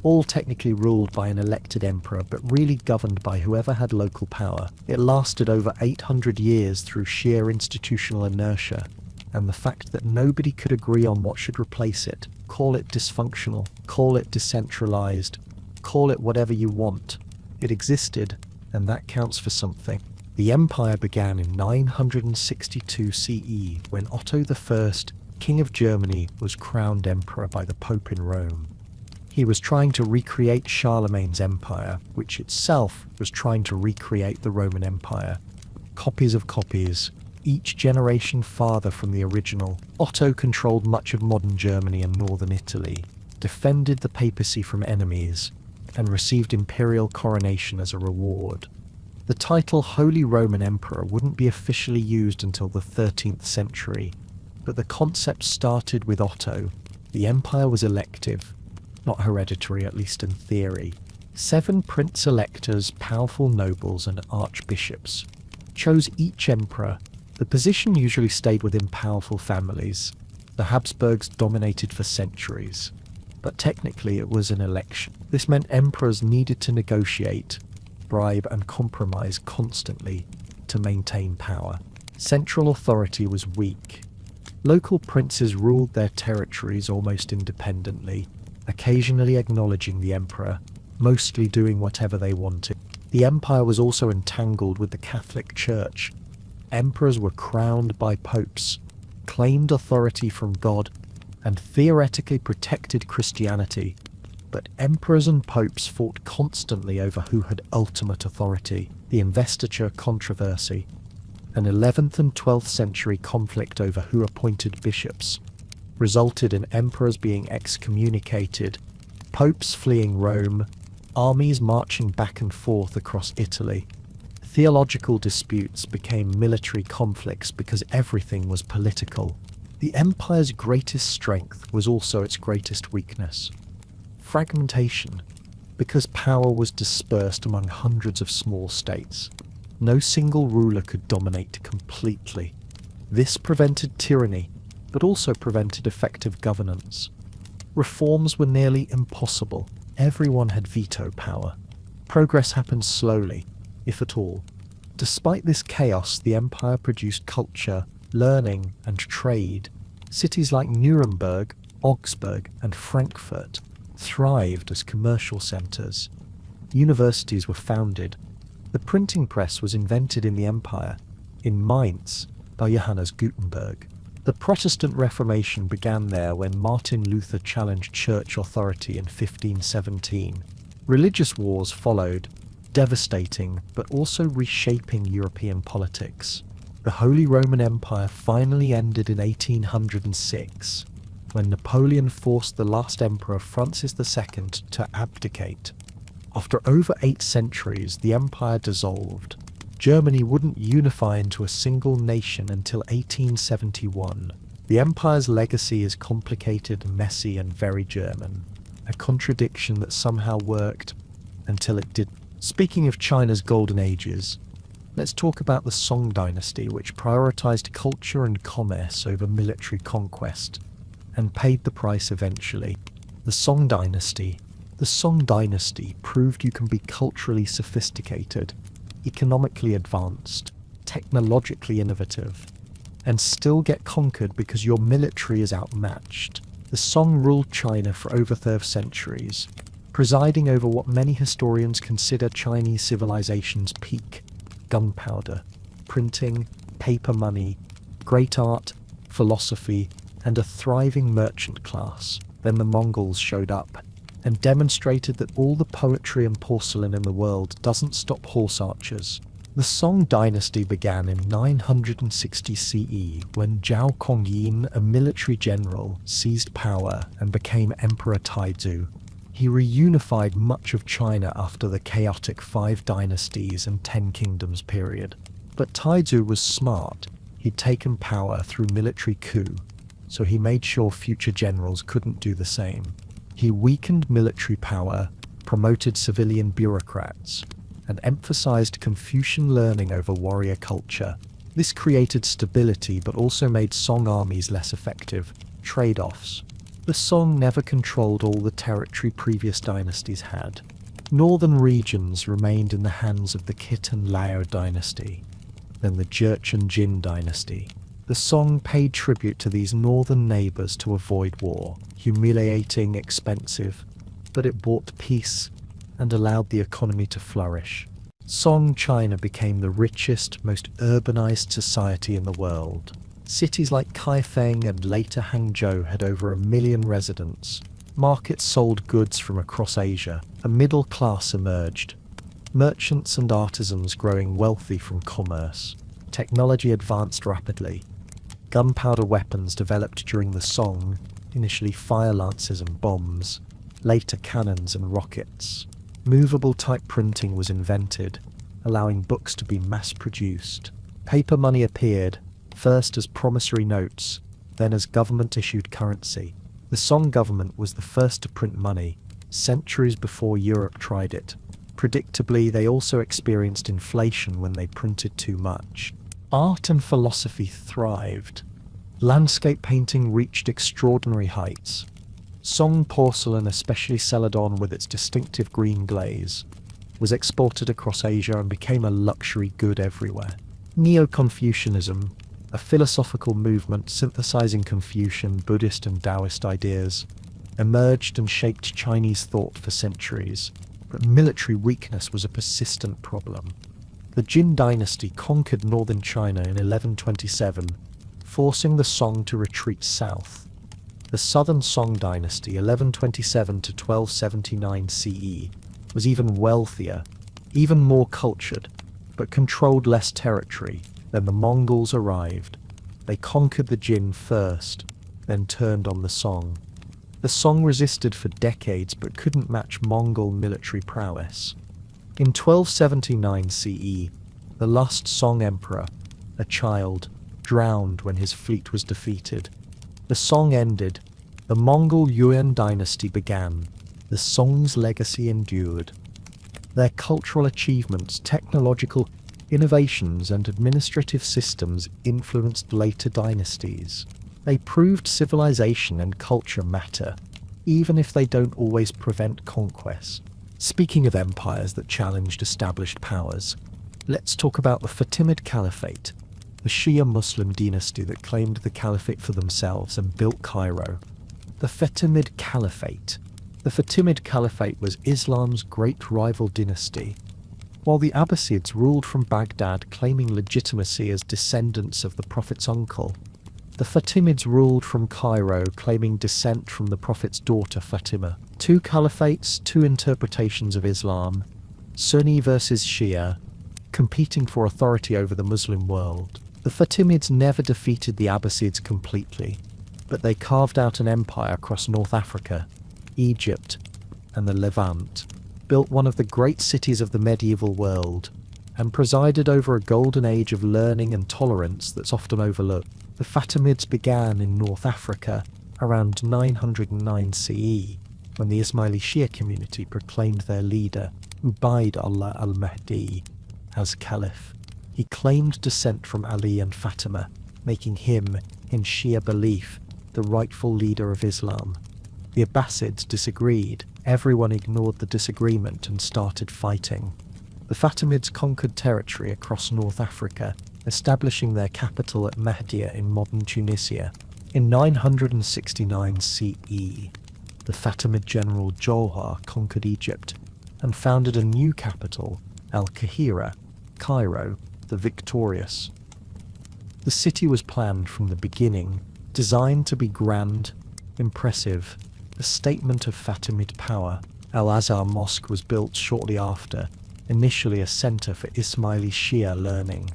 all technically ruled by an elected emperor but really governed by whoever had local power. It lasted over 800 years through sheer institutional inertia, and the fact that nobody could agree on what should replace it. Call it dysfunctional, call it decentralized, call it whatever you want. It existed, and that counts for something. The empire began in 962 CE when Otto I, King of Germany, was crowned emperor by the Pope in Rome. He was trying to recreate Charlemagne's empire, which itself was trying to recreate the Roman Empire. Copies of copies, each generation farther from the original. Otto controlled much of modern Germany and northern Italy, defended the papacy from enemies, and received imperial coronation as a reward. The title Holy Roman Emperor wouldn't be officially used until the 13th century, but the concept started with Otto. The empire was elective, not hereditary, at least in theory. 7 prince-electors, powerful nobles, and archbishops chose each emperor. The position usually stayed within powerful families. The Habsburgs dominated for centuries, but technically it was an election. This meant emperors needed to negotiate, bribe, and compromise constantly to maintain power. Central authority was weak. Local princes ruled their territories almost independently, occasionally acknowledging the emperor, mostly doing whatever they wanted. The empire was also entangled with the Catholic Church. Emperors were crowned by popes, claimed authority from God, and theoretically protected Christianity. But emperors and popes fought constantly over who had ultimate authority. The investiture controversy, an 11th and 12th century conflict over who appointed bishops, resulted in emperors being excommunicated, popes fleeing Rome, armies marching back and forth across Italy. Theological disputes became military conflicts because everything was political. The empire's greatest strength was also its greatest weakness. Fragmentation, because power was dispersed among hundreds of small states. No single ruler could dominate completely. This prevented tyranny, but also prevented effective governance. Reforms were nearly impossible. Everyone had veto power. Progress happened slowly, if at all. Despite this chaos, the empire produced culture, learning, and trade. Cities like Nuremberg, Augsburg, and Frankfurt thrived as commercial centers. Universities were founded. The printing press was invented in the empire, in Mainz, by Johannes Gutenberg. The Protestant Reformation began there when Martin Luther challenged church authority in 1517. Religious wars followed, devastating but also reshaping European politics. The Holy Roman Empire finally ended in 1806, when Napoleon forced the last emperor Francis II to abdicate. After over 8 centuries, the empire dissolved. Germany wouldn't unify into a single nation until 1871. The empire's legacy is complicated, messy, and very German, a contradiction that somehow worked until it didn't. Speaking of China's golden ages, let's talk about the Song Dynasty, which prioritized culture and commerce over military conquest, and paid the price eventually. The Song Dynasty. The Song Dynasty proved you can be culturally sophisticated, economically advanced, technologically innovative, and still get conquered because your military is outmatched. The Song ruled China for over 30 centuries, presiding over what many historians consider Chinese civilization's peak: gunpowder, printing, paper money, great art, philosophy, and a thriving merchant class. Then the Mongols showed up and demonstrated that all the poetry and porcelain in the world doesn't stop horse archers. The Song Dynasty began in 960 CE when Zhao Kongyin, a military general, seized power and became Emperor Taizu. He reunified much of China after the chaotic 5 dynasties and 10 kingdoms period. But Taizu was smart. He'd taken power through military coup, so he made sure future generals couldn't do the same. He weakened military power, promoted civilian bureaucrats, and emphasized Confucian learning over warrior culture. This created stability but also made Song armies less effective. Trade-offs. The Song never controlled all the territory previous dynasties had. Northern regions remained in the hands of the Khitan Lao dynasty, then the Jurchen Qin dynasty. The Song paid tribute to these northern neighbors to avoid war. Humiliating, expensive, but it brought peace and allowed the economy to flourish. Song China became the richest, most urbanized society in the world. Cities like Kaifeng and later Hangzhou had over 1 million residents. Markets sold goods from across Asia. A middle class emerged. Merchants and artisans growing wealthy from commerce. Technology advanced rapidly. Gunpowder weapons developed during the Song, initially fire lances and bombs, later cannons and rockets. Movable type printing was invented, allowing books to be mass-produced. Paper money appeared, first as promissory notes, then as government-issued currency. The Song government was the first to print money, centuries before Europe tried it. Predictably, they also experienced inflation when they printed too much. Art and philosophy thrived. Landscape painting reached extraordinary heights. Song porcelain, especially Celadon with its distinctive green glaze, was exported across Asia and became a luxury good everywhere. Neo-Confucianism, a philosophical movement synthesizing Confucian, Buddhist and Taoist ideas, emerged and shaped Chinese thought for centuries, but military weakness was a persistent problem. The Qin Dynasty conquered northern China in 1127, forcing the Song to retreat south. The southern Song Dynasty, 1127 to 1279 CE, was even wealthier, even more cultured, but controlled less territory. Then the Mongols arrived. They conquered the Qin first, then turned on the Song. The Song resisted for decades but couldn't match Mongol military prowess. In 1279 CE, the last Song emperor, a child, drowned when his fleet was defeated. The Song ended. The Mongol Yuan dynasty began. The Song's legacy endured. Their cultural achievements, technological innovations, and administrative systems influenced later dynasties. They proved civilization and culture matter, even if they don't always prevent conquest. Speaking of empires that challenged established powers, let's talk about the Fatimid Caliphate, the Shia Muslim dynasty that claimed the caliphate for themselves and built Cairo. The Fatimid Caliphate. The Fatimid Caliphate was Islam's great rival dynasty. While the Abbasids ruled from Baghdad, claiming legitimacy as descendants of the Prophet's uncle, the Fatimids ruled from Cairo, claiming descent from the Prophet's daughter Fatima. Two caliphates, two interpretations of Islam, Sunni versus Shia, competing for authority over the Muslim world. The Fatimids never defeated the Abbasids completely, but they carved out an empire across North Africa, Egypt, and the Levant, built one of the great cities of the medieval world, and presided over a golden age of learning and tolerance that's often overlooked. The Fatimids began in North Africa around 909 CE, when the Ismaili Shia community proclaimed their leader, Ubayd Allah al-Mahdi, as caliph. He claimed descent from Ali and Fatima, making him, in Shia belief, the rightful leader of Islam. The Abbasids disagreed. Everyone ignored the disagreement and started fighting. The Fatimids conquered territory across North Africa, establishing their capital at Mahdia in modern Tunisia. In 969 CE, the Fatimid general Johar conquered Egypt and founded a new capital, Al-Qahira, Cairo, the victorious. The city was planned from the beginning, designed to be grand, impressive, a statement of Fatimid power. Al-Azhar Mosque was built shortly after, initially a centre for Ismaili Shia learning.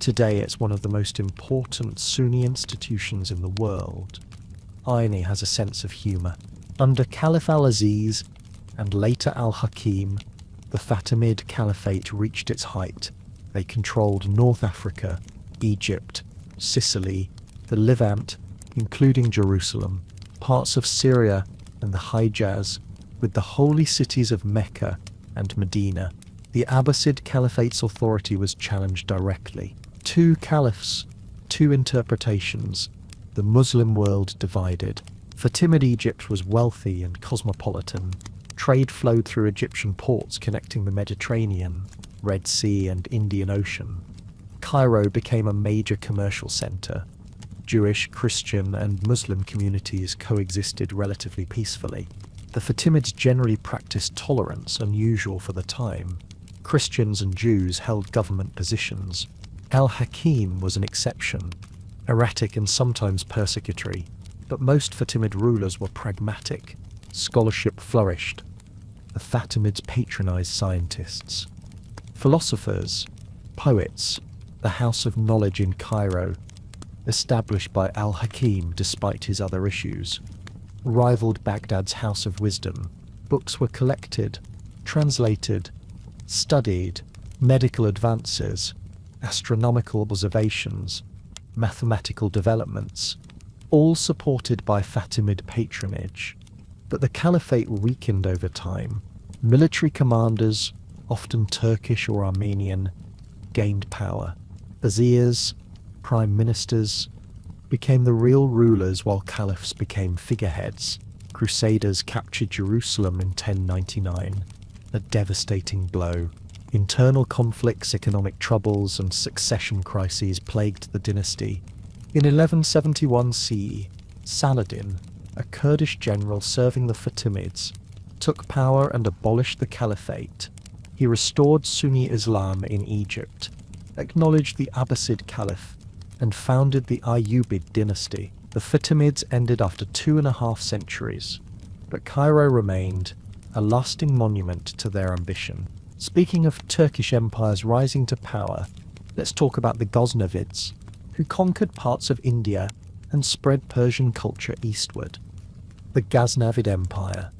Today it's one of the most important Sunni institutions in the world. Irony has a sense of humour. Under Caliph al-Aziz and later al-Hakim, the Fatimid Caliphate reached its height. They controlled North Africa, Egypt, Sicily, the Levant, including Jerusalem, parts of Syria and the Hijaz, with the holy cities of Mecca and Medina. The Abbasid Caliphate's authority was challenged directly. Two caliphs, two interpretations, the Muslim world divided. Fatimid Egypt was wealthy and cosmopolitan. Trade flowed through Egyptian ports connecting the Mediterranean, Red Sea and Indian Ocean. Cairo became a major commercial centre. Jewish, Christian and Muslim communities coexisted relatively peacefully. The Fatimids generally practiced tolerance unusual for the time. Christians and Jews held government positions. Al-Hakim was an exception, erratic and sometimes persecutory, but most Fatimid rulers were pragmatic. Scholarship flourished. The Fatimids patronized scientists, philosophers, poets. The House of Knowledge in Cairo, established by Al-Hakim despite his other issues, rivaled Baghdad's House of Wisdom. Books were collected, translated, studied, medical advances, astronomical observations, mathematical developments, all supported by Fatimid patronage. But the caliphate weakened over time. Military commanders, often Turkish or Armenian, gained power. Viziers, prime ministers, became the real rulers while caliphs became figureheads. Crusaders captured Jerusalem in 1099, a devastating blow. Internal conflicts, economic troubles, and succession crises plagued the dynasty. In 1171 CE, Saladin, a Kurdish general serving the Fatimids, took power and abolished the caliphate. He restored Sunni Islam in Egypt, acknowledged the Abbasid Caliph, and founded the Ayyubid dynasty. The Fatimids ended after 2.5 centuries, but Cairo remained a lasting monument to their ambition. Speaking of Turkish empires rising to power, let's talk about the Ghaznavids, who conquered parts of India and spread Persian culture eastward. The Ghaznavid Empire.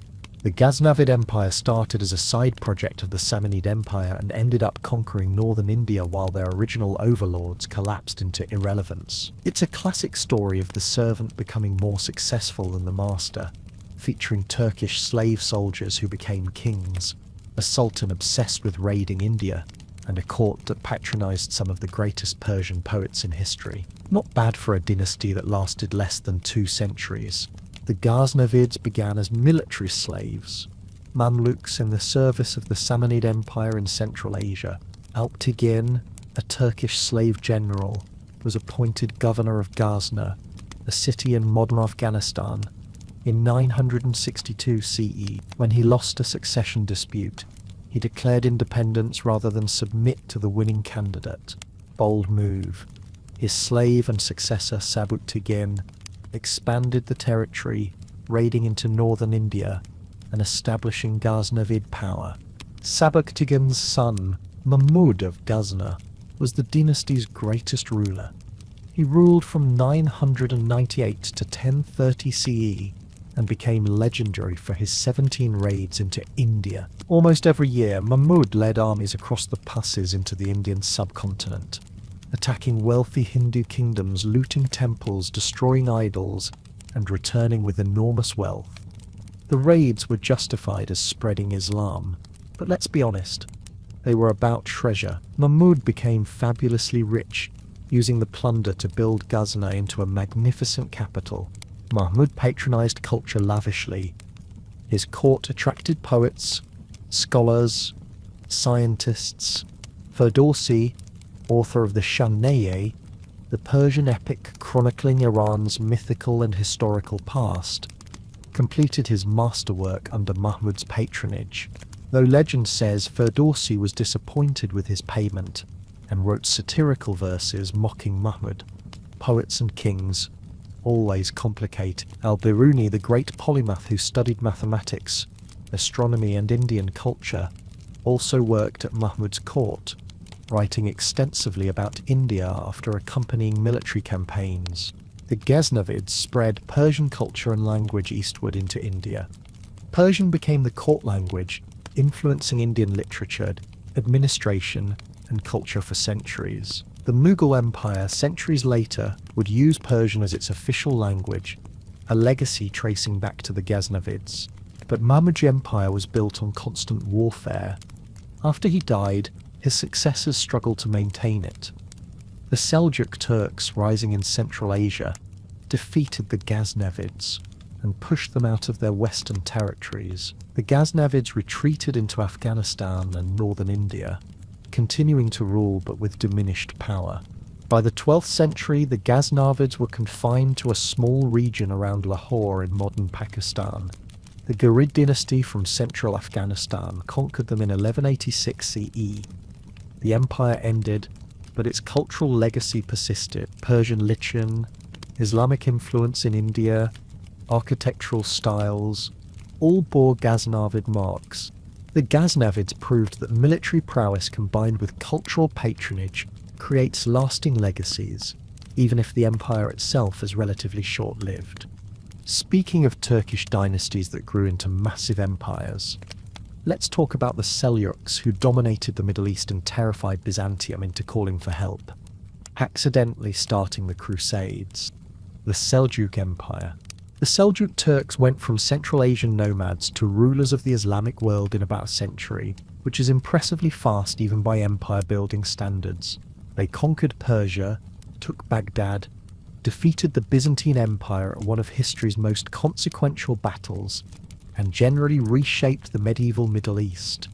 The Ghaznavid Empire started as a side project of the Sassanid Empire and ended up conquering northern India while their original overlords collapsed into irrelevance. It's a classic story of the servant becoming more successful than the master, featuring Turkish slave soldiers who became kings, a sultan obsessed with raiding India, and a court that patronized some of the greatest Persian poets in history. Not bad for a dynasty that lasted less than 2 centuries. The Ghaznavids began as military slaves, Mamluks in the service of the Sassanid Empire in Central Asia. Alptigin, a Turkish slave general, was appointed governor of Ghazna, a city in modern Afghanistan, in 962 CE. When he lost a succession dispute, he declared independence rather than submit to the winning candidate. Bold move. His slave and successor Sabuktigin expanded the territory, raiding into northern India and establishing Ghaznavid power. Sabuktigin's son, Mahmud of Ghazna, was the dynasty's greatest ruler. He ruled from 998 to 1030 CE and became legendary for his 17 raids into India. Almost every year, Mahmud led armies across the passes into the Indian subcontinent, attacking wealthy Hindu kingdoms, looting temples, destroying idols, and returning with enormous wealth. The raids were justified as spreading Islam, but let's be honest, they were about treasure. Mahmud became fabulously rich, using the plunder to build Ghazna into a magnificent capital. Mahmud patronized culture lavishly. His court attracted poets, scholars, scientists. Ferdowsi, author of the Shahnameh, the Persian epic chronicling Iran's mythical and historical past, completed his masterwork under Mahmud's patronage. Though legend says Ferdowsi was disappointed with his payment and wrote satirical verses mocking Mahmud. Poets and kings always complicate. Al-Biruni, the great polymath who studied mathematics, astronomy and Indian culture, also worked at Mahmud's court, writing extensively about India after accompanying military campaigns. The Ghaznavids spread Persian culture and language eastward into India. Persian became the court language, influencing Indian literature, administration, and culture for centuries. The Mughal Empire, centuries later, would use Persian as its official language, a legacy tracing back to the Ghaznavids. But Mahmud's empire was built on constant warfare. After he died, his successors struggled to maintain it. The Seljuk Turks, rising in Central Asia, defeated the Ghaznavids and pushed them out of their western territories. The Ghaznavids retreated into Afghanistan and northern India, continuing to rule but with diminished power. By the 12th century, the Ghaznavids were confined to a small region around Lahore in modern Pakistan. The Ghaznavid dynasty from central Afghanistan conquered them in 1186 CE. The empire ended, but its cultural legacy persisted. Persian lichen, Islamic influence in India, architectural styles, all bore Ghaznavid marks. The Ghaznavids proved that military prowess combined with cultural patronage creates lasting legacies, even if the empire itself is relatively short-lived. Speaking of Turkish dynasties that grew into massive empires, let's talk about the Seljuks, who dominated the Middle East and terrified Byzantium into calling for help, accidentally starting the Crusades. The Seljuk Empire. The Seljuk Turks went from Central Asian nomads to rulers of the Islamic world in about a century, which is impressively fast even by empire-building standards. They conquered Persia, took Baghdad, defeated the Byzantine Empire at one of history's most consequential battles, and generally reshaped the medieval Middle East.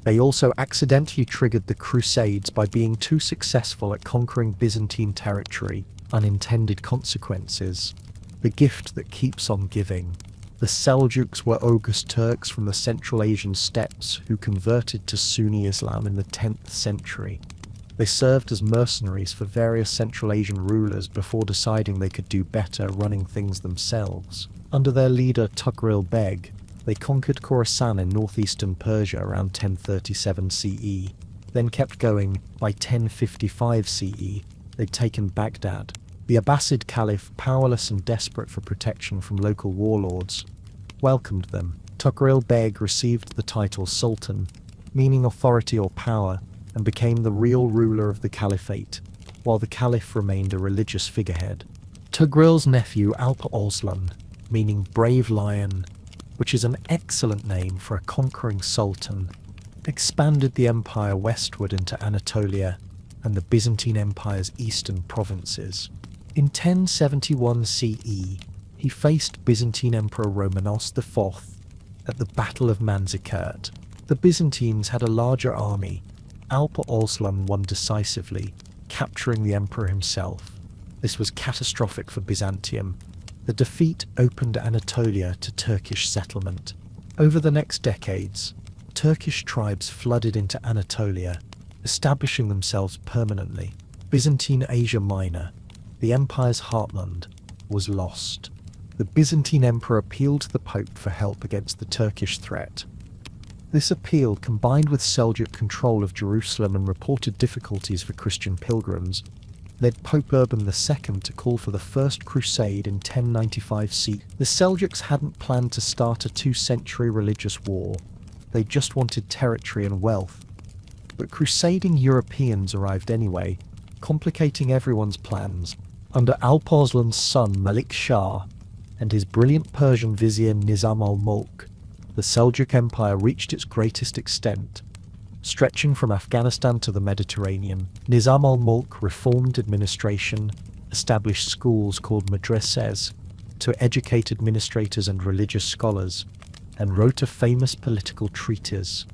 They also accidentally triggered the Crusades by being too successful at conquering Byzantine territory. Unintended consequences. The gift that keeps on giving. The Seljuks were Oghuz Turks from the Central Asian steppes who converted to Sunni Islam in the 10th century. They served as mercenaries for various Central Asian rulers before deciding they could do better running things themselves. Under their leader Tughril Beg, they conquered Khorasan in northeastern Persia around 1037 CE, then kept going. By 1055 CE, they'd taken Baghdad. The Abbasid Caliph, powerless and desperate for protection from local warlords, welcomed them. Tughril Beg received the title Sultan, meaning authority or power, and became the real ruler of the caliphate, while the caliph remained a religious figurehead. Tughril's nephew Alp Arslan, meaning brave lion, which is an excellent name for a conquering sultan, expanded the empire westward into Anatolia and the Byzantine Empire's eastern provinces. In 1071 CE, He faced Byzantine Emperor Romanos IV at the Battle of Manzikert. The Byzantines had a larger army. Alp Arslan won decisively, capturing the emperor himself. This was catastrophic for Byzantium. The defeat opened Anatolia to Turkish settlement. Over the next decades, Turkish tribes flooded into Anatolia, establishing themselves permanently. Byzantine Asia Minor, the empire's heartland, was lost. The Byzantine emperor appealed to the Pope for help against the Turkish threat. This appeal, combined with Seljuk control of Jerusalem and reported difficulties for Christian pilgrims, led Pope Urban II to call for the First Crusade in 1095 CE. The Seljuks hadn't planned to start a 2-century religious war. They just wanted territory and wealth. But crusading Europeans arrived anyway, complicating everyone's plans. Under Alp Arslan's son Malik Shah and his brilliant Persian vizier Nizam al-Mulk, the Seljuk Empire reached its greatest extent. Stretching from Afghanistan to the Mediterranean, Nizam al-Mulk reformed administration, established schools called madrasas to educate administrators and religious scholars, and wrote a famous political treatise.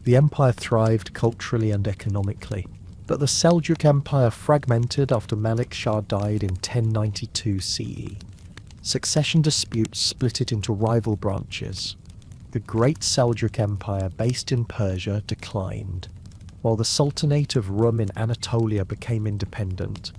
The empire thrived culturally and economically, but the Seljuk Empire fragmented after Malik Shah died in 1092 CE. Succession disputes split it into rival branches. The Great Seljuk Empire, based in Persia, declined, while the Sultanate of Rum in Anatolia became independent.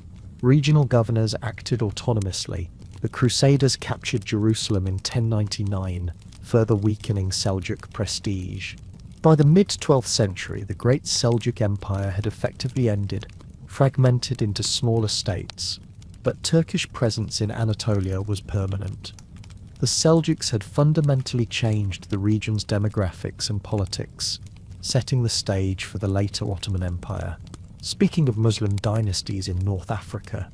Regional governors acted autonomously. The Crusaders captured Jerusalem in 1099, further weakening Seljuk prestige. By the mid-12th century, the Great Seljuk Empire had effectively ended, fragmented into smaller states, but Turkish presence in Anatolia was permanent. The Seljuks had fundamentally changed the region's demographics and politics, setting the stage for the later Ottoman Empire. Speaking of Muslim dynasties in North Africa,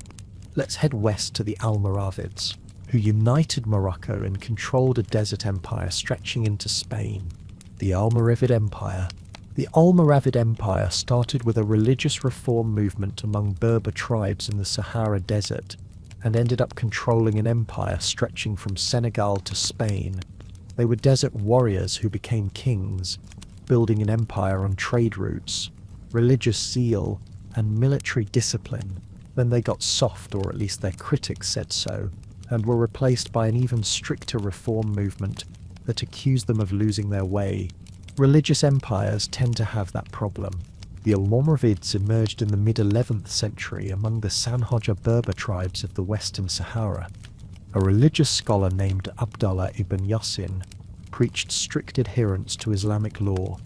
let's head west to the Almoravids, who united Morocco and controlled a desert empire stretching into Spain. The Almoravid Empire. The Almoravid Empire started with a religious reform movement among Berber tribes in the Sahara Desert, and ended up controlling an empire stretching from Senegal to Spain. They were desert warriors who became kings, building an empire on trade routes, religious zeal, and military discipline. Then they got soft, or at least their critics said so, and were replaced by an even stricter reform movement that accused them of losing their way. Religious empires tend to have that problem. The Almoravids emerged in the mid-11th century among the Sanhaja Berber tribes of the Western Sahara. A religious scholar named Abdullah ibn Yasin preached strict adherence to Islamic law.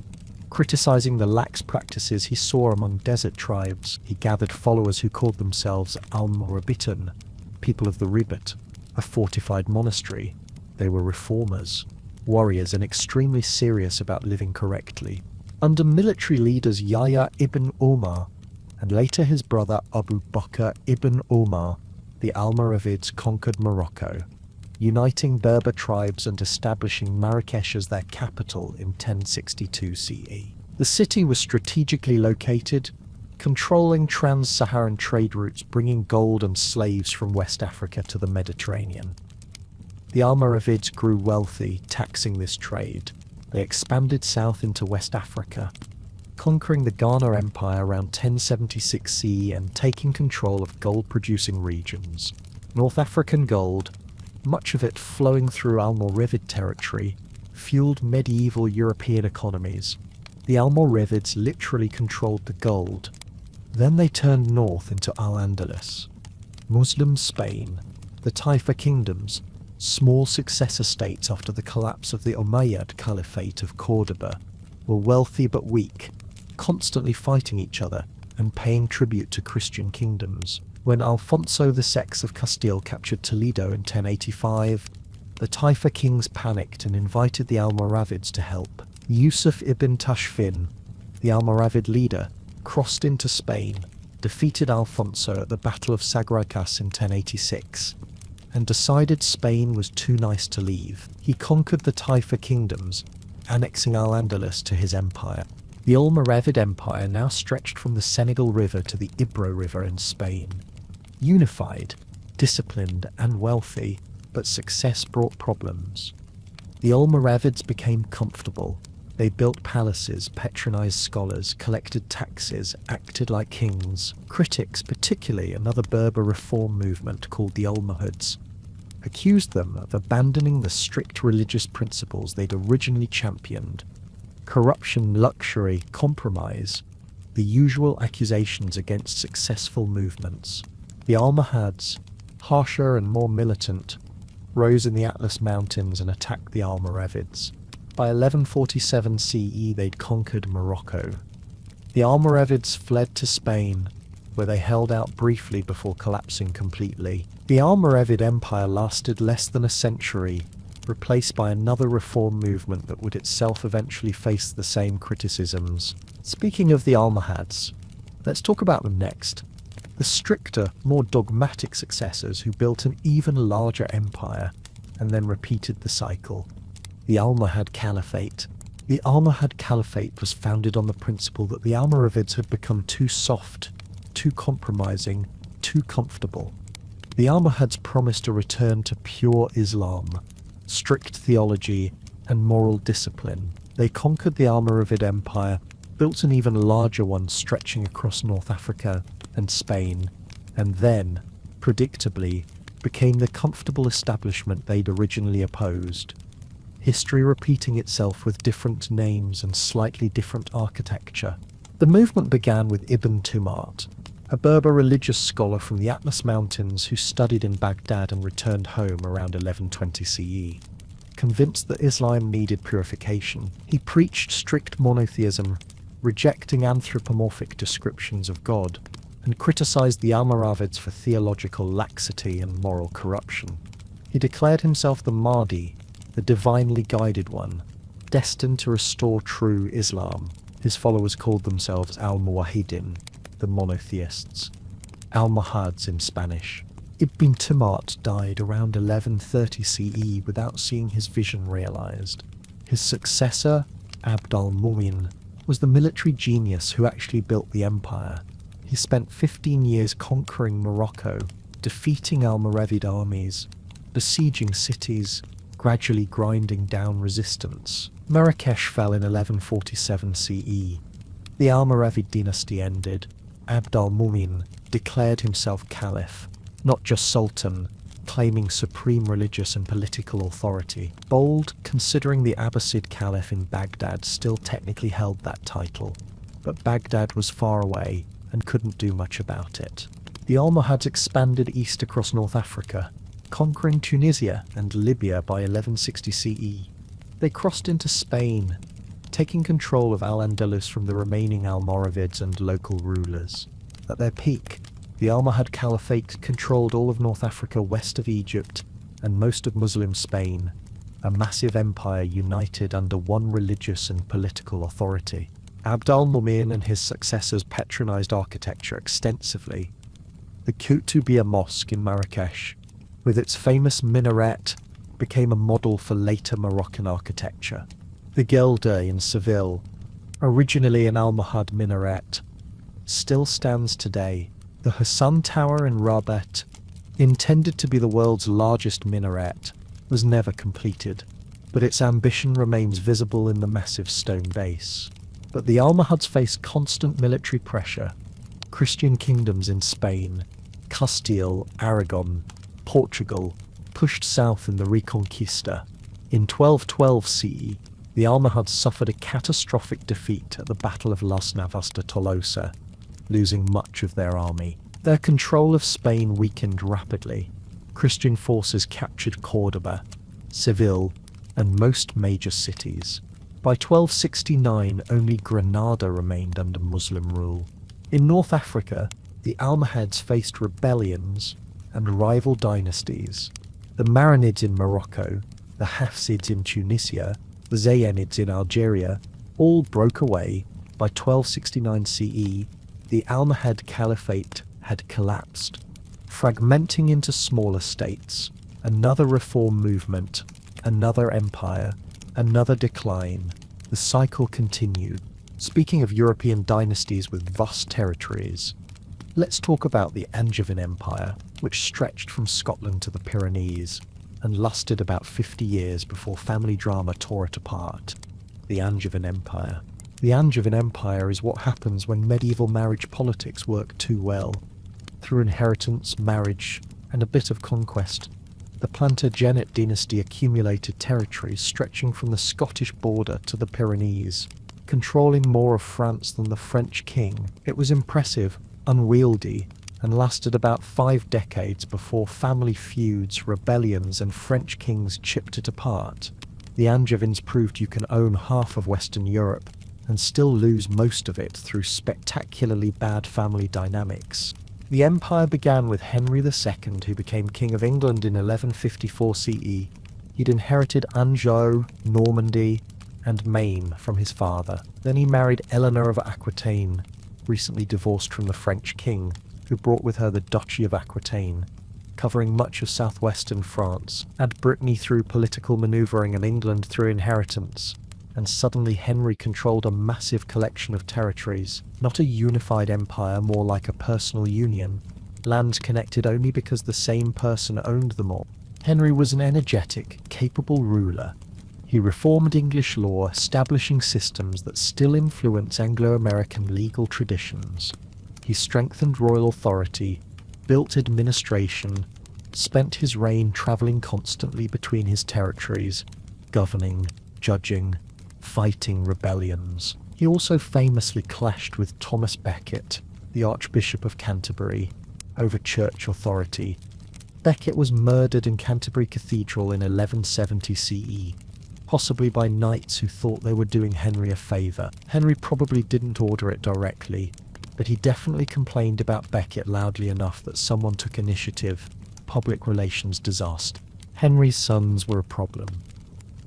Criticizing the lax practices he saw among desert tribes, he gathered followers who called themselves Almorabitan, people of the Ribat, a fortified monastery. They were reformers, warriors, and extremely serious about living correctly. Under military leaders Yahya ibn Umar and later his brother Abu Bakr ibn Umar, the Almoravids conquered Morocco, uniting Berber tribes and establishing Marrakesh as their capital in 1062 CE. The city was strategically located, controlling trans-Saharan trade routes bringing gold and slaves from West Africa to the Mediterranean. The Almoravids grew wealthy, taxing this trade. They expanded south into West Africa, conquering the Ghana Empire around 1076 CE and taking control of gold-producing regions. North African gold, much of it flowing through Almoravid territory, fueled medieval European economies. The Almoravids literally controlled the gold. Then they turned north into Al-Andalus, Muslim Spain, the Taifa kingdoms, small successor states after the collapse of the Umayyad Caliphate of Cordoba, were wealthy but weak, constantly fighting each other and paying tribute to Christian kingdoms. When Alfonso VI of Castile captured Toledo in 1085, the Taifa kings panicked and invited the Almoravids to help. Yusuf ibn Tashfin, the Almoravid leader, crossed into Spain, defeated Alfonso at the Battle of Sagracas in 1086, and decided Spain was too nice to leave. He conquered the Taifa kingdoms, annexing Al-Andalus to his empire. The Almoravid Empire now stretched from the Senegal River to the Ebro River in Spain. Unified, disciplined, and wealthy, but success brought problems. The Almoravids became comfortable. They built palaces, patronized scholars, collected taxes, acted like kings. Critics, particularly another Berber reform movement called the Almohads, accused them of abandoning the strict religious principles they'd originally championed. Corruption, luxury, compromise, the usual accusations against successful movements. The Almohads, harsher and more militant, rose in the Atlas Mountains and attacked the Almoravids. By 1147 CE, they'd conquered Morocco. The Almoravids fled to Spain, where they held out briefly before collapsing completely. The Almoravid Empire lasted less than a century, replaced by another reform movement that would itself eventually face the same criticisms. Speaking of the Almohads, let's talk about them next. The stricter, more dogmatic successors who built an even larger empire and then repeated the cycle. The Almohad Caliphate. The Almohad Caliphate was founded on the principle that the Almoravids had become too soft, too compromising, too comfortable. The Almohads promised a return to pure Islam, strict theology, and moral discipline. They conquered the Almoravid Empire, built an even larger one stretching across North Africa and Spain, and then, predictably, became the comfortable establishment they'd originally opposed. History repeating itself with different names and slightly different architecture. The movement began with Ibn Tumart, a Berber religious scholar from the Atlas Mountains who studied in Baghdad and returned home around 1120 CE. Convinced that Islam needed purification, he preached strict monotheism, rejecting anthropomorphic descriptions of God, and criticized the Almoravids for theological laxity and moral corruption. He declared himself the Mahdi, the divinely guided one, destined to restore true Islam. His followers called themselves Al-Muwahhidin, the monotheists. Almohads in Spanish. Ibn Tumart died around 1130 CE without seeing his vision realized. His successor, Abd al-Mumin, was the military genius who actually built the empire. He spent 15 years conquering Morocco, defeating Almoravid armies, besieging cities, gradually grinding down resistance. Marrakesh fell in 1147 CE. The Almoravid dynasty ended. Abd al-Mumin declared himself caliph, not just sultan, claiming supreme religious and political authority. Bold, considering the Abbasid Caliph in Baghdad still technically held that title, but Baghdad was far away and couldn't do much about it. The Almohads expanded east across North Africa, conquering Tunisia and Libya by 1160 CE. They crossed into Spain, taking control of Al-Andalus from the remaining Almoravids and local rulers. At their peak, the Almohad Caliphate controlled all of North Africa west of Egypt and most of Muslim Spain, a massive empire united under one religious and political authority. Abd al-Mumin and his successors patronized architecture extensively. The Qutubiyya Mosque in Marrakesh, with its famous minaret, became a model for later Moroccan architecture. The Gelda in Seville, originally an Almohad minaret, still stands today. The Hassan Tower in Rabat, intended to be the world's largest minaret, was never completed, but its ambition remains visible in the massive stone base. But the Almohads faced constant military pressure. Christian kingdoms in Spain, Castile, Aragon, Portugal, pushed south in the Reconquista. In 1212 CE, the Almohads suffered a catastrophic defeat at the Battle of Las Navas de Tolosa, losing much of their army. Their control of Spain weakened rapidly. Christian forces captured Córdoba, Seville, and most major cities. By 1269, only Granada remained under Muslim rule. In North Africa, the Almohads faced rebellions and rival dynasties. The Marinids in Morocco, the Hafsids in Tunisia, the Zayenids in Algeria, all broke away. By 1269 CE, the Almohad Caliphate had collapsed, fragmenting into smaller states. Another reform movement, another empire, another decline. The cycle continued. Speaking of European dynasties with vast territories, let's talk about the Angevin Empire, which stretched from Scotland to the Pyrenees. and lasted about 50 years before family drama tore it apart. The Angevin Empire. The Angevin Empire is what happens when medieval marriage politics work too well. Through inheritance, marriage, and a bit of conquest, the Plantagenet dynasty accumulated territories stretching from the Scottish border to the Pyrenees, controlling more of France than the French king. It was impressive, unwieldy, and lasted about 5 decades before family feuds, rebellions, and French kings chipped it apart. The Angevins proved you can own half of Western Europe and still lose most of it through spectacularly bad family dynamics. The empire began with Henry II, who became King of England in 1154 CE. He'd inherited Anjou, Normandy, and Maine from his father. Then he married Eleanor of Aquitaine, recently divorced from the French king, who brought with her the Duchy of Aquitaine, covering much of southwestern France. Add Brittany through political manoeuvring and England through inheritance, and suddenly Henry controlled a massive collection of territories. Not a unified empire, more like a personal union. Lands connected only because the same person owned them all. Henry was an energetic, capable ruler. He reformed English law, establishing systems that still influence Anglo-American legal traditions. He strengthened royal authority, built administration, spent his reign travelling constantly between his territories, governing, judging, fighting rebellions. He also famously clashed with Thomas Becket, the Archbishop of Canterbury, over church authority. Becket was murdered in Canterbury Cathedral in 1170 CE, possibly by knights who thought they were doing Henry a favour. Henry probably didn't order it directly, but he definitely complained about Becket loudly enough that someone took initiative. Public relations disaster. Henry's sons were a problem.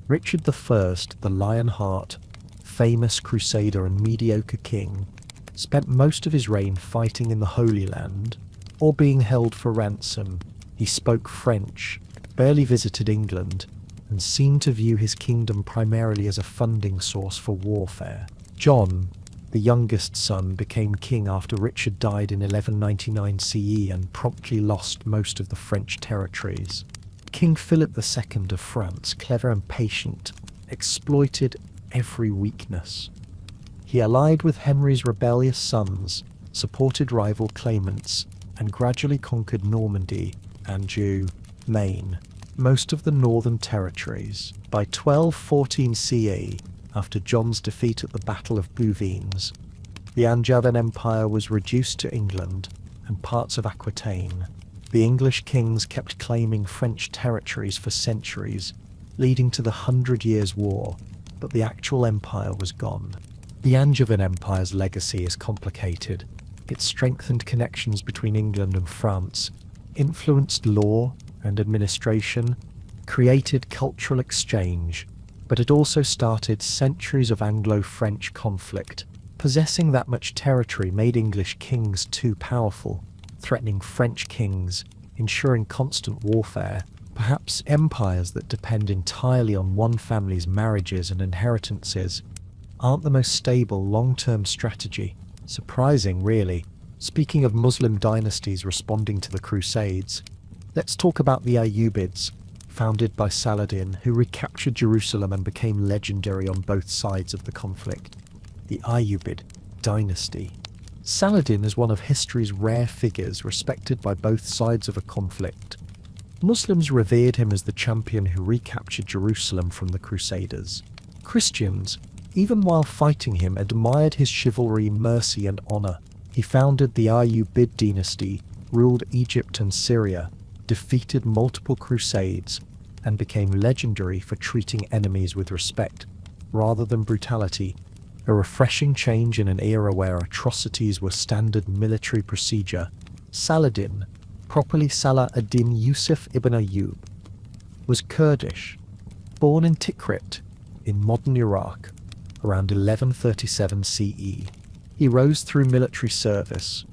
Richard I, the Lionheart, famous crusader and mediocre king, spent most of his reign fighting in the Holy Land, or being held for ransom. He spoke French, barely visited England, and seemed to view his kingdom primarily as a funding source for warfare. John, the youngest son, became king after Richard died in 1199 CE and promptly lost most of the French territories. King Philip II of France, clever and patient, exploited every weakness. He allied with Henry's rebellious sons, supported rival claimants, and gradually conquered Normandy, Anjou, Maine, most of the northern territories. By 1214 CE, after John's defeat at the Battle of Bouvines, the Angevin Empire was reduced to England and parts of Aquitaine. The English kings kept claiming French territories for centuries, leading to the 100 Years' War, but the actual empire was gone. The Angevin Empire's legacy is complicated. It strengthened connections between England and France, influenced law and administration, created cultural exchange, but it also started centuries of Anglo-French conflict. Possessing that much territory made English kings too powerful, threatening French kings, ensuring constant warfare. Perhaps empires that depend entirely on one family's marriages and inheritances aren't the most stable long-term strategy. Surprising, really. Speaking of Muslim dynasties responding to the Crusades, let's talk about the Ayyubids, founded by Saladin, who recaptured Jerusalem and became legendary on both sides of the conflict. The Ayyubid dynasty. Saladin is one of history's rare figures respected by both sides of a conflict. Muslims revered him as the champion who recaptured Jerusalem from the Crusaders. Christians, even while fighting him, admired his chivalry, mercy, and honor. He founded the Ayyubid dynasty, ruled Egypt and Syria, defeated multiple crusades, and became legendary for treating enemies with respect, rather than brutality. A refreshing change in an era where atrocities were standard military procedure. Saladin, properly Salah ad-Din Yusuf ibn Ayyub, was Kurdish, born in Tikrit, in modern Iraq, around 1137 CE. He rose through military service,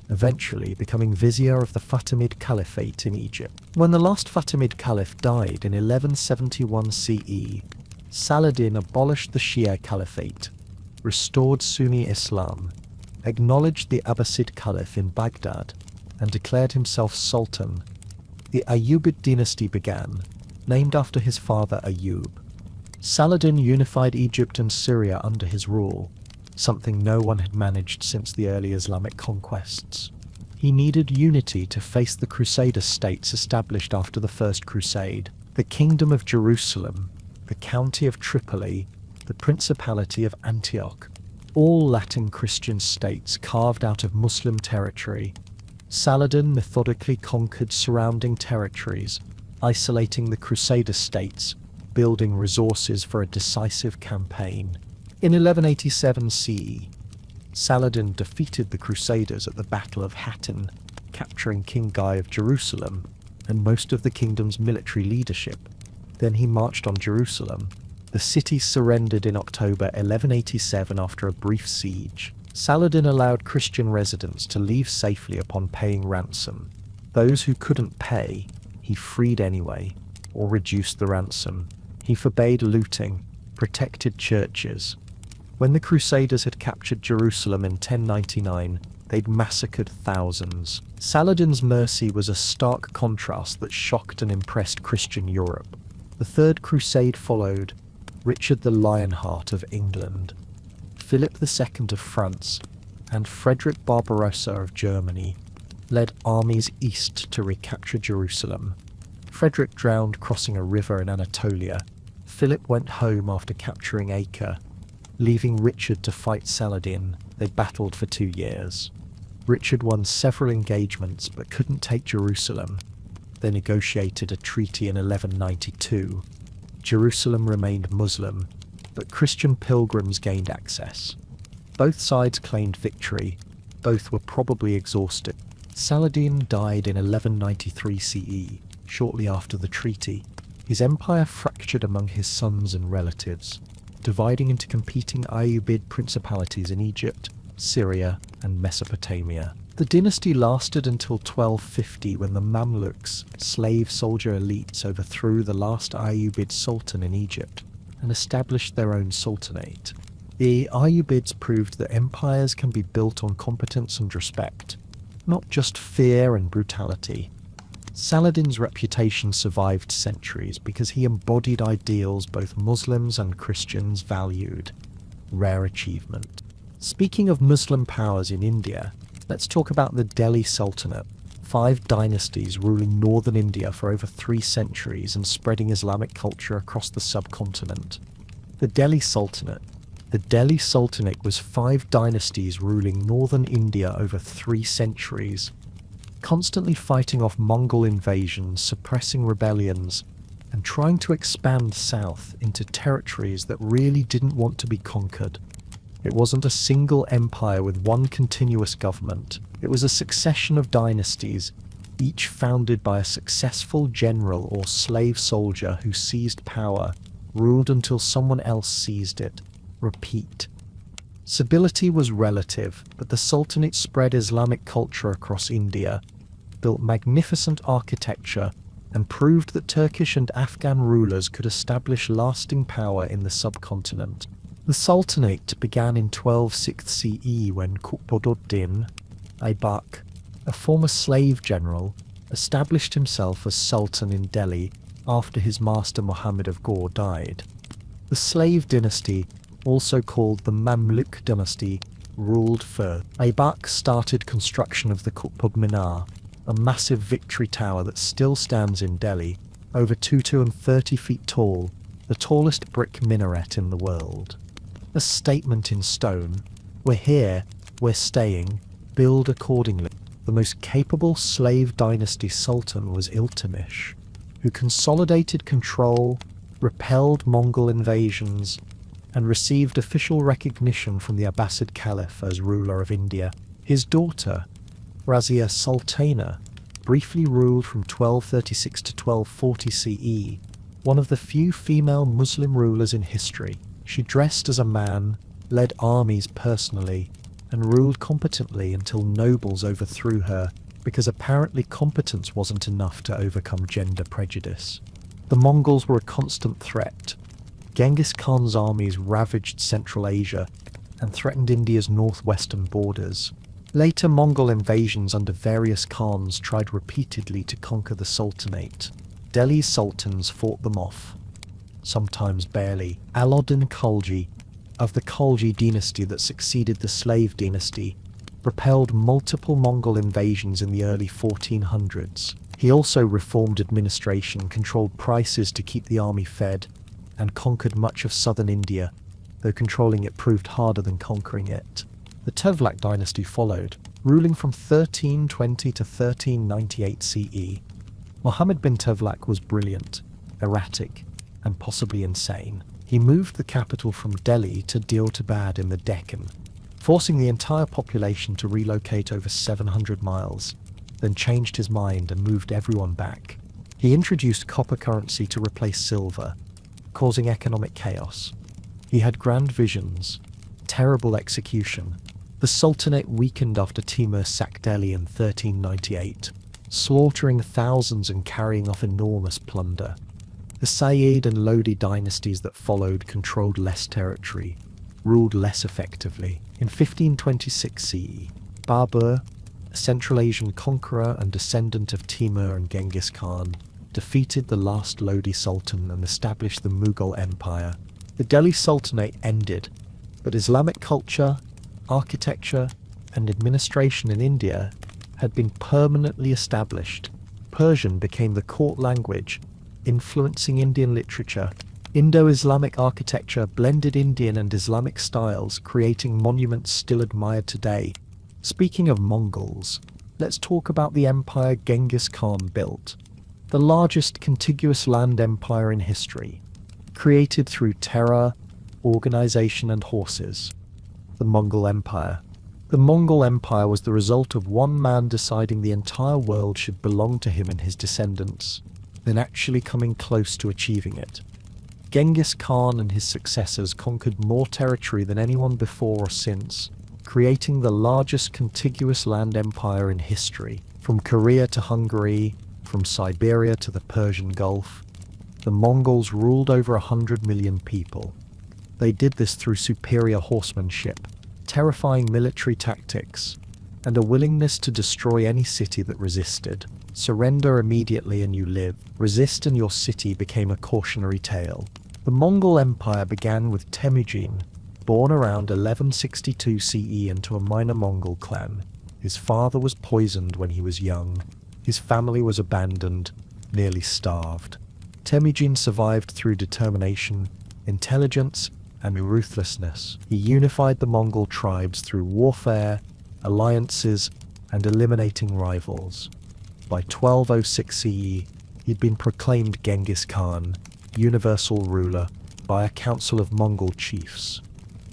eventually becoming vizier of the Fatimid Caliphate in Egypt. When the last Fatimid Caliph died in 1171 CE, Saladin abolished the Shia Caliphate, restored Sunni Islam, acknowledged the Abbasid Caliph in Baghdad, and declared himself Sultan. The Ayyubid dynasty began, named after his father Ayyub. Saladin unified Egypt and Syria under his rule, something no one had managed since the early Islamic conquests. He needed unity to face the Crusader states established after the First Crusade: the Kingdom of Jerusalem, the County of Tripoli, the Principality of Antioch, all Latin Christian states carved out of Muslim territory. Saladin methodically conquered surrounding territories, isolating the Crusader states, building resources for a decisive campaign. In 1187 CE, Saladin defeated the Crusaders at the Battle of Hattin, capturing King Guy of Jerusalem and most of the kingdom's military leadership. Then he marched on Jerusalem. The city surrendered in October 1187 after a brief siege. Saladin allowed Christian residents to leave safely upon paying ransom. Those who couldn't pay, he freed anyway, or reduced the ransom. He forbade looting, protected churches. When the Crusaders had captured Jerusalem in 1099, they'd massacred thousands. Saladin's mercy was a stark contrast that shocked and impressed Christian Europe. The Third Crusade followed. Richard the Lionheart of England, Philip II of France, and Frederick Barbarossa of Germany led armies east to recapture Jerusalem. Frederick drowned crossing a river in Anatolia. Philip went home after capturing Acre, leaving Richard to fight Saladin. They battled for 2 years. Richard won several engagements but couldn't take Jerusalem. They negotiated a treaty in 1192. Jerusalem remained Muslim, but Christian pilgrims gained access. Both sides claimed victory. Both were probably exhausted. Saladin died in 1193 CE, shortly after the treaty. His empire fractured among his sons and relatives, dividing into competing Ayyubid principalities in Egypt, Syria, and Mesopotamia. The dynasty lasted until 1250, when the Mamluks, slave soldier elites, overthrew the last Ayyubid sultan in Egypt and established their own sultanate. The Ayyubids proved that empires can be built on competence and respect, not just fear and brutality. Saladin's reputation survived centuries because he embodied ideals both Muslims and Christians valued. Rare achievement. Speaking of Muslim powers in India, let's talk about the Delhi Sultanate, 5 dynasties ruling northern India for over 3 centuries and spreading Islamic culture across the subcontinent. The Delhi Sultanate was 5 dynasties ruling northern India over 3 centuries, constantly fighting off Mongol invasions, suppressing rebellions, and trying to expand south into territories that really didn't want to be conquered. It wasn't a single empire with one continuous government. It was a succession of dynasties, each founded by a successful general or slave soldier who seized power, ruled until someone else seized it. Repeat. Stability was relative, but the Sultanate spread Islamic culture across India, built magnificent architecture, and proved that Turkish and Afghan rulers could establish lasting power in the subcontinent. The Sultanate began in 1260 CE when Qutbuddin Aybak, a former slave general, established himself as Sultan in Delhi after his master Muhammad of Ghor died. The slave dynasty, also called the Mamluk dynasty, ruled further. Aybak started construction of the Qutb Minar, a massive victory tower that still stands in Delhi, over 230 feet tall, the tallest brick minaret in the world. A statement in stone: we're here, we're staying, build accordingly. The most capable slave dynasty sultan was Iltutmish, who consolidated control, repelled Mongol invasions, and received official recognition from the Abbasid Caliph as ruler of India. His daughter, Razia Sultana, briefly ruled from 1236 to 1240 CE, one of the few female Muslim rulers in history. She dressed as a man, led armies personally, and ruled competently until nobles overthrew her because apparently competence wasn't enough to overcome gender prejudice. The Mongols were a constant threat. Genghis Khan's armies ravaged Central Asia and threatened India's northwestern borders. Later Mongol invasions under various Khans tried repeatedly to conquer the Sultanate. Delhi's sultans fought them off, sometimes barely. Alauddin Khilji, of the Khilji dynasty that succeeded the Slave dynasty, repelled multiple Mongol invasions in the early 1400s. He also reformed administration, controlled prices to keep the army fed, and conquered much of southern India, though controlling it proved harder than conquering it. The Tuvlak dynasty followed, ruling from 1320 to 1398 CE. Muhammad bin Tuvlak was brilliant, erratic, and possibly insane. He moved the capital from Delhi to Teotihuacan in the Deccan, forcing the entire population to relocate over 700 miles, then changed his mind and moved everyone back. He introduced copper currency to replace silver, causing economic chaos. He had grand visions, terrible execution. The Sultanate weakened after Timur sacked Delhi in 1398, slaughtering thousands and carrying off enormous plunder. The Sayyid and Lodi dynasties that followed controlled less territory, ruled less effectively. In 1526 CE, Babur, a Central Asian conqueror and descendant of Timur and Genghis Khan, defeated the last Lodi Sultan and established the Mughal Empire. The Delhi Sultanate ended, but Islamic culture, architecture, and administration in India had been permanently established. Persian became the court language, influencing Indian literature. Indo-Islamic architecture blended Indian and Islamic styles, creating monuments still admired today. Speaking of Mongols, let's talk about the empire Genghis Khan built, the largest contiguous land empire in history, created through terror, organization, and horses. The Mongol Empire. The Mongol Empire was the result of one man deciding the entire world should belong to him and his descendants, then actually coming close to achieving it. Genghis Khan and his successors conquered more territory than anyone before or since, creating the largest contiguous land empire in history. From Korea to Hungary, from Siberia to the Persian Gulf, the Mongols ruled over 100 million people. They did this through superior horsemanship, terrifying military tactics, and a willingness to destroy any city that resisted. Surrender immediately and you live. Resist and your city became a cautionary tale. The Mongol Empire began with Temujin, born around 1162 CE into a minor Mongol clan. His father was poisoned when he was young. His family was abandoned, nearly starved. Temujin survived through determination, intelligence, and ruthlessness. He unified the Mongol tribes through warfare, alliances, and eliminating rivals. By 1206 CE, he'd been proclaimed Genghis Khan, universal ruler, by a council of Mongol chiefs.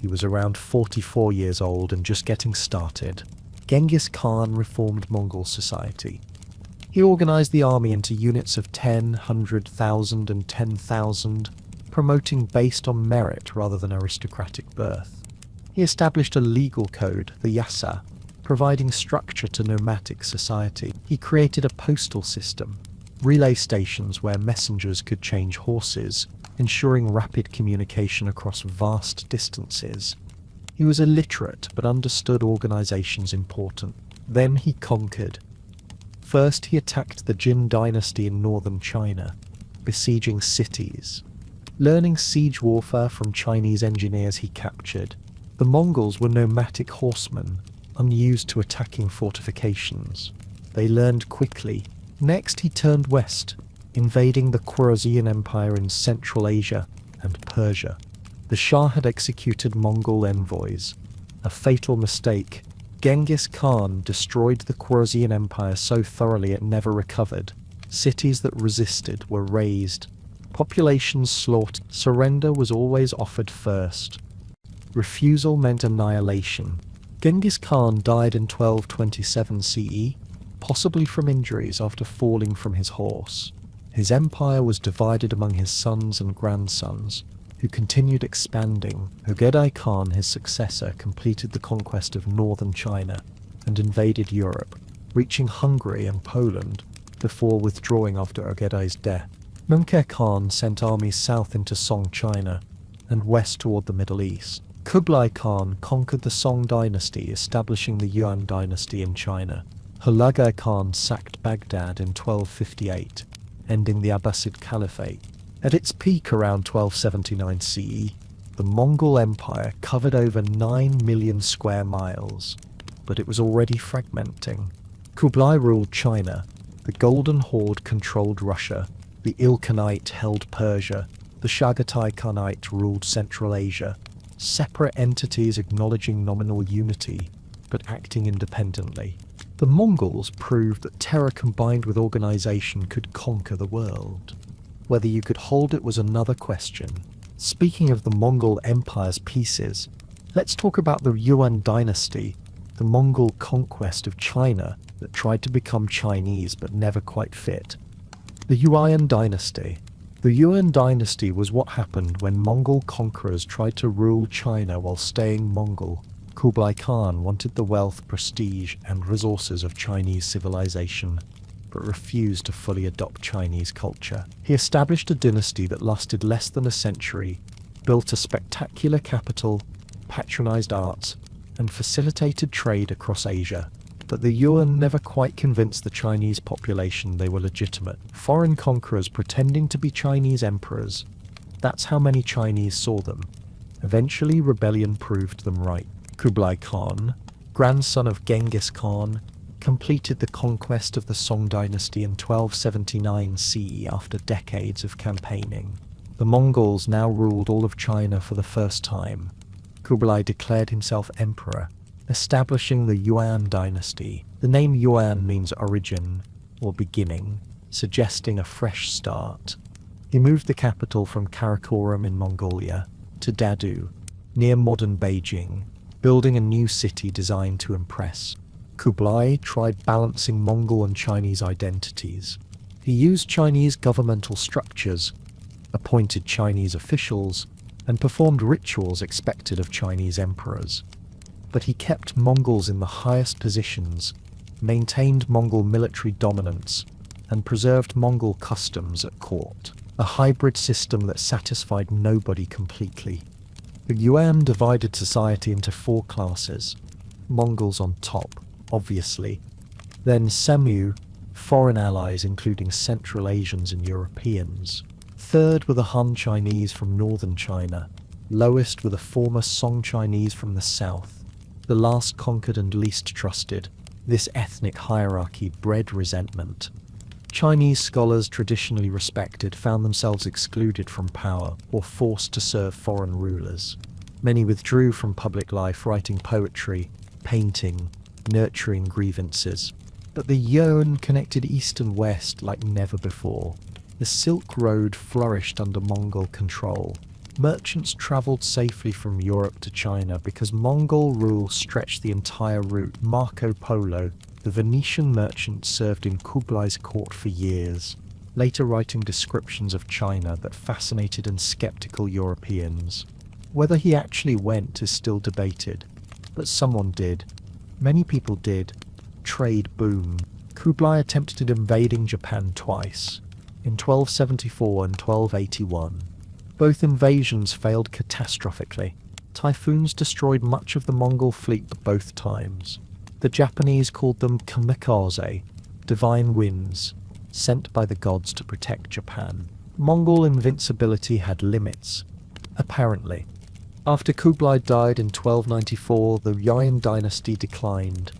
He was around 44 years old and just getting started. Genghis Khan reformed Mongol society. He organized the army into units of 10, 100,000, and 10,000, promoting based on merit rather than aristocratic birth. He established a legal code, the Yasa, providing structure to nomadic society. He created a postal system, relay stations where messengers could change horses, ensuring rapid communication across vast distances. He was illiterate but understood organization's importance. Then he conquered. First, he attacked the Qin Dynasty in northern China, besieging cities. Learning siege warfare from Chinese engineers he captured. The Mongols were nomadic horsemen, unused to attacking fortifications. They learned quickly. Next he turned west, invading the Khwarezmian Empire in Central Asia and Persia. The Shah had executed Mongol envoys. A fatal mistake. Genghis Khan destroyed the Khwarezmian Empire so thoroughly it never recovered. Cities that resisted were razed. Populations slaughtered. Surrender was always offered first. Refusal meant annihilation. Genghis Khan died in 1227 CE, possibly from injuries after falling from his horse. His empire was divided among his sons and grandsons, who continued expanding. Umayyad Khan, his successor, completed the conquest of northern China and invaded Europe, reaching Hungary and Poland before withdrawing after Umayyad's death. Mumkare Khan sent armies south into Song China and west toward the Middle East. Kublai Khan conquered the Song Dynasty, establishing the Yuan Dynasty in China. Hulagu Khan sacked Baghdad in 1258, ending the Abbasid Caliphate. At its peak around 1279 CE, the Mongol Empire covered over 9 million square miles, but it was already fragmenting. Kublai ruled China, the Golden Horde controlled Russia, the Ilkhanate held Persia, the Chagatai Khanate ruled Central Asia, separate entities acknowledging nominal unity, but acting independently. The Mongols proved that terror combined with organization could conquer the world. Whether you could hold it was another question. Speaking of the Mongol Empire's pieces, let's talk about the Yuan Dynasty, the Mongol conquest of China that tried to become Chinese but never quite fit. The Yuan Dynasty. The Yuan Dynasty was what happened when Mongol conquerors tried to rule China while staying Mongol. Kublai Khan wanted the wealth, prestige, and resources of Chinese civilization, but refused to fully adopt Chinese culture. He established a dynasty that lasted less than a century, built a spectacular capital, patronized arts, and facilitated trade across Asia. But the Yuan never quite convinced the Chinese population they were legitimate. Foreign conquerors pretending to be Chinese emperors. That's how many Chinese saw them. Eventually, rebellion proved them right. Kublai Khan, grandson of Genghis Khan, completed the conquest of the Song Dynasty in 1279 CE after decades of campaigning. The Mongols now ruled all of China for the first time. Kublai declared himself emperor, establishing the Yuan Dynasty. The name Yuan means origin or beginning, suggesting a fresh start. He moved the capital from Karakoram in Mongolia to Dadu, near modern Beijing, building a new city designed to impress. Kublai tried balancing Mongol and Chinese identities. He used Chinese governmental structures, appointed Chinese officials, and performed rituals expected of Chinese emperors. But he kept Mongols in the highest positions, maintained Mongol military dominance, and preserved Mongol customs at court, a hybrid system that satisfied nobody completely. The Yuan divided society into 4 classes. Mongols on top, obviously. Then Semu, foreign allies including Central Asians and Europeans. Third were the Han Chinese from northern China. Lowest were the former Song Chinese from the south. The last conquered and least trusted. This ethnic hierarchy bred resentment. Chinese scholars traditionally respected found themselves excluded from power or forced to serve foreign rulers. Many withdrew from public life writing poetry, painting, nurturing grievances. But the Yuan connected east and west like never before. The Silk Road flourished under Mongol control. Merchants travelled safely from Europe to China because Mongol rule stretched the entire route. Marco Polo, the Venetian merchant, served in Kublai's court for years, later writing descriptions of China that fascinated and skeptical Europeans. Whether he actually went is still debated, but someone did. Many people did. Trade boomed. Kublai attempted invading Japan twice, in 1274 and 1281. Both invasions failed catastrophically. Typhoons destroyed much of the Mongol fleet both times. The Japanese called them kamikaze, divine winds, sent by the gods to protect Japan. Mongol invincibility had limits, apparently. After Kublai died in 1294, the Yuan dynasty declined.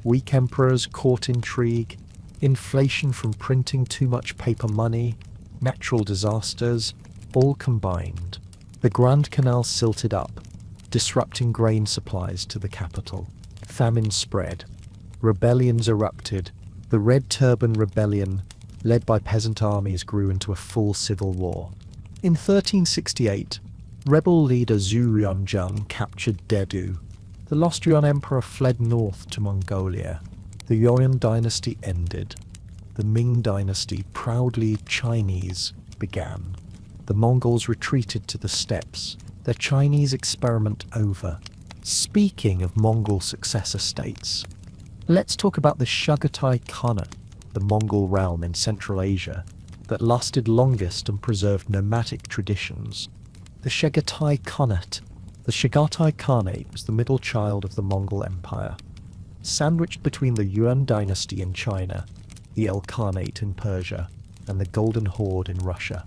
Weak emperors, court intrigue, inflation from printing too much paper money, natural disasters, all combined. The Grand Canal silted up, disrupting grain supplies to the capital. Famine spread. Rebellions erupted. The Red Turban Rebellion, led by peasant armies, grew into a full civil war. In 1368, rebel leader Zhu Yuanzhang captured Dedu. The lost Yuan emperor fled north to Mongolia. The Yuan dynasty ended. The Ming dynasty, proudly Chinese, began. The Mongols retreated to the steppes, their Chinese experiment over. Speaking of Mongol successor states, let's talk about the Chagatai Khanate, the Mongol realm in Central Asia that lasted longest and preserved nomadic traditions. The Chagatai Khanate. The Chagatai Khanate was the middle child of the Mongol Empire, sandwiched between the Yuan dynasty in China, the El Khanate in Persia. and the Golden Horde in Russia.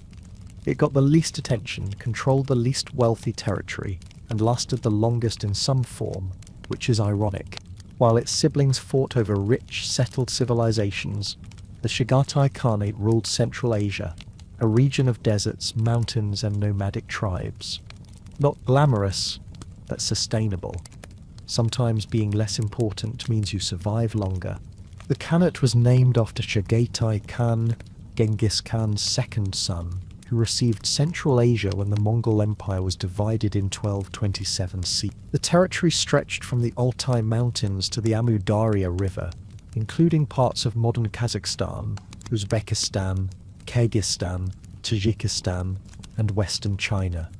It got the least attention, controlled the least wealthy territory, and lasted the longest in some form, which is ironic. While its siblings fought over rich, settled civilizations, the Chagatai Khanate ruled Central Asia, a region of deserts, mountains, and nomadic tribes. Not glamorous, but sustainable. Sometimes being less important means you survive longer. The Khanate was named after Chagatai Khan, Genghis Khan's second son, who received Central Asia when the Mongol Empire was divided in 1227 CE. The territory stretched from the Altai Mountains to the Amu Darya River, including parts of modern Kazakhstan, Uzbekistan, Kyrgyzstan, Tajikistan, and western China.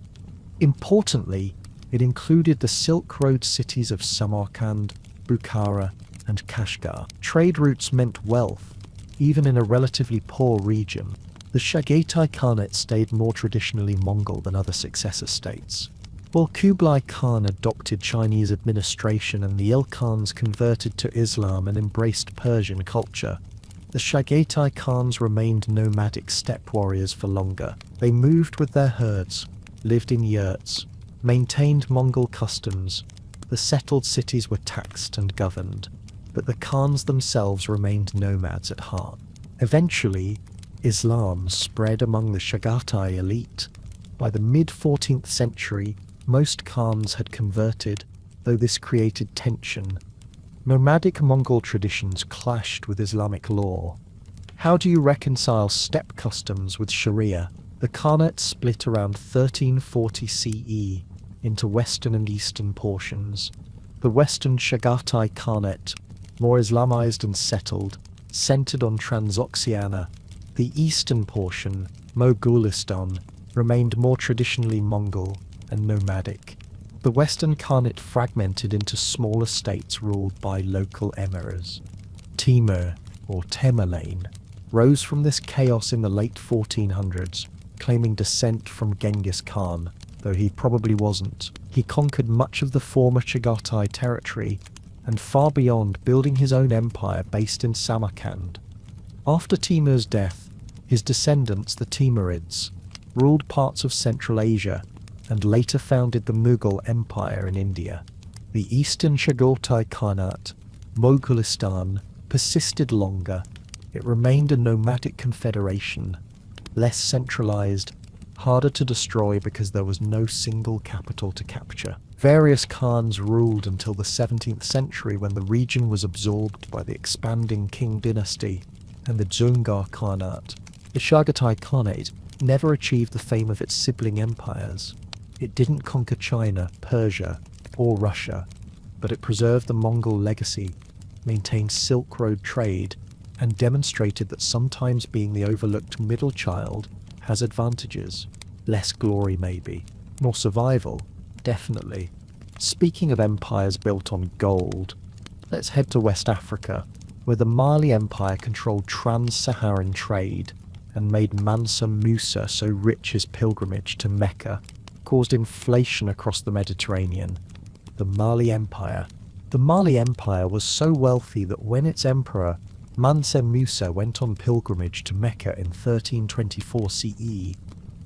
Importantly, it included the Silk Road cities of Samarkand, Bukhara, and Kashgar. Trade routes meant wealth, even in a relatively poor region. The Chagatai Khanate stayed more traditionally Mongol than other successor states. While Kublai Khan adopted Chinese administration and the Ilkhans converted to Islam and embraced Persian culture, the Chagatai Khans remained nomadic steppe warriors for longer. They moved with their herds, lived in yurts, maintained Mongol customs. The settled cities were taxed and governed, but the Khans themselves remained nomads at heart. Eventually, Islam spread among the Chagatai elite. By the mid-14th century, most Khans had converted, though this created tension. Nomadic Mongol traditions clashed with Islamic law. How do you reconcile steppe customs with Sharia? The Khanate split around 1340 CE into western and eastern portions. The western Chagatai Khanate, more Islamized and settled, centered on Transoxiana. The eastern portion, Mogulistan, remained more traditionally Mongol and nomadic. The western Khanate fragmented into smaller states ruled by local emirs. Timur, or Tamerlane, rose from this chaos in the late 1400s, claiming descent from Genghis Khan, though he probably wasn't. He conquered much of the former Chagatai territory, and far beyond, building his own empire based in Samarkand. After Timur's death, his descendants, the Timurids, ruled parts of Central Asia and later founded the Mughal Empire in India. The eastern Chagatai Khanate, Mogulistan, persisted longer. It remained a nomadic confederation, less centralized, harder to destroy because there was no single capital to capture. Various Khans ruled until the 17th century when the region was absorbed by the expanding Qin Dynasty and the Dzungar Khanate. The Chagatai Khanate never achieved the fame of its sibling empires. It didn't conquer China, Persia, or Russia, but it preserved the Mongol legacy, maintained Silk Road trade, and demonstrated that sometimes being the overlooked middle child has advantages. Less glory maybe, more survival, definitely. Speaking of empires built on gold, let's head to West Africa, where the Mali Empire controlled trans-Saharan trade and made Mansa Musa so rich his pilgrimage to Mecca caused inflation across the Mediterranean. The Mali Empire. The Mali Empire was so wealthy that when its emperor, Mansa Musa, went on pilgrimage to Mecca in 1324 CE,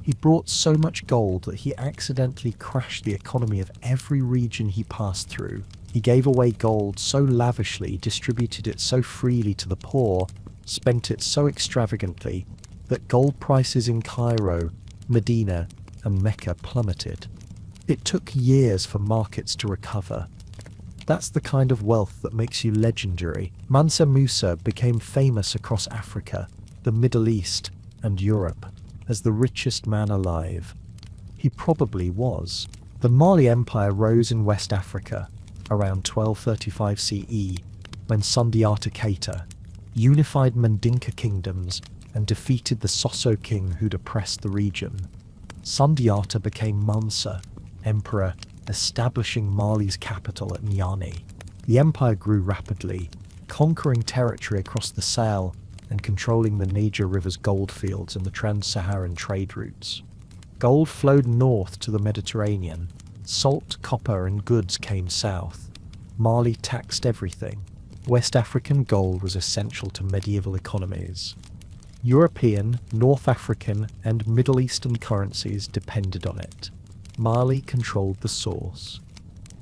he brought so much gold that he accidentally crashed the economy of every region he passed through. He gave away gold so lavishly, distributed it so freely to the poor, spent it so extravagantly, that gold prices in Cairo, Medina, and Mecca plummeted. It took years for markets to recover. That's the kind of wealth that makes you legendary. Mansa Musa became famous across Africa, the Middle East, and Europe as the richest man alive. He probably was. The Mali Empire rose in West Africa around 1235 CE when Sundiata Keita unified Mandinka kingdoms and defeated the Soso king who'd oppressed the region. Sundiata became Mansa, emperor, establishing Mali's capital at Niamey. The empire grew rapidly, conquering territory across the Sahel and controlling the Niger River's goldfields and the trans-Saharan trade routes. Gold flowed north to the Mediterranean. Salt, copper, and goods came south. Mali taxed everything. West African gold was essential to medieval economies. European, North African, and Middle Eastern currencies depended on it. Mali controlled the source.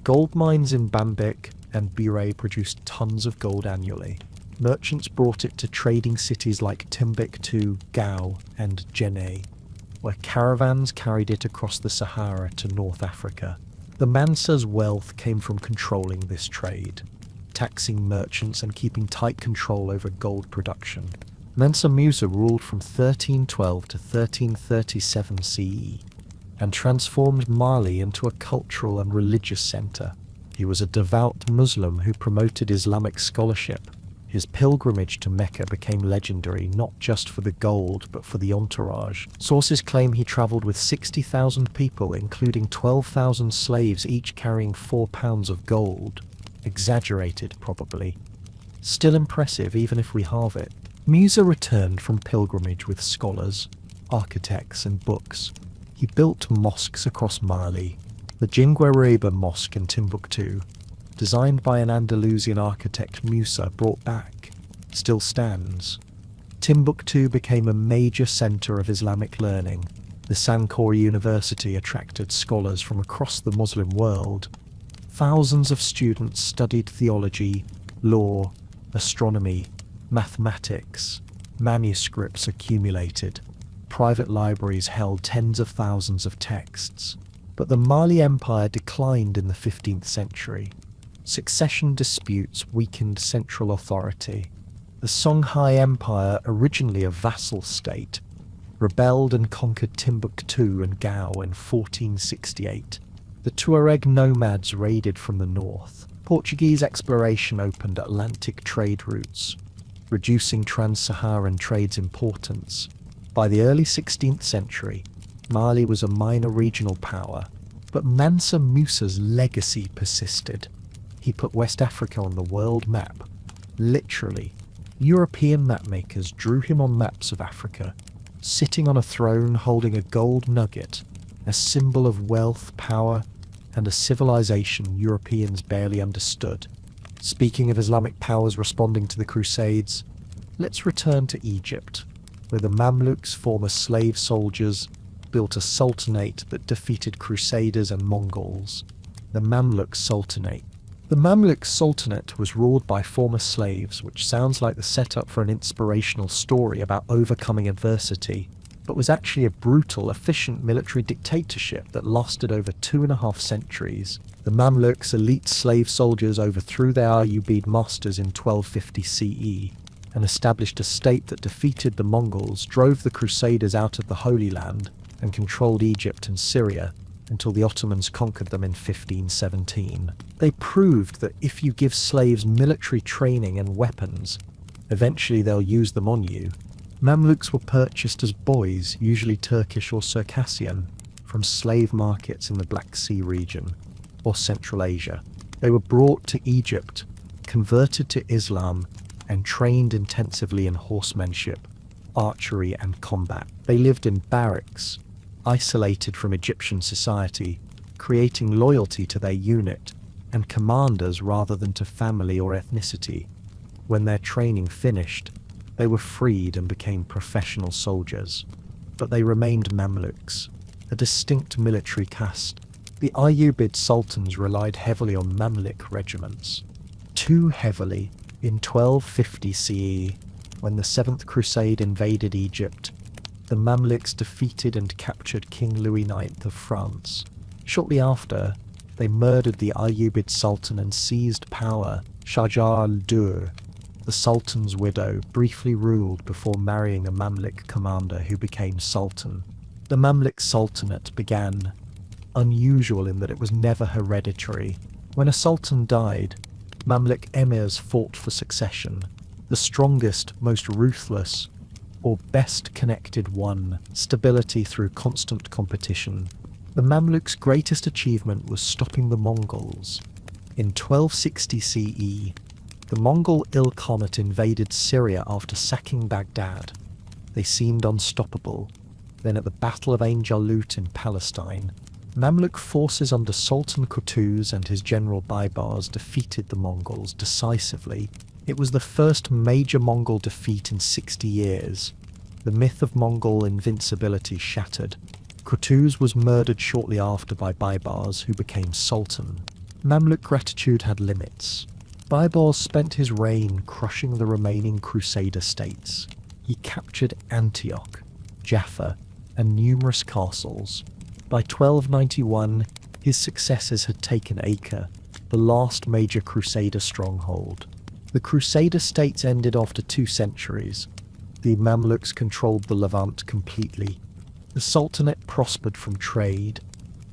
Gold mines in Bambilk and Bire produced tons of gold annually. Merchants brought it to trading cities like Timbuktu, Gao, and Djenné, where caravans carried it across the Sahara to North Africa. The Mansa's wealth came from controlling this trade, taxing merchants and keeping tight control over gold production. Mansa Musa ruled from 1312 to 1337 CE and transformed Mali into a cultural and religious center. He was a devout Muslim who promoted Islamic scholarship. His pilgrimage to Mecca became legendary not just for the gold but for the entourage. Sources claim he traveled with 60,000 people, including 12,000 slaves, each carrying 4 pounds of gold. Exaggerated, probably. Still impressive, even if we halve it. Musa returned from pilgrimage with scholars, architects, and books. He built mosques across Mali. The Jingueriba Mosque in Timbuktu, designed by an Andalusian architect Musa, brought back, still stands. Timbuktu became a major center of Islamic learning. The Sankore University attracted scholars from across the Muslim world. Thousands of students studied theology, law, astronomy, mathematics. Manuscripts accumulated. Private libraries held tens of thousands of texts. But the Mali Empire declined in the 15th century. Succession disputes weakened central authority. The Songhai Empire, originally a vassal state, rebelled and conquered Timbuktu and Gao in 1468. The Tuareg nomads raided from the north. Portuguese exploration opened Atlantic trade routes, reducing trans-Saharan trade's importance. By the early 16th century, Mali was a minor regional power, but Mansa Musa's legacy persisted. He put West Africa on the world map. Literally, European mapmakers drew him on maps of Africa, sitting on a throne holding a gold nugget, a symbol of wealth, power, and a civilization Europeans barely understood. Speaking of Islamic powers responding to the Crusades, let's return to Egypt, where the Mamluks, former slave soldiers, built a sultanate that defeated Crusaders and Mongols. The Mamluk Sultanate. The Mamluk Sultanate was ruled by former slaves, which sounds like the setup for an inspirational story about overcoming adversity, but was actually a brutal, efficient military dictatorship that lasted over 2.5 centuries. The Mamluks, elite slave soldiers, overthrew their Ayyubid masters in 1250 CE and established a state that defeated the Mongols, drove the Crusaders out of the Holy Land, and controlled Egypt and Syria until the Ottomans conquered them in 1517. They proved that if you give slaves military training and weapons, eventually they'll use them on you. Mamluks were purchased as boys, usually Turkish or Circassian, from slave markets in the Black Sea region or Central Asia. They were brought to Egypt, converted to Islam, and trained intensively in horsemanship, archery, and combat. They lived in barracks, isolated from Egyptian society, creating loyalty to their unit and commanders rather than to family or ethnicity. When their training finished, they were freed and became professional soldiers. But they remained Mamluks, a distinct military caste. The Ayyubid sultans relied heavily on Mamluk regiments. Too heavily in 1250 CE, when the Seventh Crusade invaded Egypt. The Mamluks defeated and captured King Louis IX of France. Shortly after, they murdered the Ayyubid Sultan and seized power. Shajar al-Dur, the Sultan's widow, briefly ruled before marrying a Mamluk commander who became Sultan. The Mamluk Sultanate began unusual in that it was never hereditary. When a Sultan died, Mamluk emirs fought for succession. The strongest, most ruthless, or best connected won stability through constant competition. The Mamluks' greatest achievement was stopping the Mongols. In 1260 CE, the Mongol Ilkhanate invaded Syria after sacking Baghdad. They seemed unstoppable. Then at the Battle of Ain Jalut in Palestine, Mamluk forces under Sultan Qutuz and his general Baybars defeated the Mongols decisively. It was the first major Mongol defeat in 60 years. The myth of Mongol invincibility shattered. Qutuz was murdered shortly after by Baibars, who became sultan. Mamluk gratitude had limits. Baibars spent his reign crushing the remaining Crusader states. He captured Antioch, Jaffa, and numerous castles. By 1291, his successors had taken Acre, the last major Crusader stronghold. The Crusader states ended after 2 centuries. The Mamluks controlled the Levant completely. The Sultanate prospered from trade.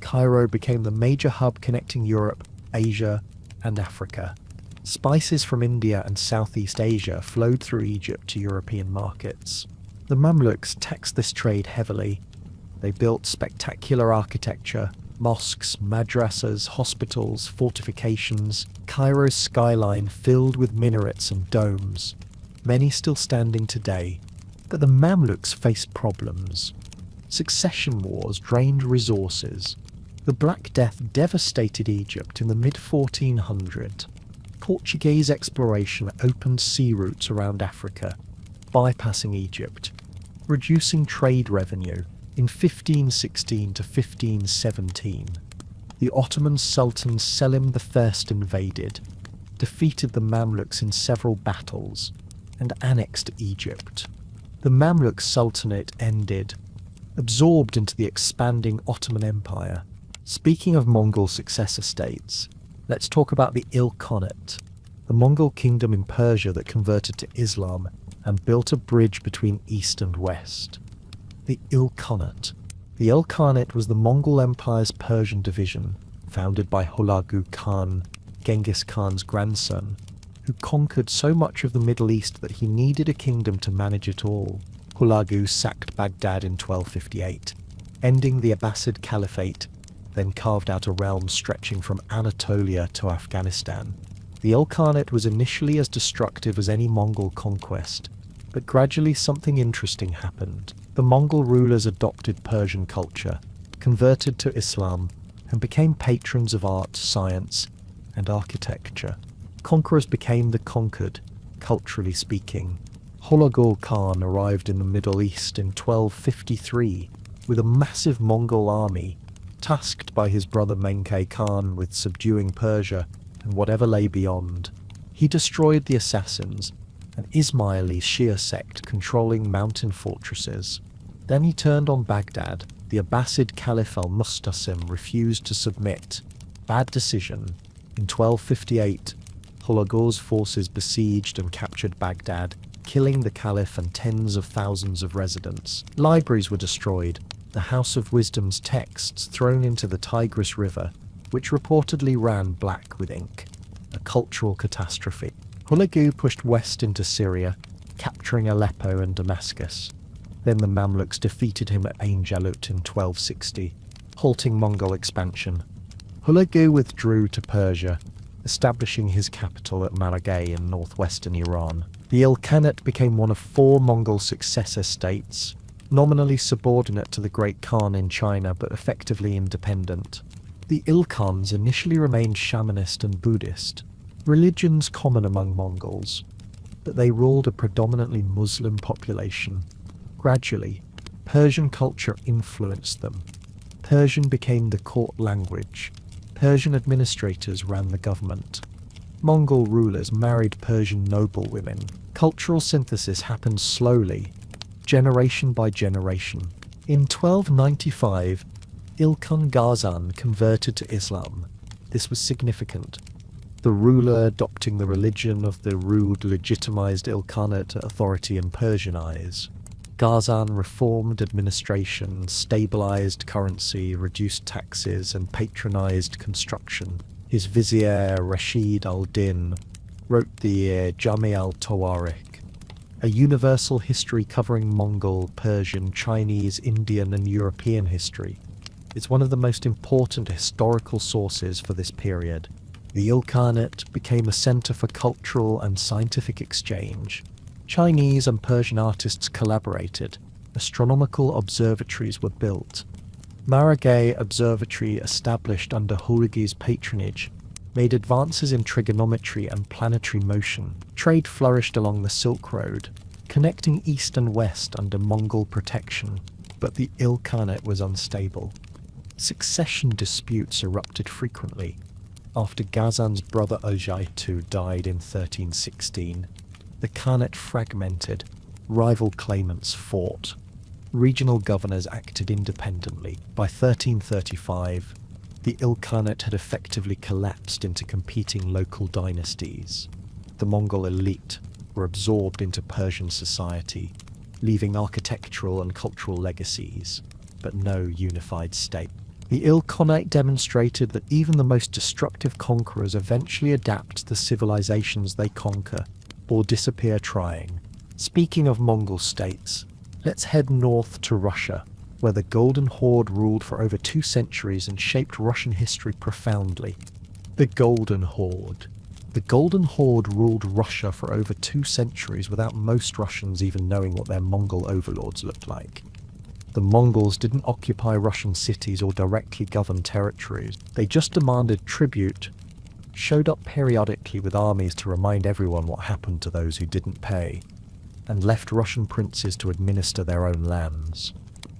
Cairo became the major hub connecting Europe, Asia, and Africa. Spices from India and Southeast Asia flowed through Egypt to European markets. The Mamluks taxed this trade heavily. They built spectacular architecture, mosques, madrasas, hospitals, fortifications, Cairo's skyline filled with minarets and domes, many still standing today. But the Mamluks faced problems. Succession wars drained resources. The Black Death devastated Egypt in the mid-1400s. Portuguese exploration opened sea routes around Africa, bypassing Egypt, reducing trade revenue. In 1516 to 1517, the Ottoman Sultan Selim I invaded, defeated the Mamluks in several battles, and annexed Egypt. The Mamluk Sultanate ended, absorbed into the expanding Ottoman Empire. Speaking of Mongol successor states, let's talk about the Ilkhanate, the Mongol kingdom in Persia that converted to Islam and built a bridge between East and West. The Ilkhanate. The Ilkhanate was the Mongol Empire's Persian division, founded by Hulagu Khan, Genghis Khan's grandson, who conquered so much of the Middle East that he needed a kingdom to manage it all. Hulagu sacked Baghdad in 1258, ending the Abbasid Caliphate, then carved out a realm stretching from Anatolia to Afghanistan. The Ilkhanate was initially as destructive as any Mongol conquest, but gradually something interesting happened. The Mongol rulers adopted Persian culture, converted to Islam, and became patrons of art, science, and architecture. Conquerors became the conquered, culturally speaking. Hulagu Khan arrived in the Middle East in 1253 with a massive Mongol army, tasked by his brother Menkai Khan with subduing Persia and whatever lay beyond. He destroyed the assassins, an Ismaili Shia sect controlling mountain fortresses. Then he turned on Baghdad. The Abbasid Caliph al-Mustasim refused to submit. Bad decision. In 1258, Hulagu's forces besieged and captured Baghdad, killing the Caliph and tens of thousands of residents. Libraries were destroyed, the House of Wisdom's texts thrown into the Tigris River, which reportedly ran black with ink. A cultural catastrophe. Hulagu pushed west into Syria, capturing Aleppo and Damascus. Then the Mamluks defeated him at Ain Jalut in 1260, halting Mongol expansion. Hulagu withdrew to Persia, establishing his capital at Malagay in northwestern Iran. The Ilkhanate became one of 4 Mongol successor states, nominally subordinate to the Great Khan in China but effectively independent. The Ilkhans initially remained shamanist and Buddhist, religions common among Mongols, but they ruled a predominantly Muslim population. Gradually, Persian culture influenced them. Persian became the court language. Persian administrators ran the government. Mongol rulers married Persian noblewomen. Cultural synthesis happened slowly, generation by generation. In 1295, Ilkhan Ghazan converted to Islam. This was significant. The ruler adopting the religion of the ruled legitimized Ilkhanate authority in Persian eyes. Ghazan reformed administration, stabilized currency, reduced taxes, and patronized construction. His vizier Rashid al-Din wrote the Jami al-Tawarikh, a universal history covering Mongol, Persian, Chinese, Indian, and European history. It's one of the most important historical sources for this period. The Ilkhanate became a center for cultural and scientific exchange. Chinese and Persian artists collaborated. Astronomical observatories were built. Maragay Observatory, established under Hulagu's patronage, made advances in trigonometry and planetary motion. Trade flourished along the Silk Road. connecting east and west under Mongol protection, but the Ilkhanate was unstable. Succession disputes erupted frequently. After Ghazan's brother Ojai II died in 1316, the Khanate fragmented, rival claimants fought. Regional governors acted independently. By 1335, the Ilkhanate had effectively collapsed into competing local dynasties. The Mongol elite were absorbed into Persian society, leaving architectural and cultural legacies, but no unified state. The Ilkhanate demonstrated that even the most destructive conquerors eventually adapt to the civilizations they conquer, or disappear trying. Speaking of Mongol states, let's head north to Russia, where the Golden Horde ruled for over 2 centuries and shaped Russian history profoundly. The Golden Horde. The Golden Horde ruled Russia for over 2 centuries without most Russians even knowing what their Mongol overlords looked like. The Mongols didn't occupy Russian cities or directly govern territories. They just demanded tribute, showed up periodically with armies to remind everyone what happened to those who didn't pay, and left Russian princes to administer their own lands.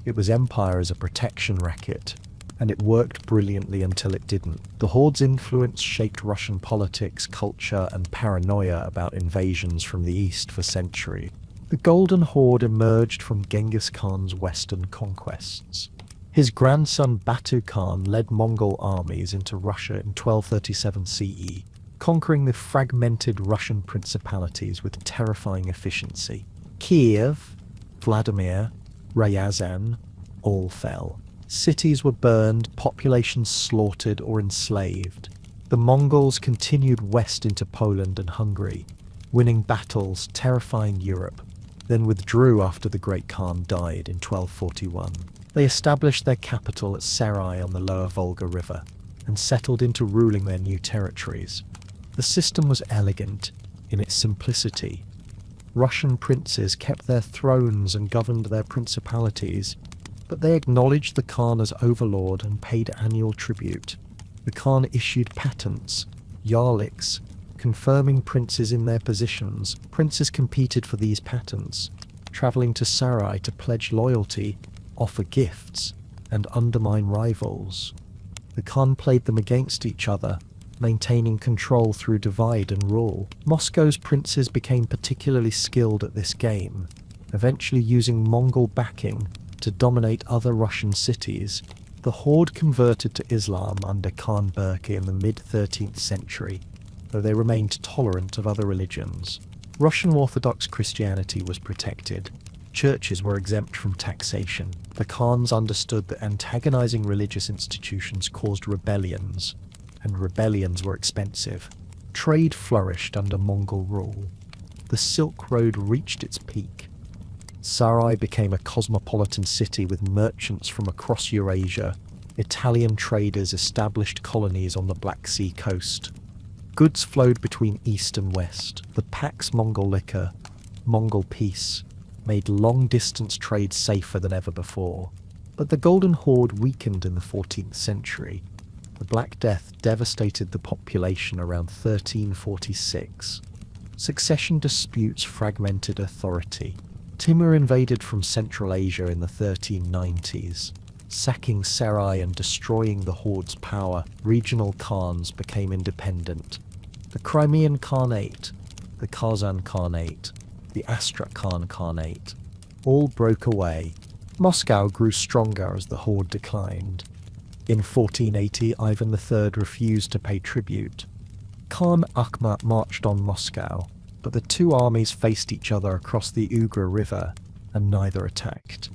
It was empire as a protection racket, and it worked brilliantly until it didn't. The Horde's influence shaped Russian politics, culture, and paranoia about invasions from the east for centuries. The Golden Horde emerged from Genghis Khan's western conquests. His grandson Batu Khan led Mongol armies into Russia in 1237 CE, conquering the fragmented Russian principalities with terrifying efficiency. Kiev, Vladimir, Ryazan, all fell. Cities were burned, populations slaughtered or enslaved. The Mongols continued west into Poland and Hungary, winning battles, terrifying Europe, then withdrew after the Great Khan died in 1241. They established their capital at Sarai on the lower Volga River, and settled into ruling their new territories. The system was elegant in its simplicity. Russian princes kept their thrones and governed their principalities, but they acknowledged the Khan as overlord and paid annual tribute. The Khan issued patents, yarliks, confirming princes in their positions. Princes competed for these patents, travelling to Sarai to pledge loyalty, offer gifts, and undermine rivals. The Khan played them against each other, maintaining control through divide and rule. Moscow's princes became particularly skilled at this game, eventually using Mongol backing to dominate other Russian cities. The Horde converted to Islam under Khan Berke in the mid-13th century, though they remained tolerant of other religions. Russian Orthodox Christianity was protected. Churches were exempt from taxation. The Khans understood that antagonizing religious institutions caused rebellions, and rebellions were expensive. Trade flourished under Mongol rule. The Silk Road reached its peak. Sarai became a cosmopolitan city with merchants from across Eurasia. Italian traders established colonies on the Black Sea coast. Goods flowed between east and west. The Pax Mongolica, Mongol peace, made long-distance trade safer than ever before. But the Golden Horde weakened in the 14th century. The Black Death devastated the population around 1346. Succession disputes fragmented authority. Timur invaded from Central Asia in the 1390s, sacking Sarai and destroying the Horde's power. Regional Khans became independent. The Crimean Khanate, the Kazan Khanate, the Astrakhan Khanate, all broke away. Moscow grew stronger as the Horde declined. In 1480, Ivan III refused to pay tribute. Khan Akhmat marched on Moscow, but the two armies faced each other across the Ugra River, and neither attacked.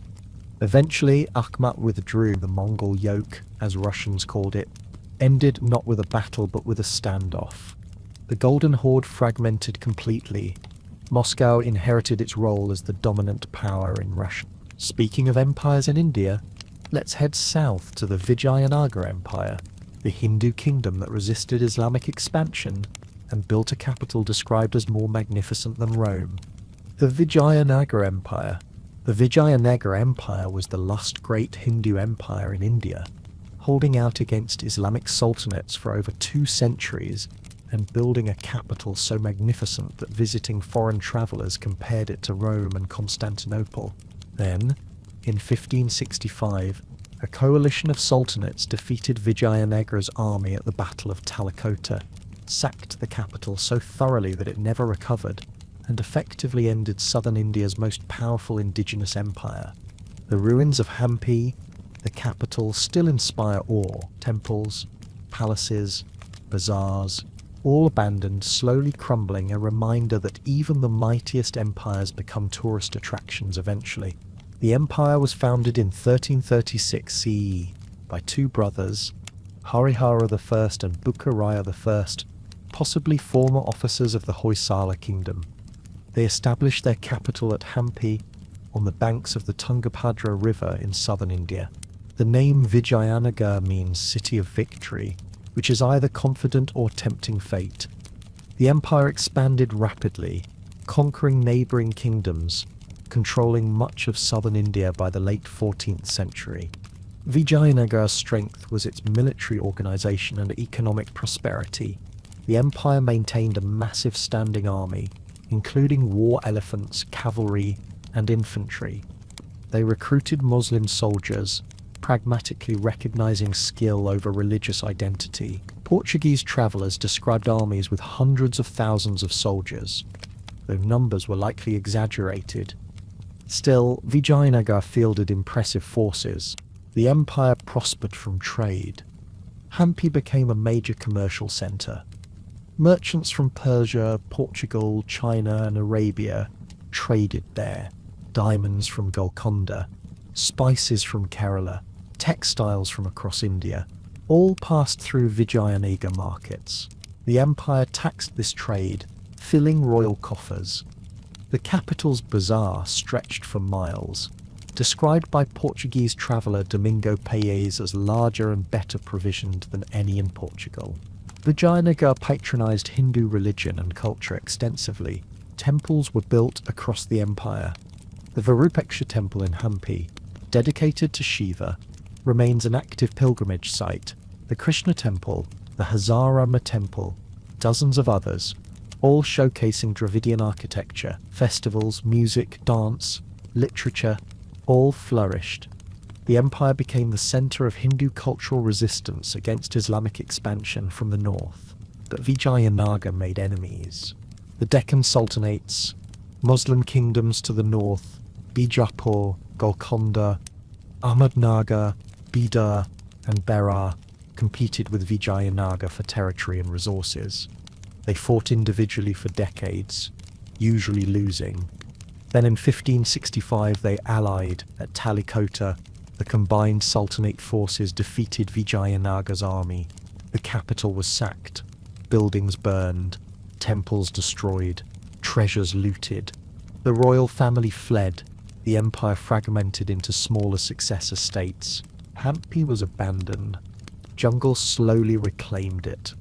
Eventually, Akhmat withdrew. The Mongol yoke, as Russians called it, ended not with a battle but with a standoff. The Golden Horde fragmented completely. Moscow inherited its role as the dominant power in Russia. Speaking of empires in India, let's head south to the Vijayanagara Empire, the Hindu kingdom that resisted Islamic expansion and built a capital described as more magnificent than Rome. The Vijayanagara Empire. The Vijayanagara Empire was the last great Hindu empire in India, holding out against Islamic sultanates for over 2 centuries and building a capital so magnificent that visiting foreign travelers compared it to Rome and Constantinople. Then, in 1565, a coalition of sultanates defeated Vijayanagara's army at the Battle of Talikota, sacked the capital so thoroughly that it never recovered, and effectively ended southern India's most powerful indigenous empire. The ruins of Hampi, the capital, still inspire awe. Temples, palaces, bazaars, all abandoned, slowly crumbling, a reminder that even the mightiest empires become tourist attractions eventually. The empire was founded in 1336 CE by two brothers, Harihara I and Bukharaya I, possibly former officers of the Hoysala kingdom. They established their capital at Hampi on the banks of the Tungabhadra River in southern India. The name Vijayanagar means city of victory, which is either confident or tempting fate. The empire expanded rapidly, conquering neighbouring kingdoms, controlling much of southern India by the late 14th century. Vijayanagar's strength was its military organisation and economic prosperity. The empire maintained a massive standing army, including war elephants, cavalry, and infantry. They recruited Muslim soldiers, pragmatically recognizing skill over religious identity. Portuguese travellers described armies with hundreds of thousands of soldiers, though numbers were likely exaggerated. Still, Vijayanagar fielded impressive forces. The empire prospered from trade. Hampi became a major commercial centre. Merchants from Persia, Portugal, China, and Arabia traded there. Diamonds from Golconda, spices from Kerala, textiles from across India, all passed through Vijayanagar markets. The empire taxed this trade, filling royal coffers. The capital's bazaar stretched for miles, described by Portuguese traveller Domingo Paes as larger and better provisioned than any in Portugal. Vijayanagar patronised Hindu religion and culture extensively. Temples were built across the empire. The Virupaksha temple in Hampi, dedicated to Shiva, remains an active pilgrimage site. The Krishna temple, the Hazarama temple, dozens of others, all showcasing Dravidian architecture, festivals, music, dance, literature, all flourished. The empire became the centre of Hindu cultural resistance against Islamic expansion from the north. But Vijayanagar made enemies. The Deccan Sultanates, Muslim kingdoms to the north, Bijapur, Golconda, Ahmednagar, Bidar, and Berar, competed with Vijayanagar for territory and resources. They fought individually for decades, usually losing. Then in 1565 they allied at Talikota. The combined Sultanate forces defeated Vijayanagar's army. The capital was sacked, buildings burned, temples destroyed, treasures looted. The royal family fled. The empire fragmented into smaller successor states. Hampi was abandoned. Jungle slowly reclaimed it.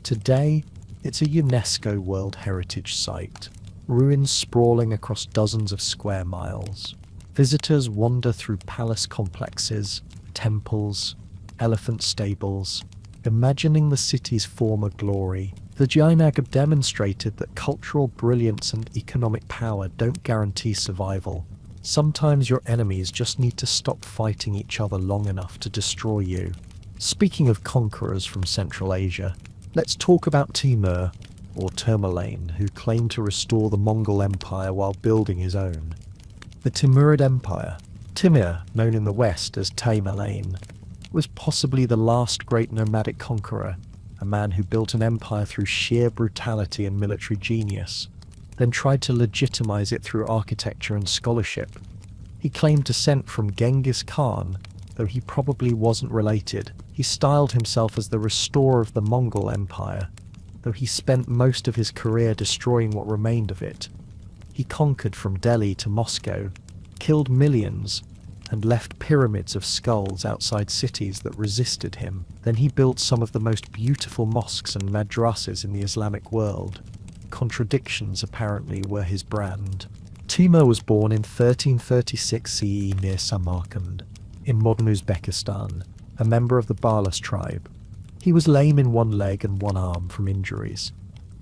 Today, it's a UNESCO World Heritage Site. Ruins sprawling across dozens of square miles. Visitors wander through palace complexes, temples, elephant stables, imagining the city's former glory. Vijayanagar demonstrated that cultural brilliance and economic power don't guarantee survival. Sometimes your enemies just need to stop fighting each other long enough to destroy you. Speaking of conquerors from Central Asia, let's talk about Timur, or Tamerlane, who claimed to restore the Mongol Empire while building his own. The Timurid Empire, Timur, known in the West as Tamerlane, was possibly the last great nomadic conqueror, a man who built an empire through sheer brutality and military genius, then tried to legitimize it through architecture and scholarship. He claimed descent from Genghis Khan, though he probably wasn't related. He styled himself as the restorer of the Mongol Empire, though he spent most of his career destroying what remained of it. He conquered from Delhi to Moscow, killed millions, and left pyramids of skulls outside cities that resisted him. Then he built some of the most beautiful mosques and madrasas in the Islamic world. Contradictions apparently were his brand. Timur was born in 1336 CE near Samarkand, in modern Uzbekistan, a member of the Barlas tribe. He was lame in one leg and one arm from injuries.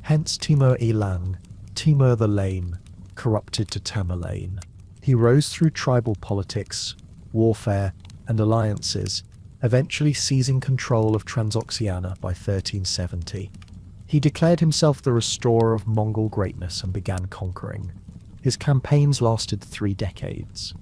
Hence Timur Ilang, Timur the Lame, corrupted to Tamerlane. He rose through tribal politics, warfare, and alliances, eventually seizing control of Transoxiana by 1370. He declared himself the restorer of Mongol greatness and began conquering. His campaigns lasted 3 decades.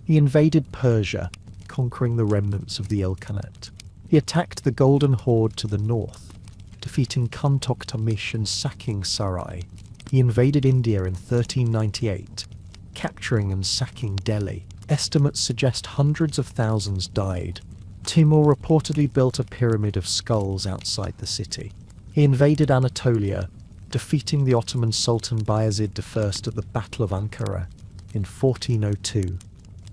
He invaded Persia, conquering the remnants of the Ilkhanate. He attacked the Golden Horde to the north, defeating Khan Toktamish and sacking Sarai. He invaded India in 1398, capturing and sacking Delhi. Estimates suggest hundreds of thousands died. Timur reportedly built a pyramid of skulls outside the city. He invaded Anatolia, defeating the Ottoman Sultan Bayezid I at the Battle of Ankara in 1402,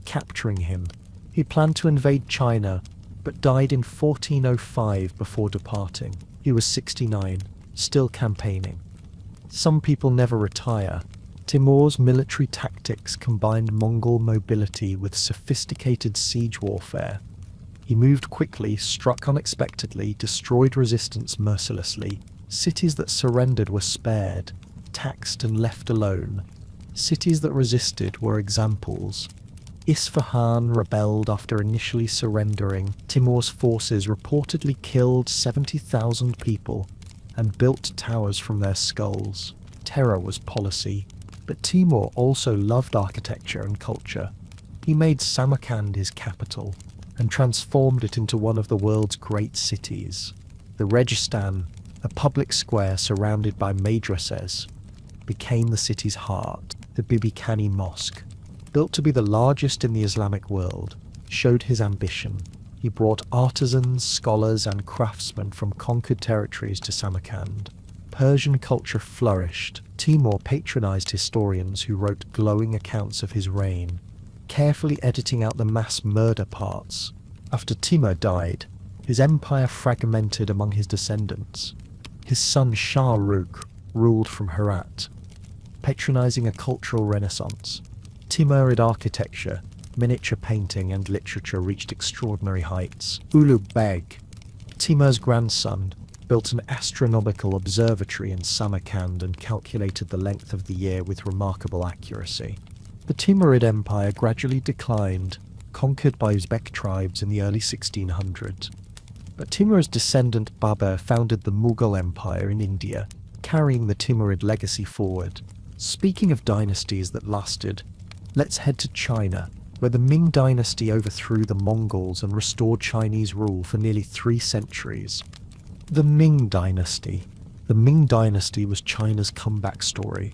capturing him. He planned to invade China, but died in 1405 before departing. He was 69, still campaigning. Some people never retire. Timur's military tactics combined Mongol mobility with sophisticated siege warfare. He moved quickly, struck unexpectedly, destroyed resistance mercilessly. Cities that surrendered were spared, taxed and left alone. Cities that resisted were examples. Isfahan rebelled after initially surrendering. Timur's forces reportedly killed 70,000 people and built towers from their skulls. Terror was policy, but Timur also loved architecture and culture. He made Samarkand his capital and transformed it into one of the world's great cities. The Registan, a public square surrounded by madrasas, became the city's heart. The Bibi Khani Mosque, built to be the largest in the Islamic world, showed his ambition. He brought artisans, scholars, and craftsmen from conquered territories to Samarkand. Persian culture flourished. Timur patronized historians who wrote glowing accounts of his reign, carefully editing out the mass murder parts. After Timur died, his empire fragmented among his descendants. His son Shah Rukh ruled from Herat, patronizing a cultural renaissance. Timurid architecture, miniature painting, and literature reached extraordinary heights. Ulugh Beg, Timur's grandson, built an astronomical observatory in Samarkand and calculated the length of the year with remarkable accuracy. The Timurid Empire gradually declined, conquered by Uzbek tribes in the early 1600s. But Timur's descendant Babur founded the Mughal Empire in India, carrying the Timurid legacy forward. Speaking of dynasties that lasted, let's head to China, where the Ming Dynasty overthrew the Mongols and restored Chinese rule for nearly 3 centuries. The Ming Dynasty. The Ming Dynasty was China's comeback story.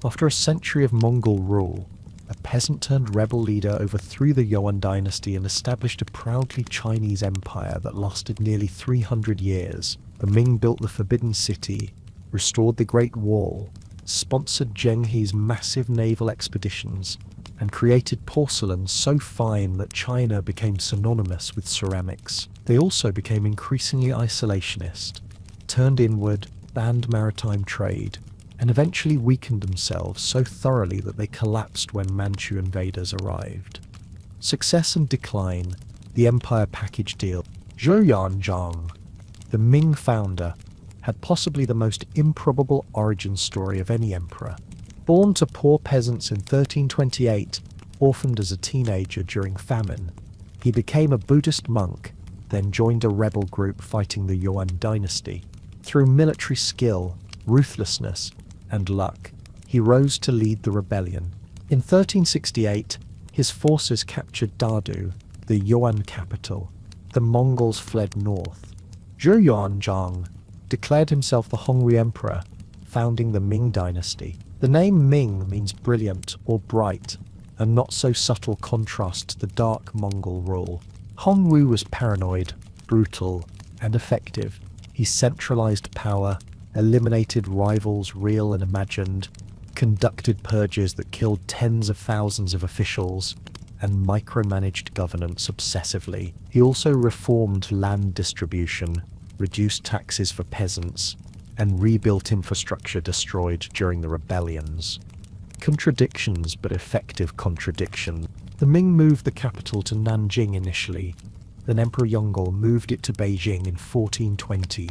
After a century of Mongol rule, a peasant-turned-rebel leader overthrew the Yuan Dynasty and established a proudly Chinese empire that lasted nearly 300 years. The Ming built the Forbidden City, restored the Great Wall, sponsored Zheng massive naval expeditions, and created porcelain so fine that China became synonymous with ceramics. They also became increasingly isolationist, turned inward, banned maritime trade, and eventually weakened themselves so thoroughly that they collapsed when Manchu invaders arrived. Success and decline, the empire package deal. Zhou Yanzhang, the Ming founder, had possibly the most improbable origin story of any emperor. Born to poor peasants in 1328, orphaned as a teenager during famine, he became a Buddhist monk, then joined a rebel group fighting the Yuan Dynasty. Through military skill, ruthlessness, and luck, he rose to lead the rebellion. In 1368, his forces captured Dadu, the Yuan capital. The Mongols fled north. Zhou Yanzhang declared himself the Honghui Emperor, founding the Ming Dynasty. The name Ming means brilliant or bright, a not so subtle contrast to the dark Mongol rule. Honghui was paranoid, brutal, and effective. He centralized power, eliminated rivals real and imagined, conducted purges that killed tens of thousands of officials, and micromanaged governance obsessively. He also reformed land distribution, reduced taxes for peasants, and rebuilt infrastructure destroyed during the rebellions. Contradictions, but effective contradiction. The Ming moved the capital to Nanjing initially, Then Emperor Yongle moved it to Beijing in 1420,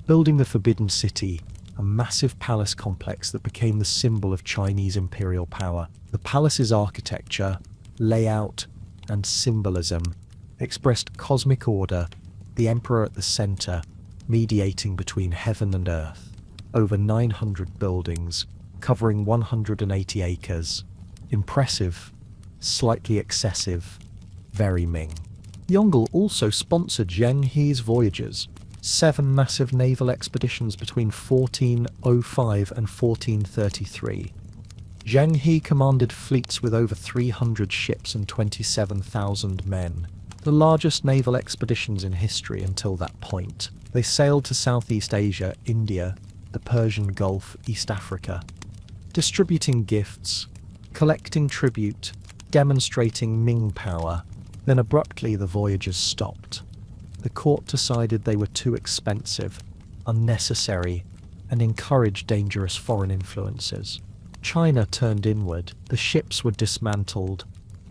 building the Forbidden City, a massive palace complex that became the symbol of Chinese imperial power. The palace's architecture, layout, and symbolism expressed cosmic order, the emperor at the center, mediating between heaven and earth. Over 900 buildings, covering 180 acres. Impressive, slightly excessive, very Ming. Yongle also sponsored Zheng He's voyages, 7 massive naval expeditions between 1405 and 1433. Zheng He commanded fleets with over 300 ships and 27,000 men, the largest naval expeditions in history until that point. They sailed to Southeast Asia, India, the Persian Gulf, East Africa, distributing gifts, collecting tribute, demonstrating Ming power. Then abruptly the voyages stopped. The court decided they were too expensive, unnecessary, and encouraged dangerous foreign influences. China turned inward, the ships were dismantled,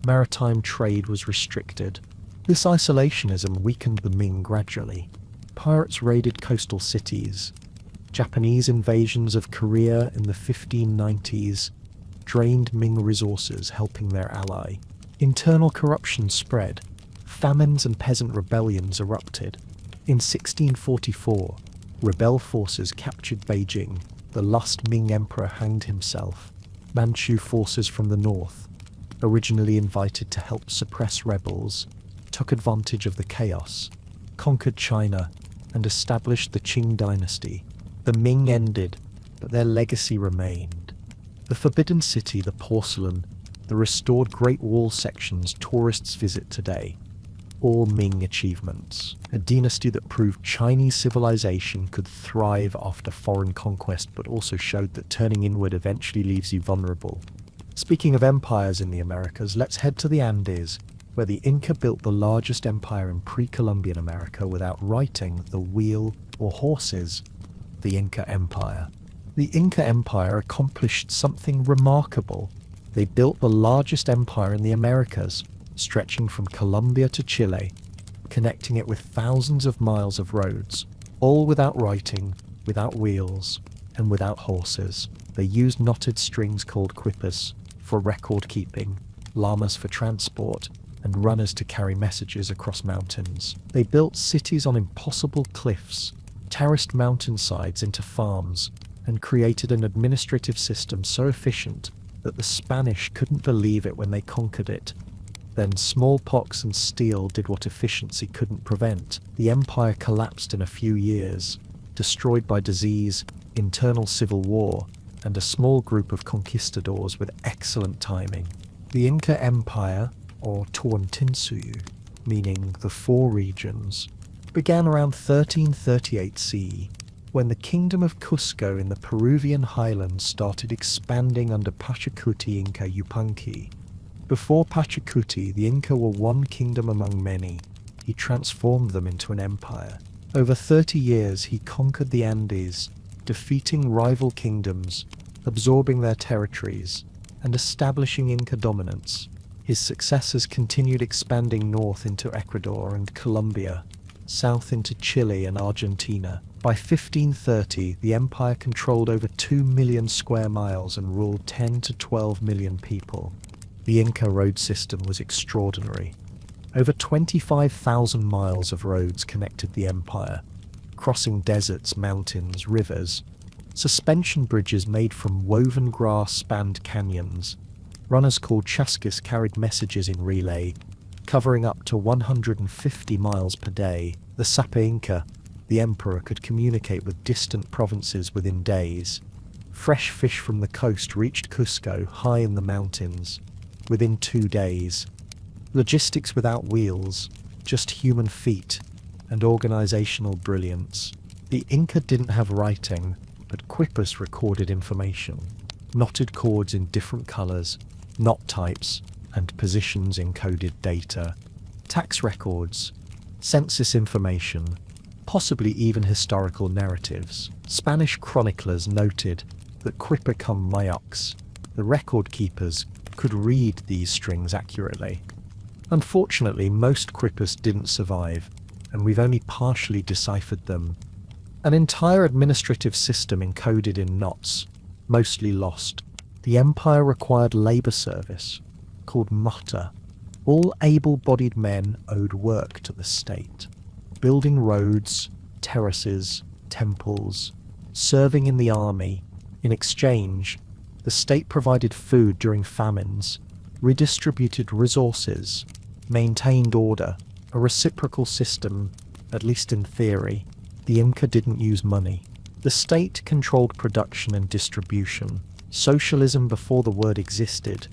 maritime trade was restricted. This isolationism weakened the Ming gradually. Pirates raided coastal cities. Japanese invasions of Korea in the 1590s drained Ming resources, helping their ally. Internal corruption spread. Famines and peasant rebellions erupted. In 1644, rebel forces captured Beijing. The last Ming emperor hanged himself. Manchu forces from the north, originally invited to help suppress rebels, took advantage of the chaos, conquered China, and established the Qin Dynasty. The Ming ended, but their legacy remained. The Forbidden City, the porcelain, the restored Great Wall sections tourists visit today. All Ming achievements. A dynasty that proved Chinese civilization could thrive after foreign conquest, but also showed that turning inward eventually leaves you vulnerable. Speaking of empires in the Americas, let's head to the Andes, where the Inca built the largest empire in pre-Columbian America without writing, the wheel, or horses. The Inca Empire. The Inca Empire accomplished something remarkable. They built the largest empire in the Americas, stretching from Colombia to Chile, connecting it with thousands of miles of roads, all without writing, without wheels, and without horses. They used knotted strings called quippers for record keeping, llamas for transport, and runners to carry messages across mountains. They built cities on impossible cliffs, terraced mountainsides into farms, and created an administrative system so efficient that the Spanish couldn't believe it when they conquered it. Then smallpox and steel did what efficiency couldn't prevent. The empire collapsed in a few years, destroyed by disease, internal civil war, and a small group of conquistadors with excellent timing. The Inca Empire, or Tuantinsuyu, meaning the Four Regions, began around 1338 CE, when the kingdom of Cusco in the Peruvian highlands started expanding under Pachacuti Inca Yupanqui. Before Pachacuti, the Inca were one kingdom among many. He transformed them into an empire. Over 30 years, he conquered the Andes, defeating rival kingdoms, absorbing their territories, and establishing Inca dominance. His successors continued expanding north into Ecuador and Colombia, south into Chile and Argentina. By 1530, the empire controlled over 2 million square miles and ruled 10 to 12 million people. The Inca road system was extraordinary. Over 25,000 miles of roads connected the empire, crossing deserts, mountains, rivers. Suspension bridges made from woven grass spanned canyons. Runners called chasquis carried messages in relay, covering up to 150 miles per day. The Sapa Inca, the emperor, could communicate with distant provinces within days. Fresh fish from the coast reached Cusco, high in the mountains, within 2 days. Logistics without wheels, just human feet and organizational brilliance. The Inca didn't have writing, but quippers recorded information. Knotted cords in different colors, knot types, and positions encoded data. Tax records, census information, possibly even historical narratives. Spanish chroniclers noted that quipper cum Mayux, the record keepers, could read these strings accurately. Unfortunately, most quippers didn't survive, and we've only partially deciphered them. An entire administrative system encoded in knots, mostly lost. The empire required labour service, called mutta. All able-bodied men owed work to the state, building roads, terraces, temples, serving in the army. In exchange, the state provided food during famines, redistributed resources, maintained order, a reciprocal system, at least in theory. The Inca didn't use money. The state controlled production and distribution. Socialism before the word existed,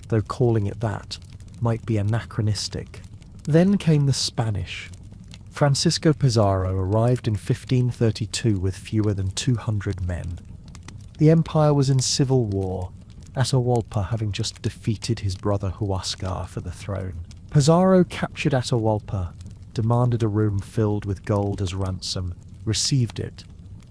though calling it that might be anachronistic. Then came the Spanish. Francisco Pizarro arrived in 1532 with fewer than 200 men. The empire was in civil war, Atahualpa having just defeated his brother Huascar for the throne. Pizarro captured Atahualpa, demanded a room filled with gold as ransom, received it,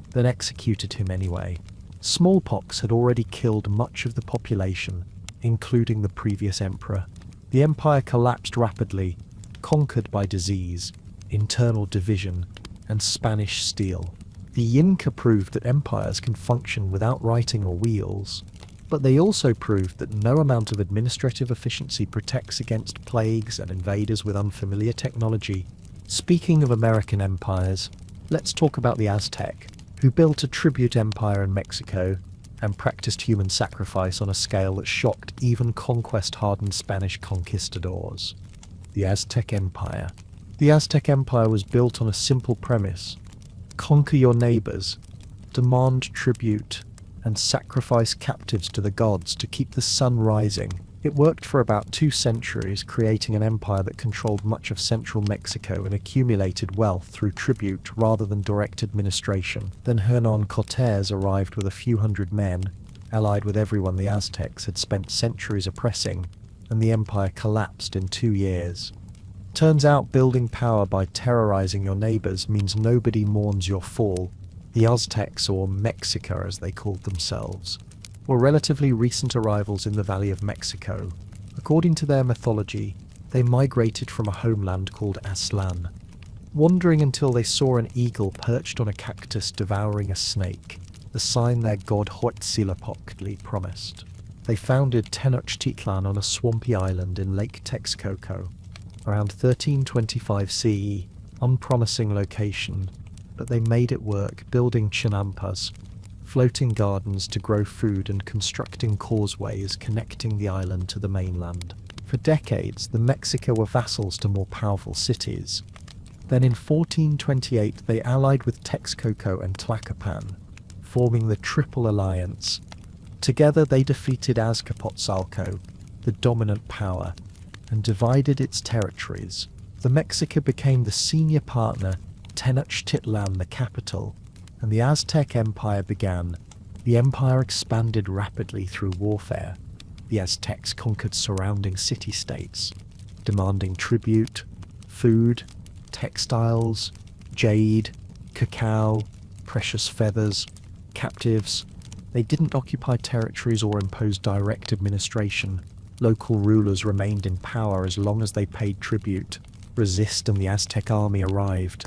then executed him anyway. Smallpox had already killed much of the population, including the previous emperor. The empire collapsed rapidly, conquered by disease, internal division, and Spanish steel. The Inca proved that empires can function without writing or wheels, but they also proved that no amount of administrative efficiency protects against plagues and invaders with unfamiliar technology. Speaking of American empires, let's talk about the Aztec, who built a tribute empire in Mexico and practiced human sacrifice on a scale that shocked even conquest-hardened Spanish conquistadors. The Aztec Empire. The Aztec Empire was built on a simple premise: conquer your neighbors, demand tribute, and sacrifice captives to the gods to keep the sun rising. It worked for about 2 centuries, creating an empire that controlled much of central Mexico and accumulated wealth through tribute rather than direct administration. Then Hernán Cortés arrived with a few hundred men, allied with everyone the Aztecs had spent centuries oppressing, and the empire collapsed in 2 years. Turns out building power by terrorizing your neighbors means nobody mourns your fall. The Aztecs, or Mexica as they called themselves, were relatively recent arrivals in the Valley of Mexico. According to their mythology, they migrated from a homeland called Aztlán, wandering until they saw an eagle perched on a cactus devouring a snake, the sign their god Huitzilopochtli promised. They founded Tenochtitlan on a swampy island in Lake Texcoco, around 1325 CE, unpromising location, but they made it work, building chinampas, floating gardens to grow food and constructing causeways connecting the island to the mainland. For decades, the Mexica were vassals to more powerful cities. Then in 1428 they allied with Texcoco and Tlacopan, forming the Triple Alliance. Together they defeated Azcapotzalco, the dominant power, and divided its territories. The Mexica became the senior partner, Tenochtitlan the capital, and the Aztec Empire began. The empire expanded rapidly through warfare. The Aztecs conquered surrounding city-states, demanding tribute, food, textiles, jade, cacao, precious feathers, captives. They didn't occupy territories or impose direct administration. Local rulers remained in power as long as they paid tribute. Resist and the Aztec army arrived.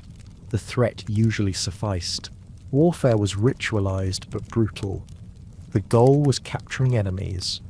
The threat usually sufficed. Warfare was ritualized but brutal. The goal was capturing enemies,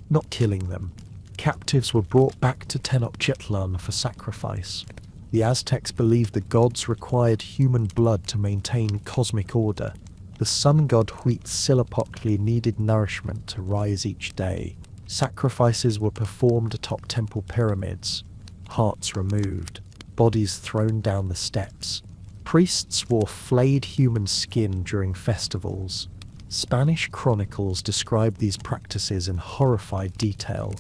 not killing them. Captives were brought back to Tenochtitlan for sacrifice. The Aztecs believed the gods required human blood to maintain cosmic order. The sun god Huitzilopochtli needed nourishment to rise each day. Sacrifices were performed atop temple pyramids, hearts removed, bodies thrown down the steps. Priests wore flayed human skin during festivals. Spanish chronicles describe these practices in horrified detail,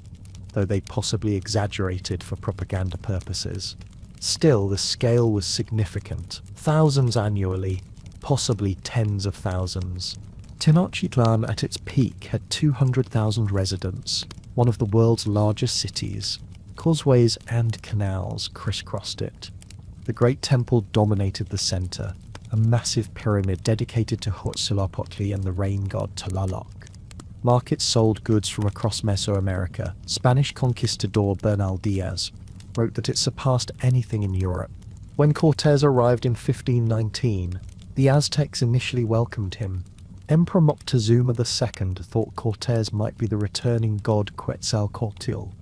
though they possibly exaggerated for propaganda purposes. Still, the scale was significant. Thousands annually, possibly tens of thousands. Tenochtitlan at its peak had 200,000 residents, one of the world's largest cities. Causeways and canals crisscrossed it. The Great Temple dominated the center, a massive pyramid dedicated to Huitzilopochtli and the rain god Tlaloc. Markets sold goods from across Mesoamerica. Spanish conquistador Bernal Diaz wrote that it surpassed anything in Europe. When Cortés arrived in 1519, the Aztecs initially welcomed him. Emperor Moctezuma II thought Cortés might be the returning god Quetzalcoatl,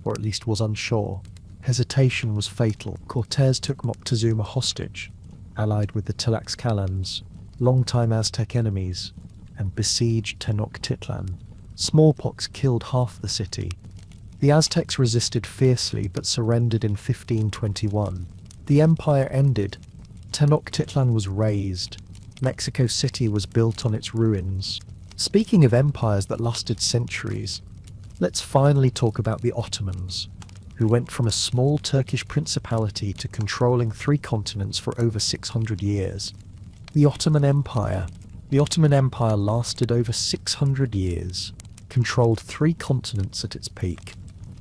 or at least was unsure. Hesitation was fatal. Cortés took Moctezuma hostage, allied with the Tlaxcalans, longtime Aztec enemies, and besieged Tenochtitlan. Smallpox killed half the city. The Aztecs resisted fiercely but surrendered in 1521. The empire ended. Tenochtitlan was razed. Mexico City was built on its ruins. Speaking of empires that lasted centuries, let's finally talk about the Ottomans, who went from a small Turkish principality to controlling 3 continents for over 600 years. The Ottoman Empire. The Ottoman Empire lasted over 600 years, controlled 3 continents at its peak,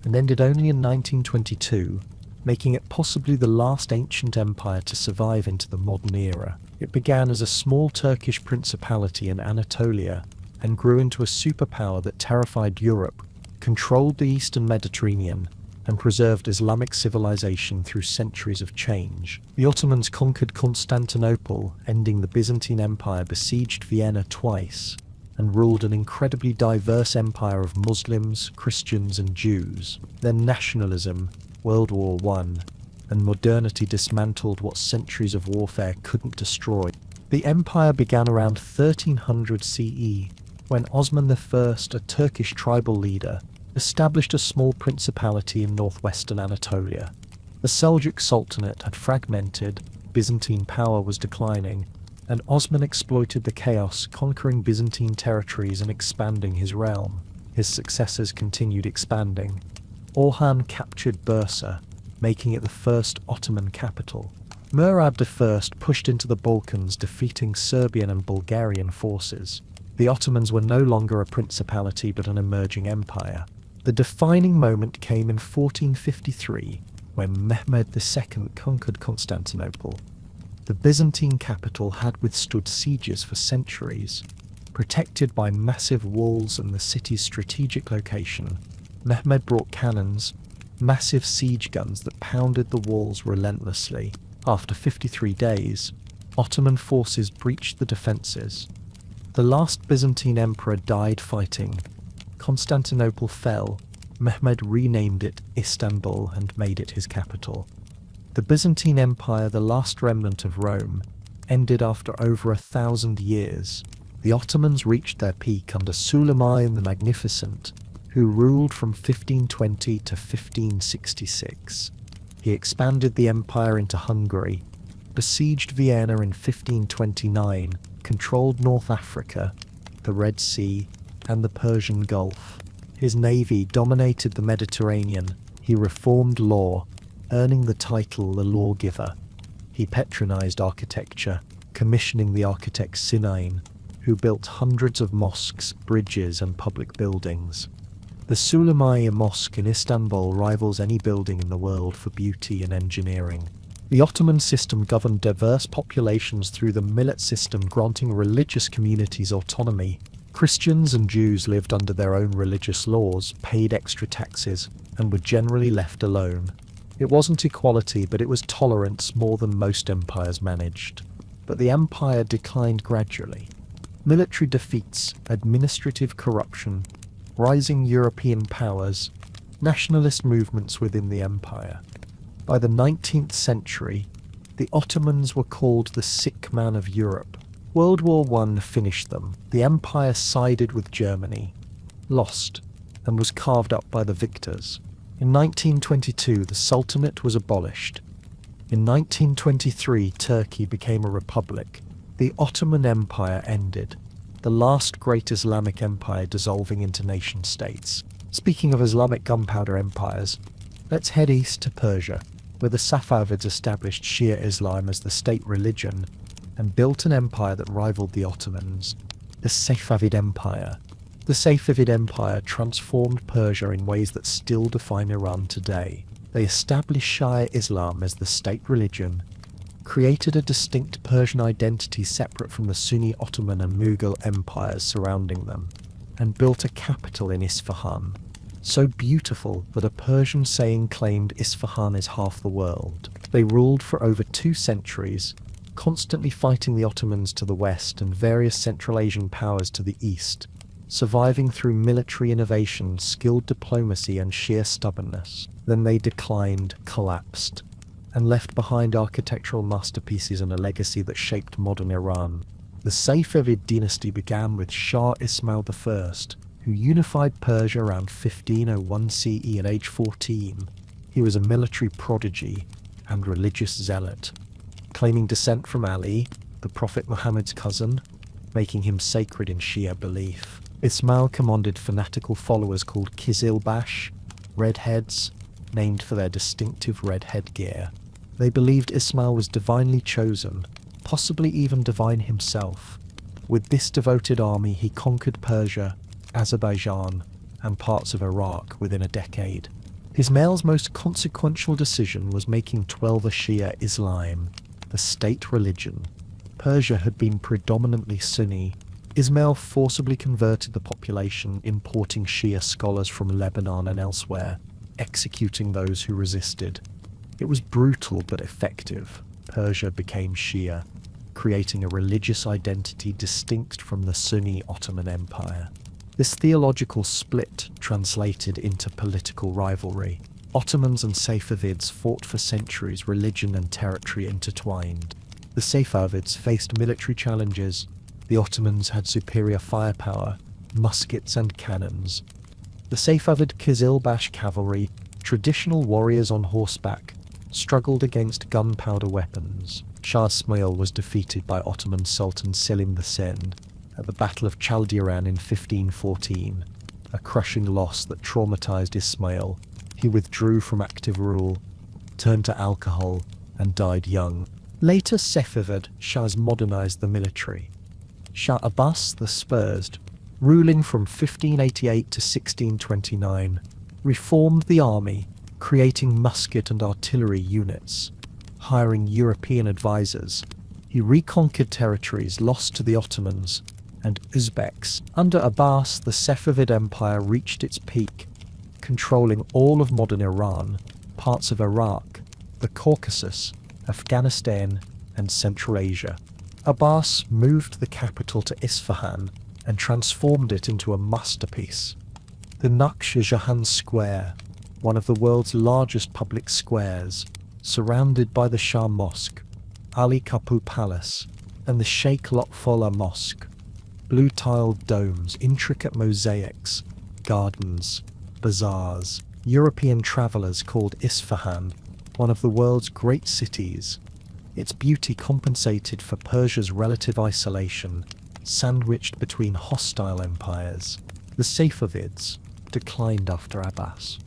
and ended only in 1922, making it possibly the last ancient empire to survive into the modern era. It began as a small Turkish principality in Anatolia and grew into a superpower that terrified Europe, controlled the Eastern Mediterranean, and preserved Islamic civilization through centuries of change. The Ottomans conquered Constantinople, ending the Byzantine Empire, besieged Vienna twice, and ruled an incredibly diverse empire of Muslims, Christians, and Jews. Then nationalism, World War I, and modernity dismantled what centuries of warfare couldn't destroy. The empire began around 1300 CE, when Osman I, a Turkish tribal leader, established a small principality in northwestern Anatolia. The Seljuk Sultanate had fragmented, Byzantine power was declining, and Osman exploited the chaos, conquering Byzantine territories and expanding his realm. His successors continued expanding. Orhan captured Bursa, making it the first Ottoman capital. Murad I pushed into the Balkans, defeating Serbian and Bulgarian forces. The Ottomans were no longer a principality but an emerging empire. The defining moment came in 1453, when Mehmed II conquered Constantinople. The Byzantine capital had withstood sieges for centuries. Protected by massive walls and the city's strategic location, Mehmed brought cannons, massive siege guns that pounded the walls relentlessly. After 53 days, Ottoman forces breached the defences. The last Byzantine emperor died fighting. Constantinople fell. Mehmed renamed it Istanbul and made it his capital. The Byzantine Empire, the last remnant of Rome, ended after over 1,000 years. The Ottomans reached their peak under Suleiman the Magnificent, who ruled from 1520 to 1566. He expanded the empire into Hungary, besieged Vienna in 1529, controlled North Africa, the Red Sea, and the Persian Gulf. His navy dominated the Mediterranean. He reformed law, earning the title the lawgiver. He patronized architecture, commissioning the architect Sinan, who built hundreds of mosques, bridges, and public buildings. The Süleymaniyye Mosque in Istanbul rivals any building in the world for beauty and engineering. The Ottoman system governed diverse populations through the millet system, granting religious communities autonomy. Christians and Jews lived under their own religious laws, paid extra taxes, and were generally left alone. It wasn't equality, but it was tolerance more than most empires managed. But the empire declined gradually. Military defeats, administrative corruption, rising European powers, nationalist movements within the empire. By the 19th century, the Ottomans were called the sick man of Europe. World War I finished them. The empire sided with Germany, lost, and was carved up by the victors. In 1922, the Sultanate was abolished. In 1923, Turkey became a republic. The Ottoman Empire ended, the last great Islamic empire dissolving into nation-states. Speaking of Islamic gunpowder empires, let's head east to Persia, where the Safavids established Shia Islam as the state religion and built an empire that rivaled the Ottomans, the Safavid Empire. The Safavid Empire transformed Persia in ways that still define Iran today. They established Shia Islam as the state religion, created a distinct Persian identity separate from the Sunni Ottoman and Mughal empires surrounding them, and built a capital in Isfahan. so beautiful that a Persian saying claimed Isfahan is half the world. They ruled for over 2 centuries, constantly fighting the Ottomans to the west and various Central Asian powers to the east, surviving through military innovation, skilled diplomacy and sheer stubbornness. Then they declined, collapsed, and left behind architectural masterpieces and a legacy that shaped modern Iran. The Safavid dynasty began with Shah Ismail I, who unified Persia around 1501 CE at age 14. He was a military prodigy and religious zealot, claiming descent from Ali, the Prophet Muhammad's cousin, making him sacred in Shia belief. Ismail commanded fanatical followers called Qizilbash, redheads, named for their distinctive red headgear. They believed Ismail was divinely chosen, possibly even divine himself. With this devoted army, he conquered Persia, Azerbaijan, and parts of Iraq within a decade. Ismail's most consequential decision was making 12th Shia Islam the state religion. Persia had been predominantly Sunni. Ismail forcibly converted the population, importing Shia scholars from Lebanon and elsewhere, executing those who resisted. It was brutal but effective. Persia became Shia, creating a religious identity distinct from the Sunni Ottoman Empire. This theological split translated into political rivalry. Ottomans and Safavids fought for centuries, religion and territory intertwined. The Safavids faced military challenges. The Ottomans had superior firepower, muskets and cannons. The Safavid Qizilbash cavalry, traditional warriors on horseback, struggled against gunpowder weapons. Shah Ismail was defeated by Ottoman Sultan Selim II at the Battle of Chaldiran in 1514, a crushing loss that traumatized Ismail. He withdrew from active rule, turned to alcohol, and died young. Later Safavid Shahs modernized the military. Shah Abbas the Spurred, ruling from 1588 to 1629, reformed the army, creating musket and artillery units, hiring European advisors. He reconquered territories lost to the Ottomans and Uzbeks. Under Abbas, the Safavid Empire reached its peak, controlling all of modern Iran, parts of Iraq, the Caucasus, Afghanistan, and Central Asia. Abbas moved the capital to Isfahan and transformed it into a masterpiece. The Naqsh Jahan Square, one of the world's largest public squares, surrounded by the Shah Mosque, Ali Kapu Palace, and the Sheikh Lotfola Mosque. Blue-tiled domes, intricate mosaics, gardens, bazaars. European travelers called Isfahan one of the world's great cities. Its beauty compensated for Persia's relative isolation, sandwiched between hostile empires. The Safavids declined after Abbas.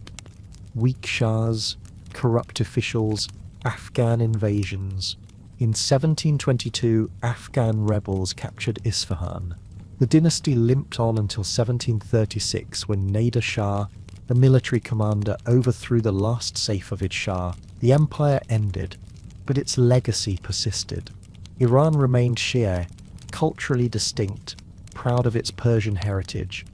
Weak shahs, corrupt officials, Afghan invasions. In 1722, Afghan rebels captured Isfahan. The dynasty limped on until 1736 when Nader Shah, the military commander, overthrew the last Safavid Shah. The empire ended, but its legacy persisted. Iran remained Shia, culturally distinct, proud of its Persian heritage.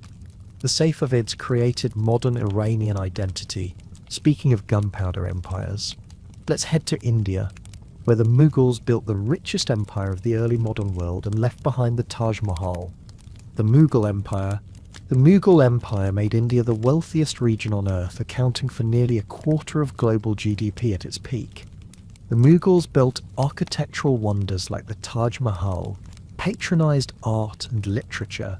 The Safavids created modern Iranian identity. Speaking of gunpowder empires, let's head to India, where the Mughals built the richest empire of the early modern world and left behind the Taj Mahal. The Mughal Empire made India the wealthiest region on earth, accounting for nearly a quarter of global GDP at its peak. The Mughals built architectural wonders like the Taj Mahal, patronized art and literature,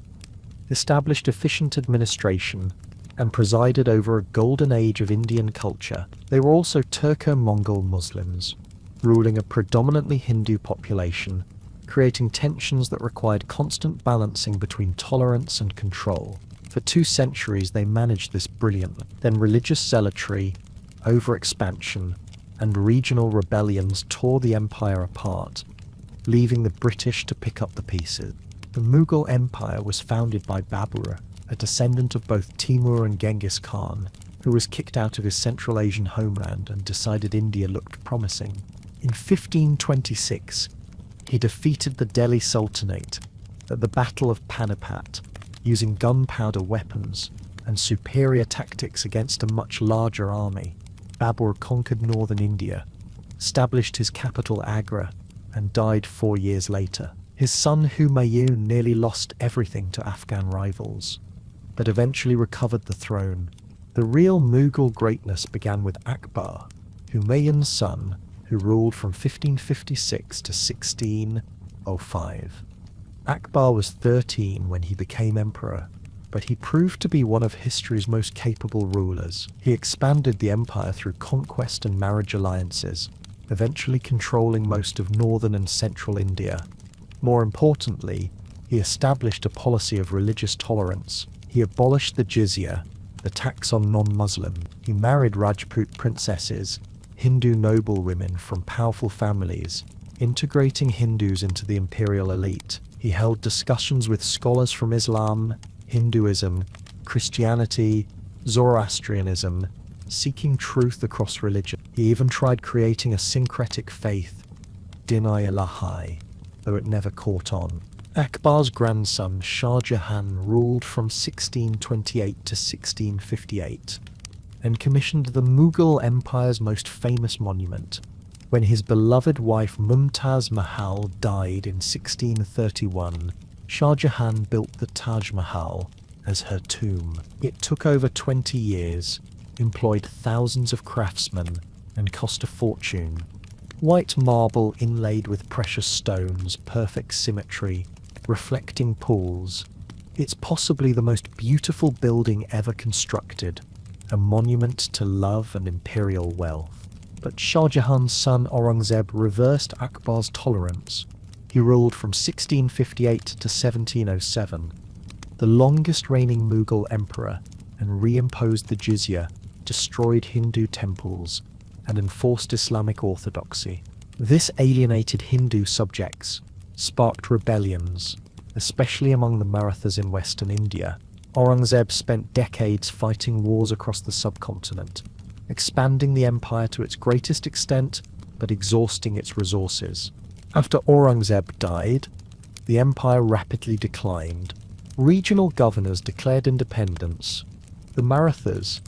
established efficient administration, and presided over a golden age of Indian culture. They were also Turco-Mongol Muslims, ruling a predominantly Hindu population, creating tensions that required constant balancing between tolerance and control. For 2 centuries they managed this brilliantly. Then religious zealotry, overexpansion, and regional rebellions tore the empire apart, leaving the British to pick up the pieces. The Mughal Empire was founded by Babur, a descendant of both Timur and Genghis Khan, who was kicked out of his Central Asian homeland and decided India looked promising. In 1526, he defeated the Delhi Sultanate at the Battle of Panipat, using gunpowder weapons and superior tactics against a much larger army, Babur conquered northern India, established his capital Agra, and died 4 years later. His son Humayun nearly lost everything to Afghan rivals, but eventually recovered the throne. The real Mughal greatness began with Akbar, Humayun's son, who ruled from 1556 to 1605. Akbar was 13 when he became emperor, but he proved to be one of history's most capable rulers. He expanded the empire through conquest and marriage alliances, eventually controlling most of northern and central India. More importantly, he established a policy of religious tolerance. He abolished the jizya, the tax on non-Muslims. He married Rajput princesses, Hindu noblewomen from powerful families, integrating Hindus into the imperial elite. He held discussions with scholars from Islam, Hinduism, Christianity, Zoroastrianism, seeking truth across religion. He even tried creating a syncretic faith, Din-i-Ilahi, though it never caught on. Akbar's grandson Shah Jahan ruled from 1628 to 1658 and commissioned the Mughal Empire's most famous monument. When his beloved wife Mumtaz Mahal died in 1631, Shah Jahan built the Taj Mahal as her tomb. It took over 20 years, employed thousands of craftsmen, and cost a fortune. White marble inlaid with precious stones, perfect symmetry, reflecting pools. It's possibly the most beautiful building ever constructed, a monument to love and imperial wealth. But Shah Jahan's son Aurangzeb reversed Akbar's tolerance. He ruled from 1658 to 1707, the longest reigning Mughal emperor, and reimposed the jizya, destroyed Hindu temples, and enforced Islamic orthodoxy. This alienated Hindu subjects, sparked rebellions, especially among the Marathas in western India. Aurangzeb spent decades fighting wars across the subcontinent, expanding the empire to its greatest extent, but exhausting its resources. After Aurangzeb died, the empire rapidly declined. Regional governors declared independence. The Marathas,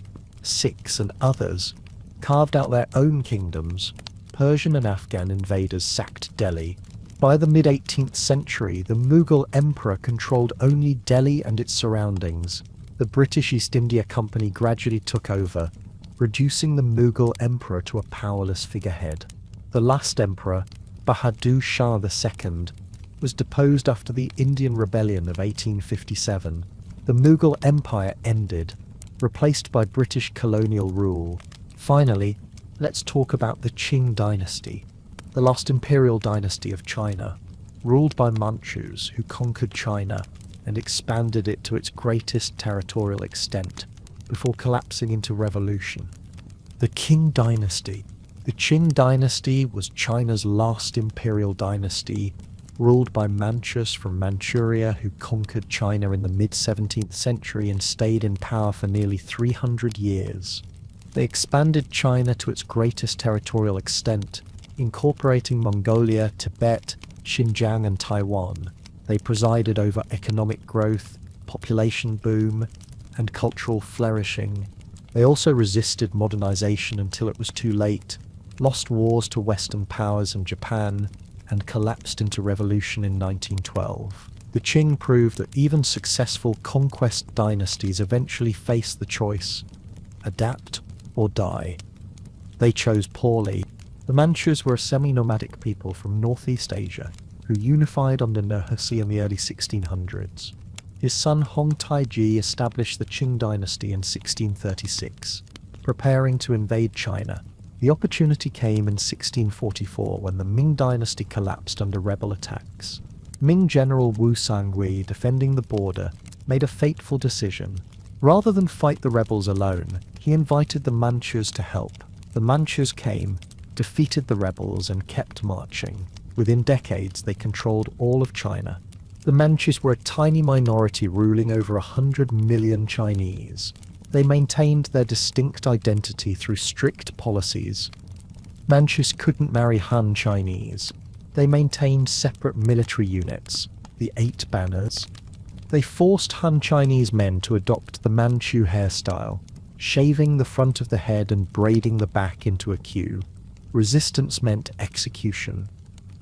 Sikhs and others carved out their own kingdoms. Persian and Afghan invaders sacked Delhi. By the mid-18th century, the Mughal emperor controlled only Delhi and its surroundings. The British East India Company gradually took over, reducing the Mughal emperor to a powerless figurehead. The last emperor, Bahadur Shah II, was deposed after the Indian Rebellion of 1857. The Mughal Empire ended, replaced by British colonial rule. Finally, let's talk about the Qin Dynasty, the last imperial dynasty of China, ruled by Manchus who conquered China and expanded it to its greatest territorial extent before collapsing into revolution. The Qin Dynasty. The Qin Dynasty was China's last imperial dynasty, ruled by Manchus from Manchuria who conquered China in the mid-17th century and stayed in power for nearly 300 years. They expanded China to its greatest territorial extent, incorporating Mongolia, Tibet, Xinjiang and Taiwan. They presided over economic growth, population boom, and cultural flourishing. They also resisted modernization until it was too late, lost wars to Western powers and Japan, and collapsed into revolution in 1912. The Qing proved that even successful conquest dynasties eventually face the choice: adapt or die. They chose poorly. The Manchus were a semi-nomadic people from Northeast Asia who unified under Neo-Assyrian in the early 1600s. His son Hong Taiji established the Qing Dynasty in 1636, preparing to invade China. The opportunity came in 1644 when the Ming Dynasty collapsed under rebel attacks. Ming General Wu Sangui, defending the border, made a fateful decision. Rather than fight the rebels alone, he invited the Manchus to help. The Manchus came, defeated the rebels, and kept marching. Within decades, they controlled all of China. The Manchus were a tiny minority ruling over 100 million Chinese. They maintained their distinct identity through strict policies. Manchus couldn't marry Han Chinese. They maintained separate military units, the Eight Banners, They forced Han Chinese men to adopt the Manchu hairstyle, shaving the front of the head and braiding the back into a queue. Resistance meant execution.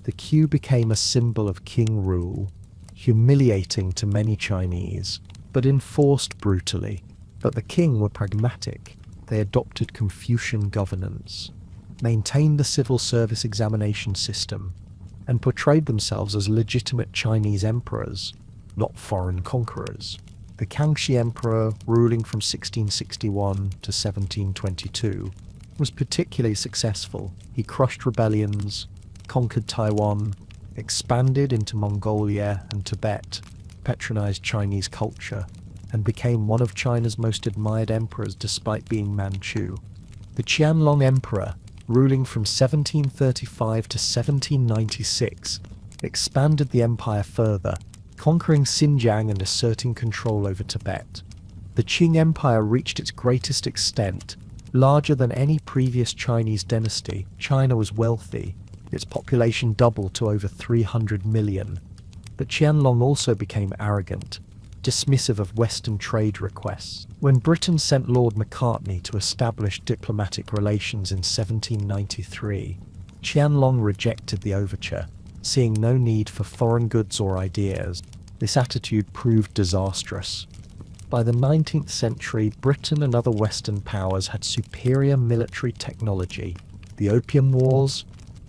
The queue became a symbol of king rule, humiliating to many Chinese, but enforced brutally. But the king were pragmatic. They adopted Confucian governance, maintained the civil service examination system, and portrayed themselves as legitimate Chinese emperors, not foreign conquerors. The Kangxi Emperor, ruling from 1661 to 1722, was particularly successful. He crushed rebellions, conquered Taiwan, expanded into Mongolia and Tibet, patronized Chinese culture, and became one of China's most admired emperors despite being Manchu. The Qianlong Emperor, ruling from 1735 to 1796, expanded the empire further, conquering Xinjiang and asserting control over Tibet. The Qing Empire reached its greatest extent. Larger than any previous Chinese dynasty, China was wealthy. Its population doubled to over 300 million. But Qianlong also became arrogant, dismissive of Western trade requests. When Britain sent Lord Macartney to establish diplomatic relations in 1793, Qianlong rejected the overture, seeing no need for foreign goods or ideas. This attitude proved disastrous. By the 19th century, Britain and other Western powers had superior military technology. The Opium Wars,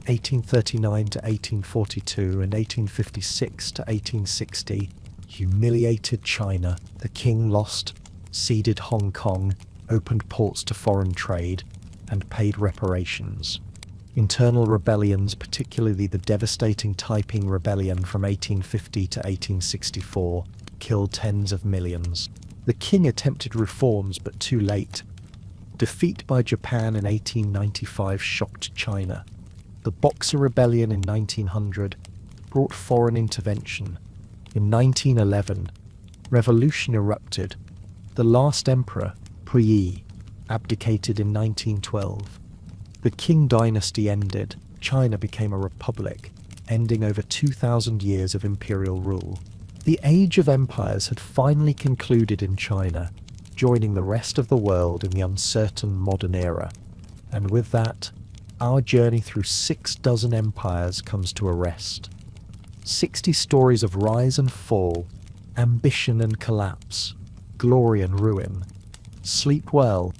1839 to 1842 and 1856 to 1860, humiliated China. The king lost, ceded Hong Kong, opened ports to foreign trade, and paid reparations. Internal rebellions, particularly the devastating Taiping Rebellion from 1850 to 1864, killed tens of millions. The king attempted reforms, but too late. Defeat by Japan in 1895 shocked China. The Boxer Rebellion in 1900 brought foreign intervention. In 1911, revolution erupted. The last emperor, Puyi, abdicated in 1912. The Qin Dynasty ended. China became a republic, ending over 2,000 years of imperial rule. The Age of Empires had finally concluded in China, joining the rest of the world in the uncertain modern era. And with that, our journey through 6 empires comes to a rest. 60 stories of rise and fall, ambition and collapse, glory and ruin. Sleep well,